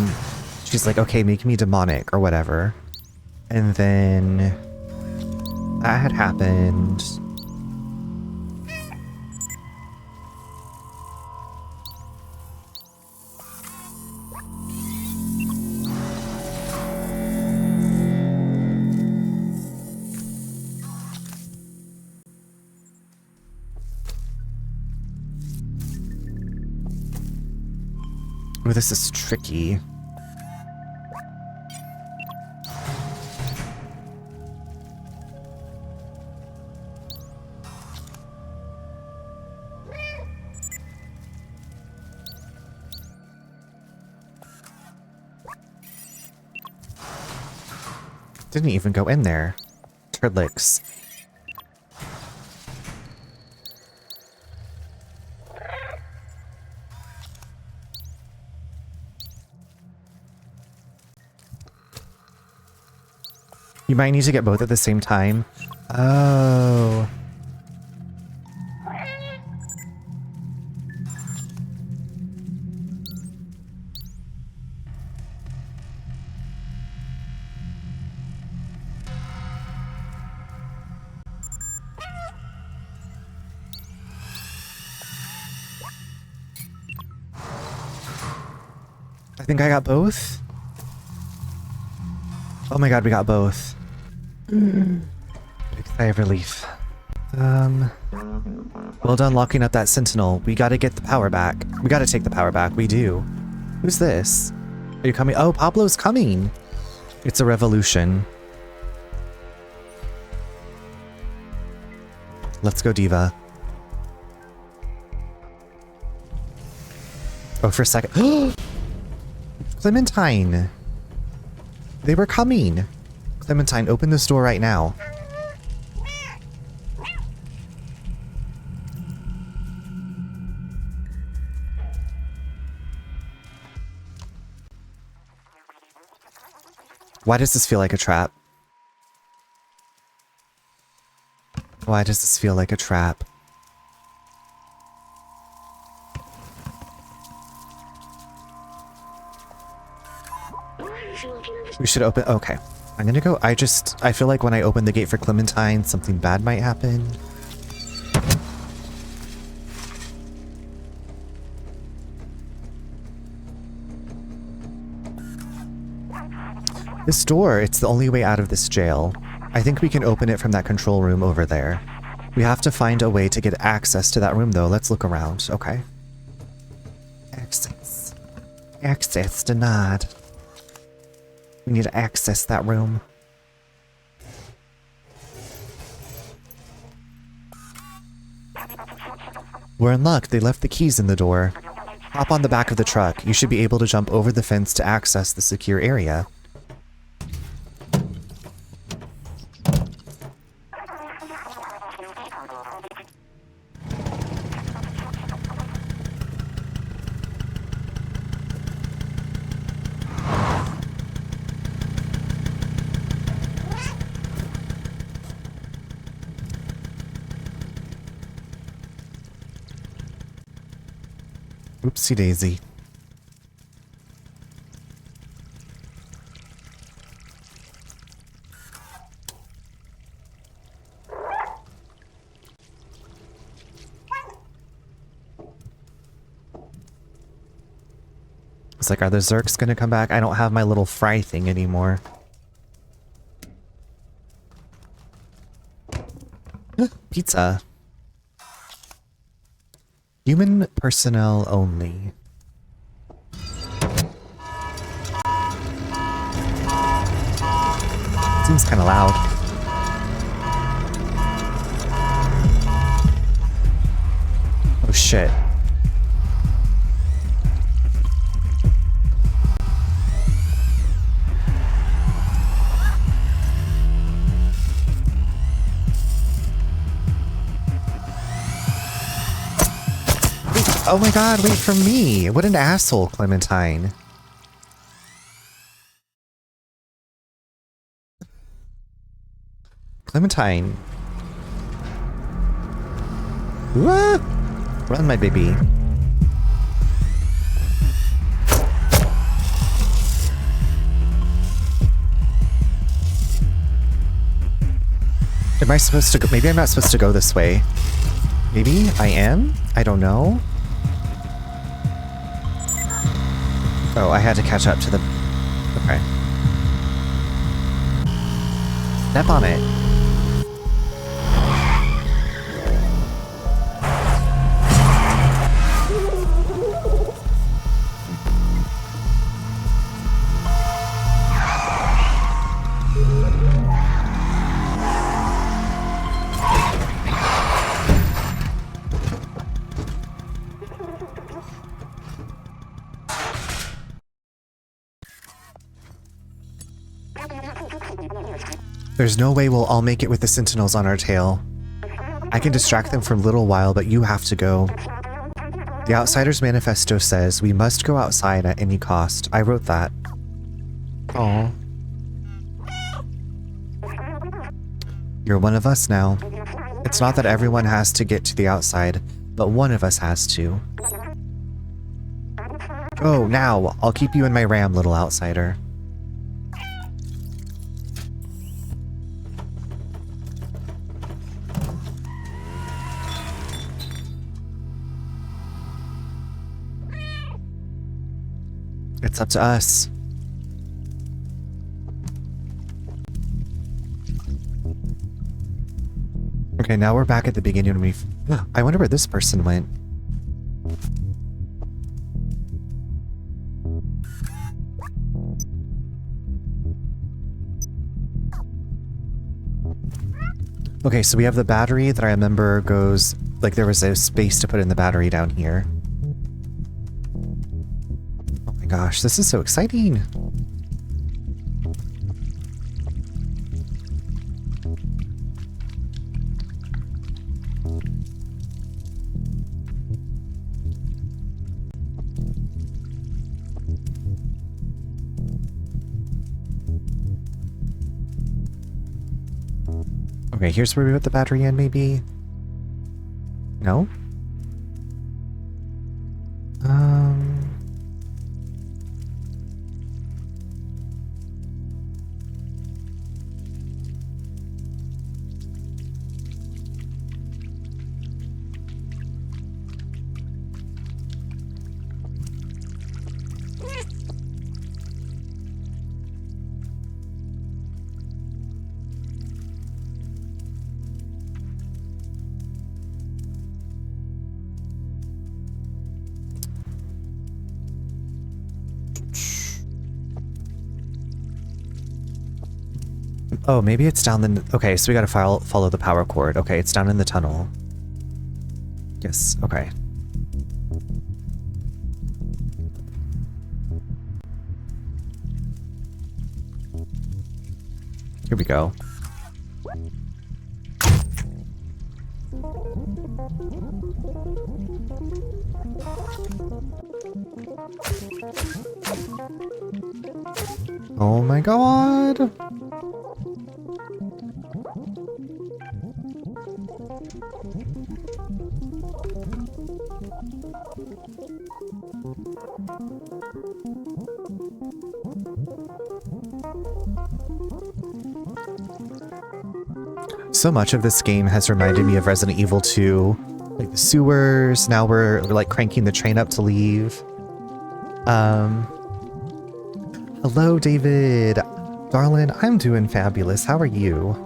she's like, okay, make me demonic or whatever. And then that had happened. Oh, this is tricky. Didn't even go in there. Turtlicks. You might need to get both at the same time. Oh. I think I got both. Oh my god, we got both. Big sigh of relief. Well done locking up that sentinel. We gotta get the power back. We gotta take the power back. We do. Who's this? Are you coming? Oh, Pablo's coming. It's a revolution. Let's go, Diva. Oh, for a second. Clementine. They were coming. Clementine, open this door right now. Why does this feel like a trap? Why does this feel like a trap? We should open... Okay. I'm gonna go... I feel like when I open the gate for Clementine, something bad might happen. This door, it's the only way out of this jail. I think we can open it from that control room over there. We have to find a way to get access to that room, though. Let's look around. Okay. Access. Access denied. We need to access that room. We're in luck. They left the keys in the door. Hop on the back of the truck. You should be able to jump over the fence to access the secure area. Oopsie daisy. It's like, are the Zerks gonna come back? I don't have my little fry thing anymore. Pizza. Human personnel only. Seems kind of loud. Oh shit. Oh my god, wait for me! What an asshole, Clementine. Clementine. Ah! Run, my baby. Am I supposed to go? Maybe I'm not supposed to go this way. Maybe I am? I don't know. Oh, I had to catch up to the... Okay. Step on it. There's no way we'll all make it with the sentinels on our tail. I can distract them for a little while, but you have to go. The Outsider's Manifesto says we must go outside at any cost. I wrote that. Aww. You're one of us now. It's not that everyone has to get to the outside, but one of us has to. Oh, now! I'll keep you in my ram, little outsider. It's up to us. Okay, now we're back at the beginning when we've... I wonder where this person went. Okay, so we have the battery that I remember goes... Like, there was a space to put in the battery down here. Oh my gosh, this is so exciting! Okay, here's where we put the battery in, maybe? No? Oh, maybe it's down the... Okay, so we gotta follow the power cord. Okay, it's down in the tunnel. Yes, okay. Here we go. Oh my god! So much of this game has reminded me of Resident Evil 2. Like the sewers, now we're like cranking the train up to leave. Hello, David. Darling, I'm doing fabulous. How are you?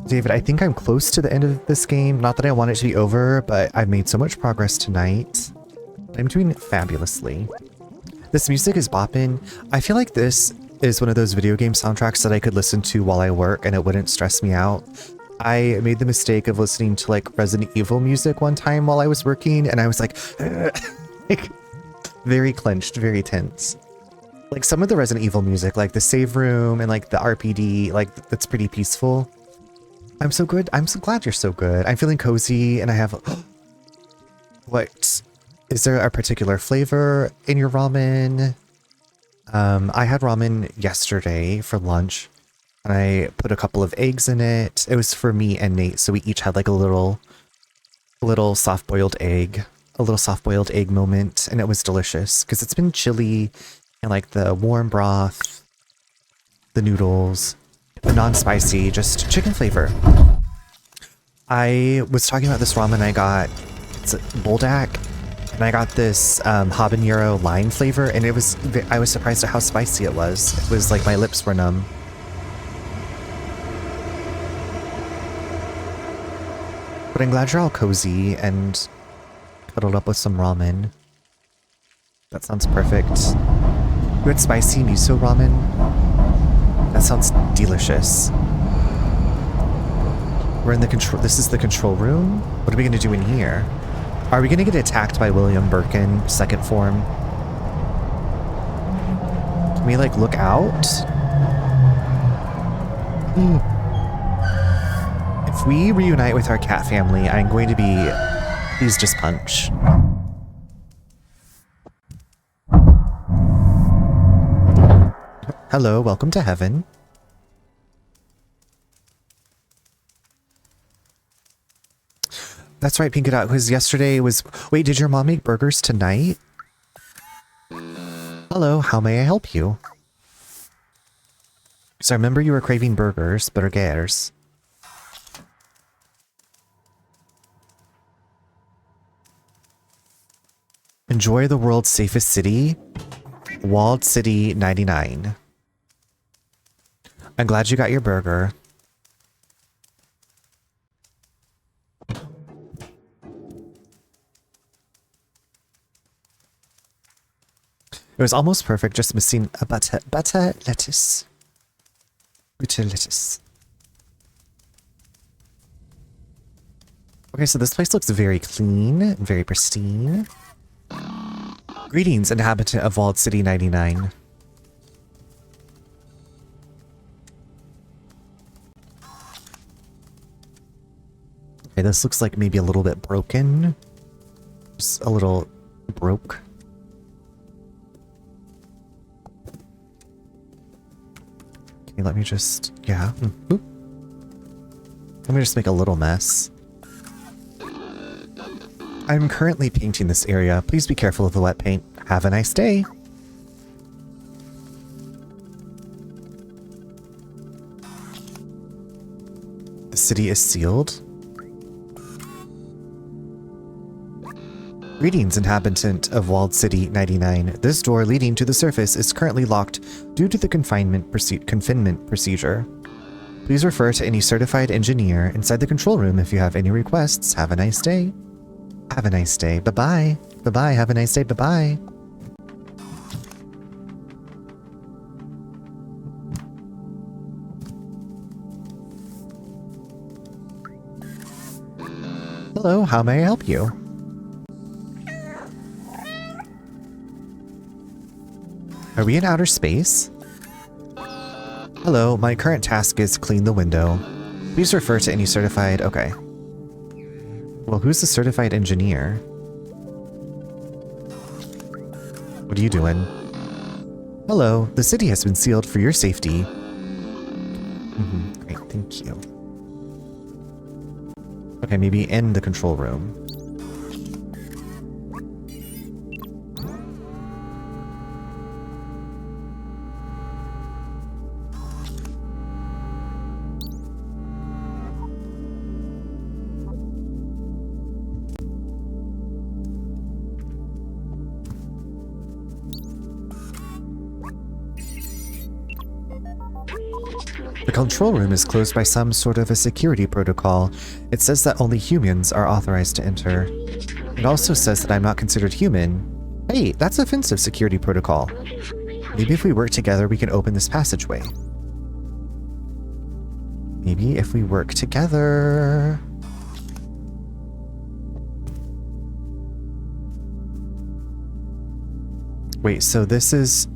David, I think I'm close to the end of this game. Not that I want it to be over, but I've made so much progress tonight. I'm doing fabulously. This music is bopping. I feel like this is one of those video game soundtracks that I could listen to while I work and it wouldn't stress me out. I made the mistake of listening to like Resident Evil music one time while I was working and I was like, like very clenched, very tense. Like some of the Resident Evil music, like the save room and like the RPD, like that's pretty peaceful. I'm so good. I'm so glad you're so good. I'm feeling cozy and I have... What? Is there a particular flavor in your ramen? I had ramen yesterday for lunch and I put a couple of eggs in it. It was for me and Nate, so we each had like a little soft-boiled egg, moment, and it was delicious because it's been chilly and like the warm broth, the noodles, the non-spicy, just chicken flavor. I was talking about this ramen I got. It's a Buldak. And I got this habanero lime flavor, and I was surprised at how spicy it was. It was like my lips were numb. But I'm glad you're all cozy and cuddled up with some ramen. That sounds perfect. You had spicy miso ramen? That sounds delicious. We're in the control... This is the control room? What are we gonna do in here? Are we gonna get attacked by William Birkin, second form? Can we, like, look out? If we reunite with our cat family, I'm going to be... Please just punch. Hello, welcome to heaven. That's right, Pink It Out, because yesterday was... Wait, did your mom make burgers tonight? Hello, how may I help you? So I remember you were craving burgers. Enjoy the world's safest city. Walled City 99. I'm glad you got your burger. It was almost perfect, just missing a butter lettuce. Butter lettuce. Okay, so this place looks very clean, very pristine. Greetings, inhabitant of Walled City 99. Okay, this looks like maybe a little bit broken. Just a little broke. Okay, let me just, yeah. Oop. Let me just make a little mess. I'm currently painting this area. Please be careful of the wet paint. Have a nice day. The city is sealed. Greetings, inhabitant of Walled City 99. This door leading to the surface is currently locked due to the confinement procedure. Please refer to any certified engineer inside the control room if you have any requests. Have a nice day. Have a nice day. Bye-bye. Bye-bye. Have a nice day. Bye-bye. Hello, how may I help you? Are we in outer space? Hello, my current task is clean the window. Please refer to any certified... Okay. Well, who's the certified engineer? What are you doing? Hello, the city has been sealed for your safety. Great, thank you. Okay, maybe in the control room. The control room is closed by some sort of a security protocol. It says that only humans are authorized to enter. It also says that I'm not considered human. Hey, that's offensive security protocol. Maybe if we work together, we can open this passageway. Maybe if we work together... Wait, so this is...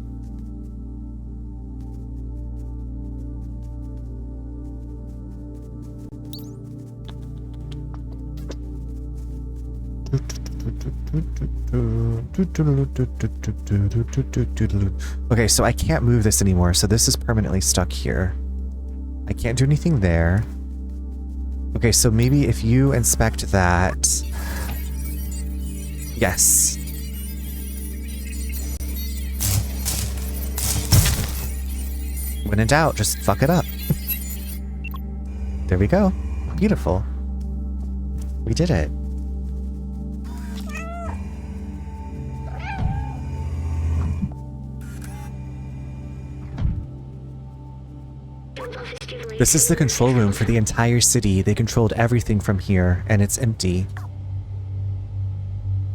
Okay, so I can't move this anymore, so this is permanently stuck here. I can't do anything there. Okay, so maybe if you inspect that... Yes. When in doubt, just fuck it up. There we go. Beautiful. We did it. This is the control room for the entire city. They controlled everything from here, and it's empty.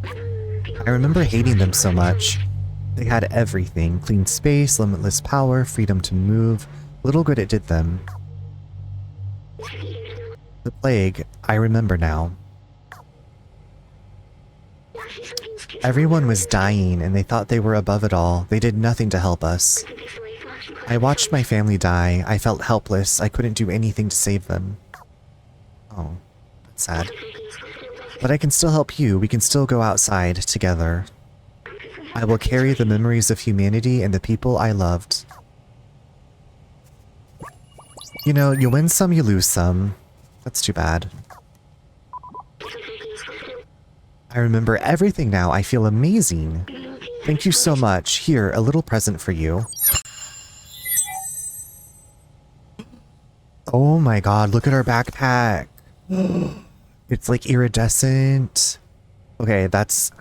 I remember hating them so much. They had everything. Clean space, limitless power, freedom to move. Little good it did them. The plague, I remember now. Everyone was dying, and they thought they were above it all. They did nothing to help us. I watched my family die. I felt helpless. I couldn't do anything to save them. Oh, that's sad. But I can still help you. We can still go outside together. I will carry the memories of humanity and the people I loved. You know, you win some, you lose some. That's too bad. I remember everything now. I feel amazing. Thank you so much. Here, a little present for you. Oh my god, look at our backpack. It's like iridescent. Okay, that's...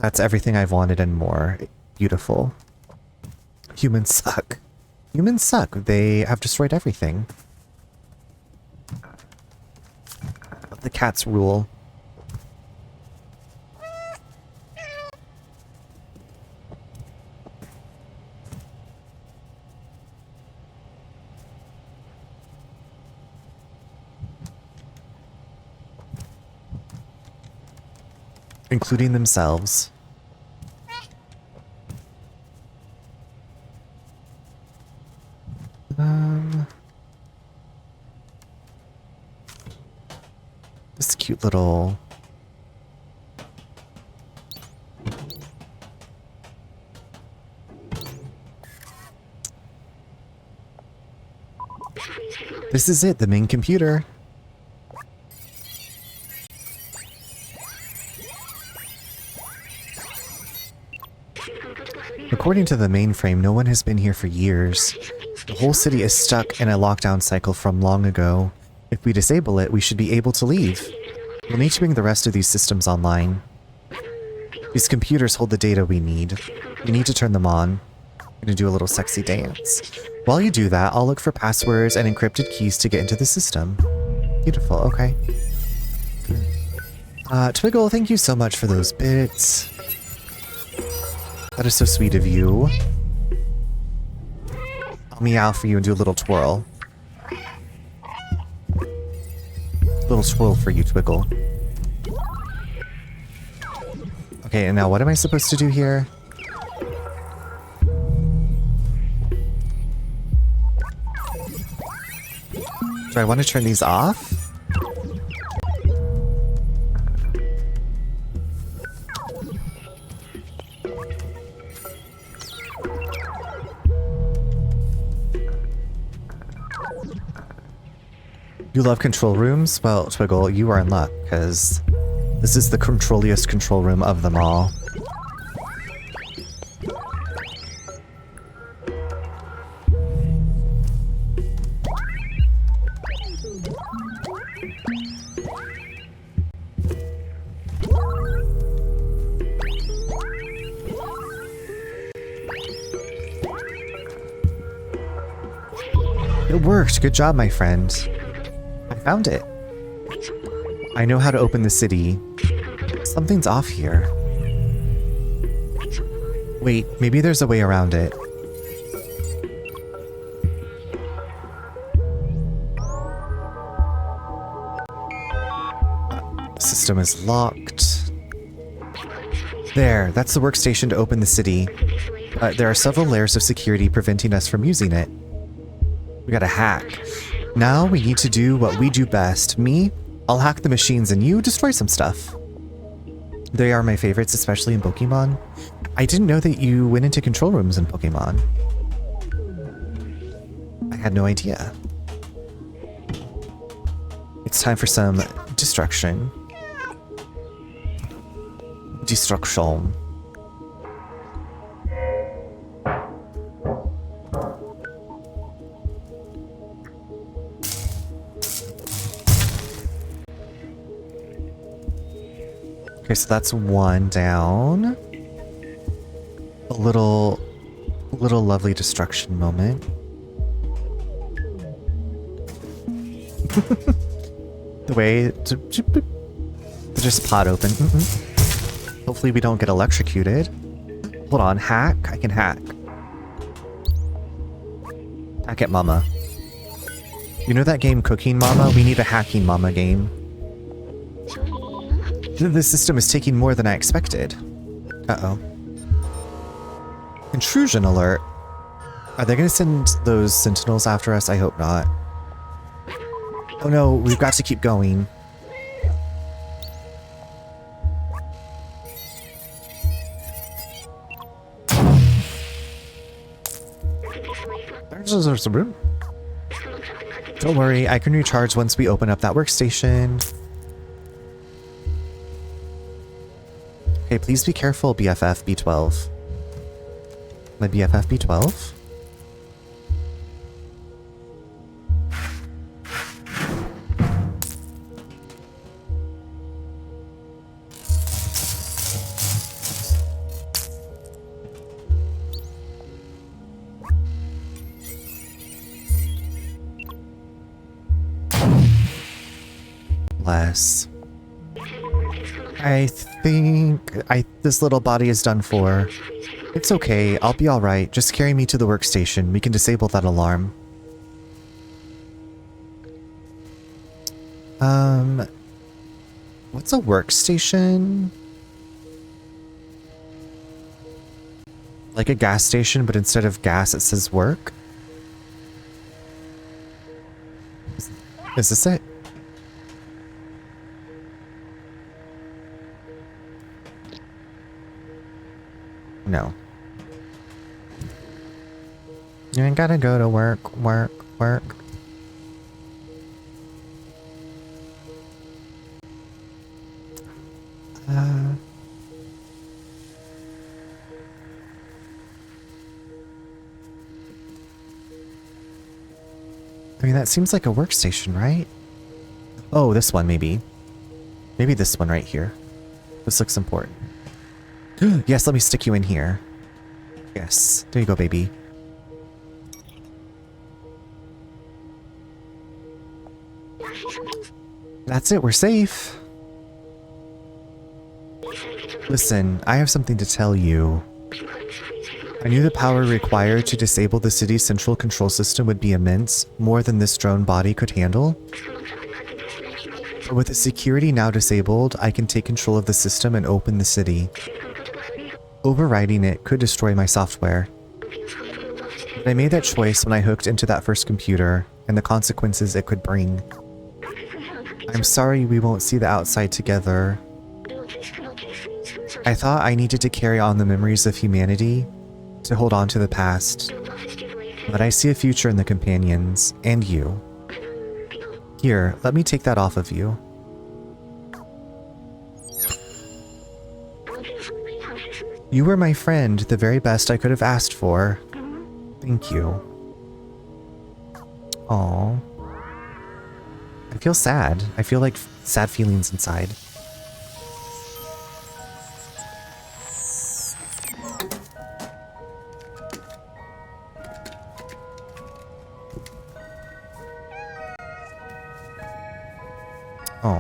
That's everything I've wanted and more. Beautiful. Humans suck. Humans suck. They have destroyed everything. The cats rule. Including themselves. This cute little... This is it, the main computer. According to the mainframe, no one has been here for years. The whole city is stuck in a lockdown cycle from long ago. If we disable it, we should be able to leave. We'll need to bring the rest of these systems online. These computers hold the data we need. We need to turn them on. I'm gonna do a little sexy dance. While you do that, I'll look for passwords and encrypted keys to get into the system. Beautiful, okay. Twiggle, thank you so much for those bits. That is so sweet of you. I'll meow for you and do a little twirl. Little swirl for you, Twiggle. Okay, and now what am I supposed to do here? Do I want to turn these off? You love control rooms? Well, Twiggle, you are in luck, because this is the controlliest control room of them all. It worked! Good job, my friend. I found it. I know how to open the city. Something's off here. Wait, maybe there's a way around it. System is locked. There, that's the workstation to open the city. There are several layers of security preventing us from using it. We gotta hack. Now we need to do what we do best. Me, I'll hack the machines and you destroy some stuff. They are my favorites, especially in Pokemon. I didn't know that you went into control rooms in Pokemon. I had no idea. It's time for some destruction. Destruction. Okay, so that's one down. A little lovely destruction moment. The way to just pot open. Hopefully we don't get electrocuted. Hold on, hack? I can hack. Hack it, mama. You know that game Cooking Mama? We need a Hacking Mama game. The system is taking more than I expected. Uh-oh. Intrusion alert. Are they gonna send those sentinels after us? I hope not. Oh no, we've got to keep going. Don't worry, I can recharge once we open up that workstation. Okay, please be careful, BFF B12. My BFF B12? Bless. I think this little body is done for. It's okay, I'll be alright. Just carry me to the workstation. We can disable that alarm. What's a workstation? Like a gas station, but instead of gas, it says work? Is this it? No. You ain't gotta go to work, work, work. I mean, that seems like a workstation, right? Oh, this one, maybe. Maybe this one right here. This looks important. Yes, let me stick you in here. Yes, there you go, baby. That's it, we're safe. Listen, I have something to tell you. I knew the power required to disable the city's central control system would be immense, more than this drone body could handle. But with the security now disabled, I can take control of the system and open the city. Overriding it could destroy my software. But I made that choice when I hooked into that first computer, and the consequences it could bring. I'm sorry we won't see the outside together. I thought I needed to carry on the memories of humanity, to hold on to the past. But I see a future in the companions, and you. Here, let me take that off of you. You were my friend, the very best I could have asked for. Thank you. Aww. I feel sad. I feel like sad feelings inside. Oh.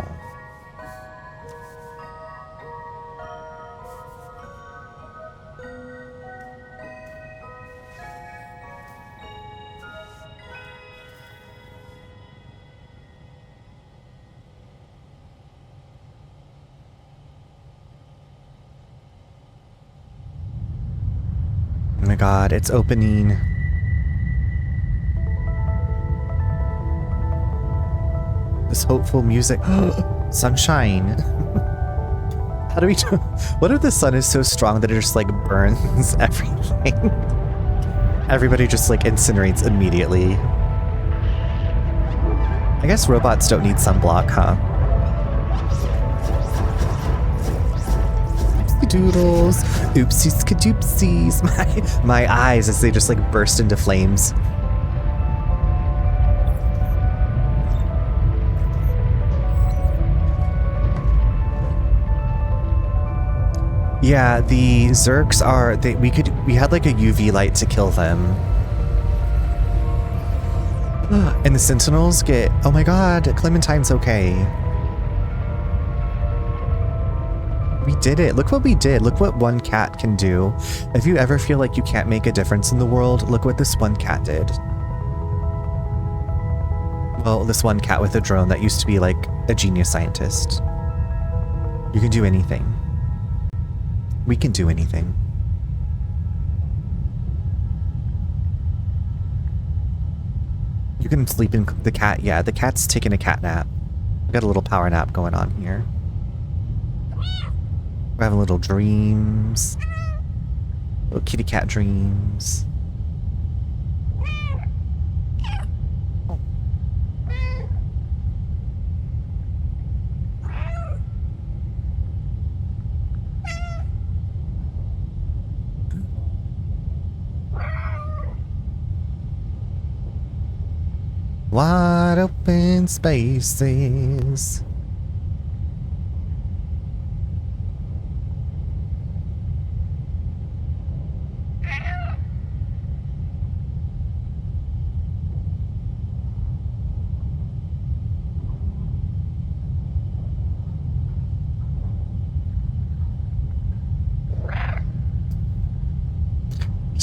Oh my god, it's opening. This hopeful music. Sunshine. How do we do? What if the sun is so strong that it just like burns everything? Everybody just like incinerates immediately. I guess robots don't need sunblock, huh? Oopsie doodles. Oopsies kadoopsies. My eyes as they just like burst into flames. Yeah, the Zerks are we had like a UV light to kill them. And the Sentinels get, oh my god, Clementine's okay. We did it. Look what we did. Look what one cat can do. If you ever feel like you can't make a difference in the world, look what this one cat did. Well, this one cat with a drone that used to be like a genius scientist. You can do anything. We can do anything. You can sleep in the cat. Yeah, the cat's taking a cat nap. We got a little power nap going on here. We're having little dreams. Little kitty cat dreams. Wide open spaces.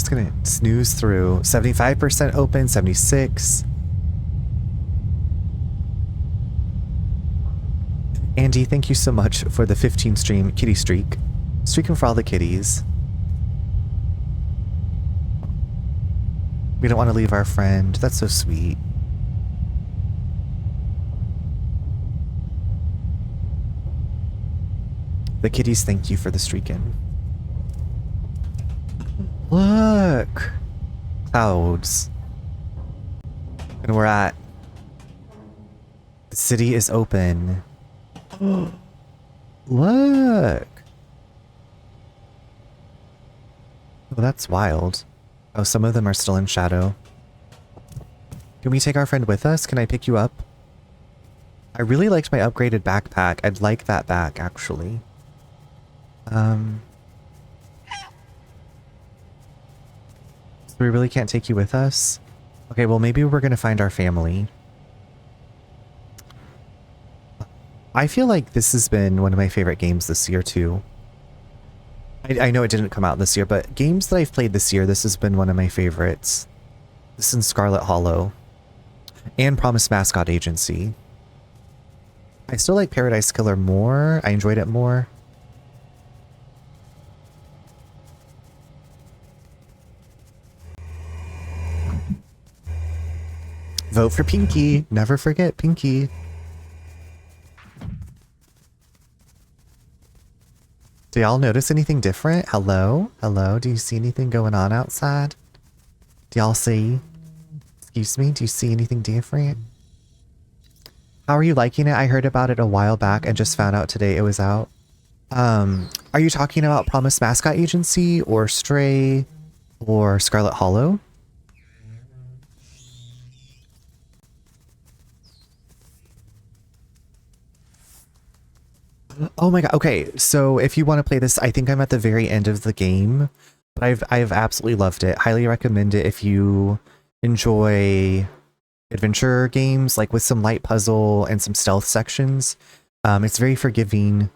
just gonna snooze through. 75% open, 76. Andy, thank you so much for the 15 stream kitty streak. Streaking for all the kitties. We don't want to leave our friend. That's so sweet. The kitties thank you for the streaking. Look! Clouds. And we're at... The city is open. Look! Oh, that's wild. Oh, some of them are still in shadow. Can we take our friend with us? Can I pick you up? I really liked my upgraded backpack. I'd like that back, actually. So we really can't take you with us? Okay, well maybe we're gonna find our family. I feel like this has been one of my favorite games this year too. I know it didn't come out this year, but games that I've played this year, this has been one of my favorites. This and Scarlet Hollow. And Promised Mascot Agency. I still like Paradise Killer more. I enjoyed it more. Vote for Pinky. Never forget Pinky. Do y'all notice anything different? Hello? Hello? Do you see anything going on outside? Do y'all see? Excuse me? Do you see anything different? How are you liking it? I heard about it a while back and just found out today it was out. Are you talking about Promised Mascot Agency or Stray or Scarlet Hollow? Oh my god, okay, so if you want to play this, I think I'm at the very end of the game, but I've absolutely loved it. Highly recommend it if you enjoy adventure games, like with some light puzzle and some stealth sections. It's very forgiving,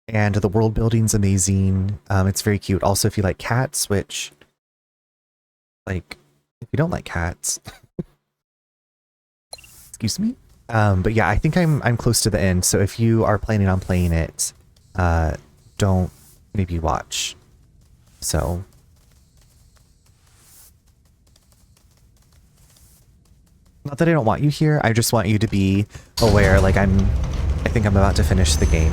and the world building's amazing. It's very cute. Also, if you like cats, which, like, if you don't like cats, excuse me? But yeah, I think I'm close to the end, so if you are planning on playing it, don't maybe watch. So. Not that I don't want you here, I just want you to be aware, like I think I'm about to finish the game.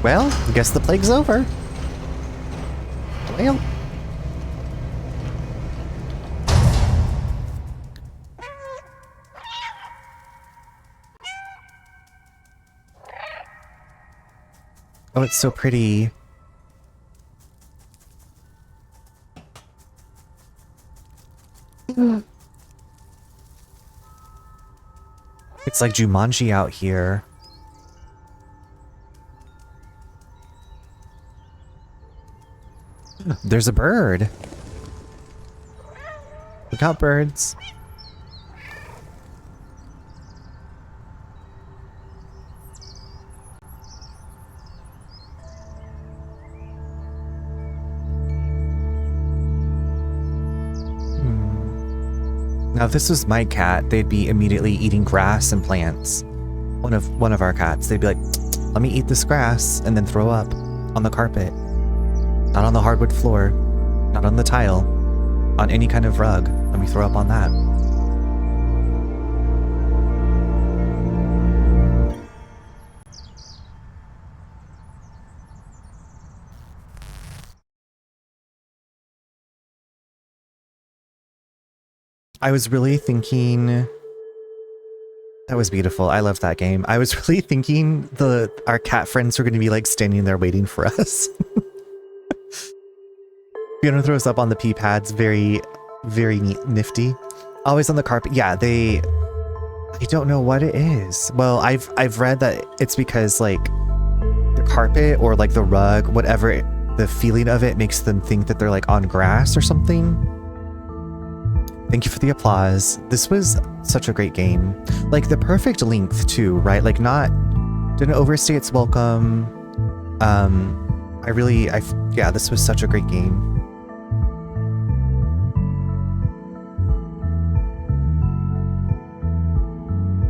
Well, I guess the plague's over. Well. Oh, it's so pretty. It's like Jumanji out here. There's a bird. Look out, birds. Now, if this was my cat, they'd be immediately eating grass and plants. One of our cats, they'd be like, "Let me eat this grass," and then throw up on the carpet. Not on the hardwood floor, not on the tile, on any kind of rug. Let me throw up on that. I was really thinking... That was beautiful. I love that game. I was really thinking our cat friends were going to be like standing there waiting for us. Fiona throws up on the pee pads. Very, very neat, nifty. Always on the carpet. Yeah, I don't know what it is. Well, I've read that it's because like the carpet or like the rug, whatever, the feeling of it makes them think that they're like on grass or something. Thank you for the applause. This was such a great game. Like the perfect length too, right? Like didn't overstay its welcome. Yeah, this was such a great game.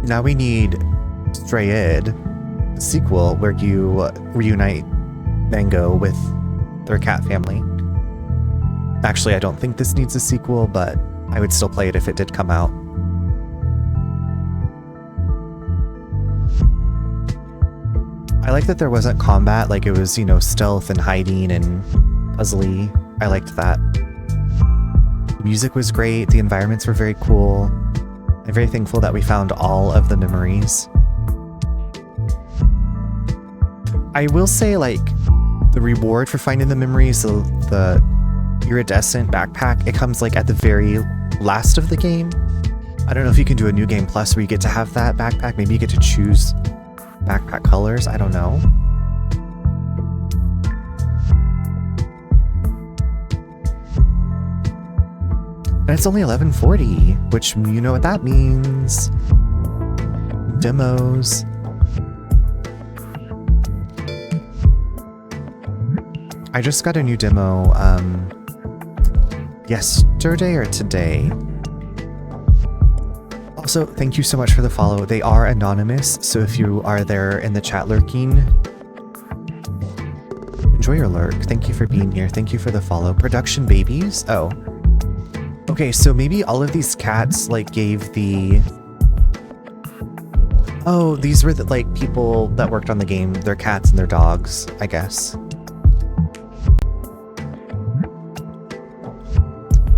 Now we need Stray-ed, the sequel, where you reunite Mango with their cat family. Actually, I don't think this needs a sequel, but I would still play it if it did come out. I like that there wasn't combat, like it was, you know, stealth and hiding and puzzly. I liked that. The music was great, the environments were very cool. I'm very thankful that we found all of the memories. I will say, like, the reward for finding the memories, the iridescent backpack, it comes like at the very last of the game. I don't know if you can do a new game plus where you get to have that backpack. Maybe you get to choose backpack colors. I don't know. And it's only 11:40, which you know what that means. Demos. I just got a new demo yesterday or today. Also, thank you so much for the follow. They are anonymous, so if you are there in the chat lurking, enjoy your lurk. Thank you for being here. Thank you for the follow. Production babies? Oh. Okay, so maybe all of these cats, like, gave the... Oh, these were the, like, people that worked on the game. Their cats and their dogs, I guess.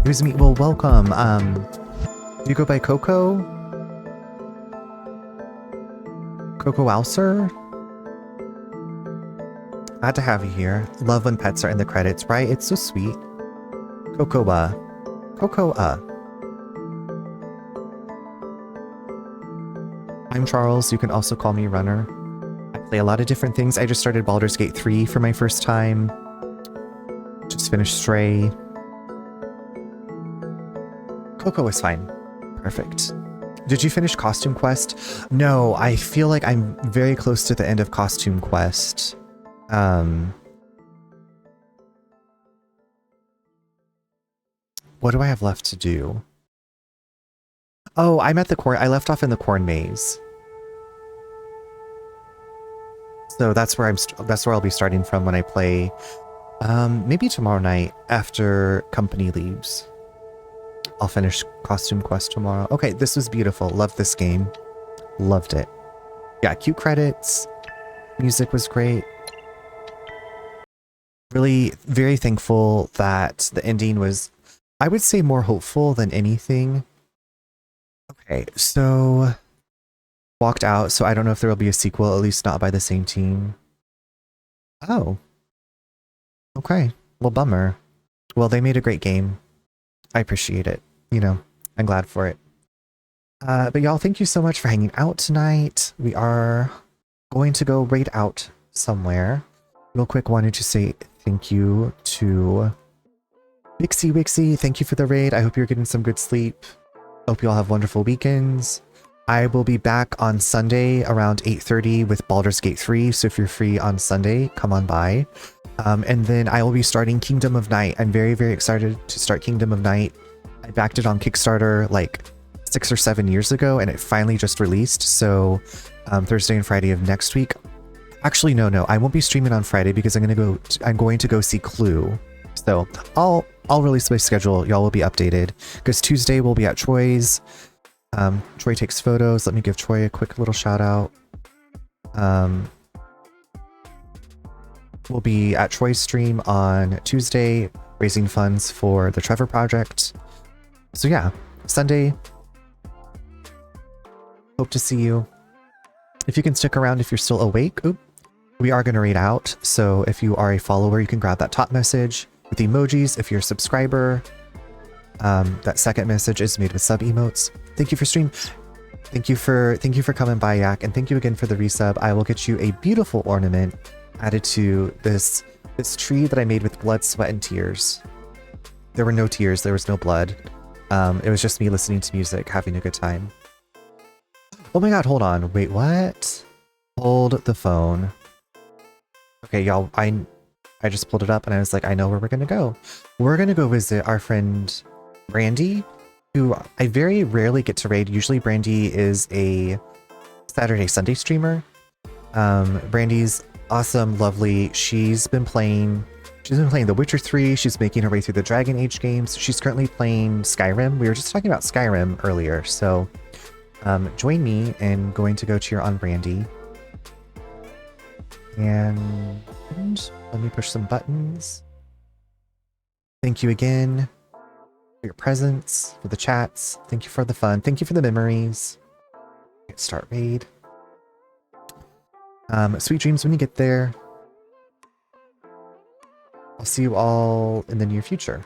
It was me. Well, welcome. Do you go by Coco? Coco Wowser? Glad to have you here. Love when pets are in the credits, right? It's so sweet. Cocoa. I'm Charles. You can also call me Runner. I play a lot of different things. I just started Baldur's Gate 3 for my first time. Just finished Stray. Coco was fine. Perfect. Did you finish Costume Quest? No, I feel like I'm very close to the end of Costume Quest. What do I have left to do? Oh, I'm at the corn. I left off in the corn maze. So that's where I'll be starting from when I play. Maybe tomorrow night after company leaves. I'll finish Costume Quest tomorrow. Okay, this was beautiful. Loved this game. Loved it. Yeah, cute credits. Music was great. Really very thankful that the ending was, I would say, more hopeful than anything. Okay, so walked out, so I don't know if there will be a sequel, at least not by the same team. Oh. Okay. Well, bummer. Well, they made a great game. I appreciate it. You know, I'm glad for it. But y'all, thank you so much for hanging out tonight. We are going to go raid out somewhere. Real quick, wanted to say thank you to Wixie. Thank you for the raid. I hope you're getting some good sleep. Hope you all have wonderful weekends. I will be back on Sunday around 8:30 with Baldur's Gate 3, so if you're free on Sunday, come on by. And then I will be starting Kingdom of Night. I'm very, very excited to start Kingdom of Night. I backed it on Kickstarter like 6 or 7 years ago, and it finally just released, so Thursday and Friday of next week. Actually, no, I won't be streaming on Friday because I'm going to go see Clue. So I'll release my schedule. Y'all will be updated because Tuesday we'll be at Troy's. Troy takes photos. Let me give Troy a quick little shout out. We'll be at Troy's stream on Tuesday, raising funds for the Trevor Project. So yeah, Sunday. Hope to see you. If you can stick around if you're still awake. Oop. We are going to raid out, so if you are a follower, you can grab that top message with emojis. If you're a subscriber, that second message is made with sub emotes. Thank you for stream. Thank you for coming by, Yak, and thank you again for the resub. I will get you a beautiful ornament added to this tree that I made with blood, sweat, and tears. There were no tears. There was no blood. It was just me listening to music, having a good time. Oh my god, hold on. Wait, what? Hold the phone. Okay, y'all, I just pulled it up and I was like, I know where we're gonna go. We're gonna go visit our friend Brandy, who I very rarely get to raid. Usually Brandy is a Saturday, Sunday streamer. Brandy's awesome, lovely. She's been playing The Witcher 3. She's making her way through the Dragon Age games. She's currently playing Skyrim. We were just talking about Skyrim earlier, so join me in going to go cheer on Brandy. And let me push some buttons. Thank you again for your presence, for the chats. Thank you for the fun. Thank you for the memories. Start raid. Sweet dreams when you get there. I'll see you all in the near future.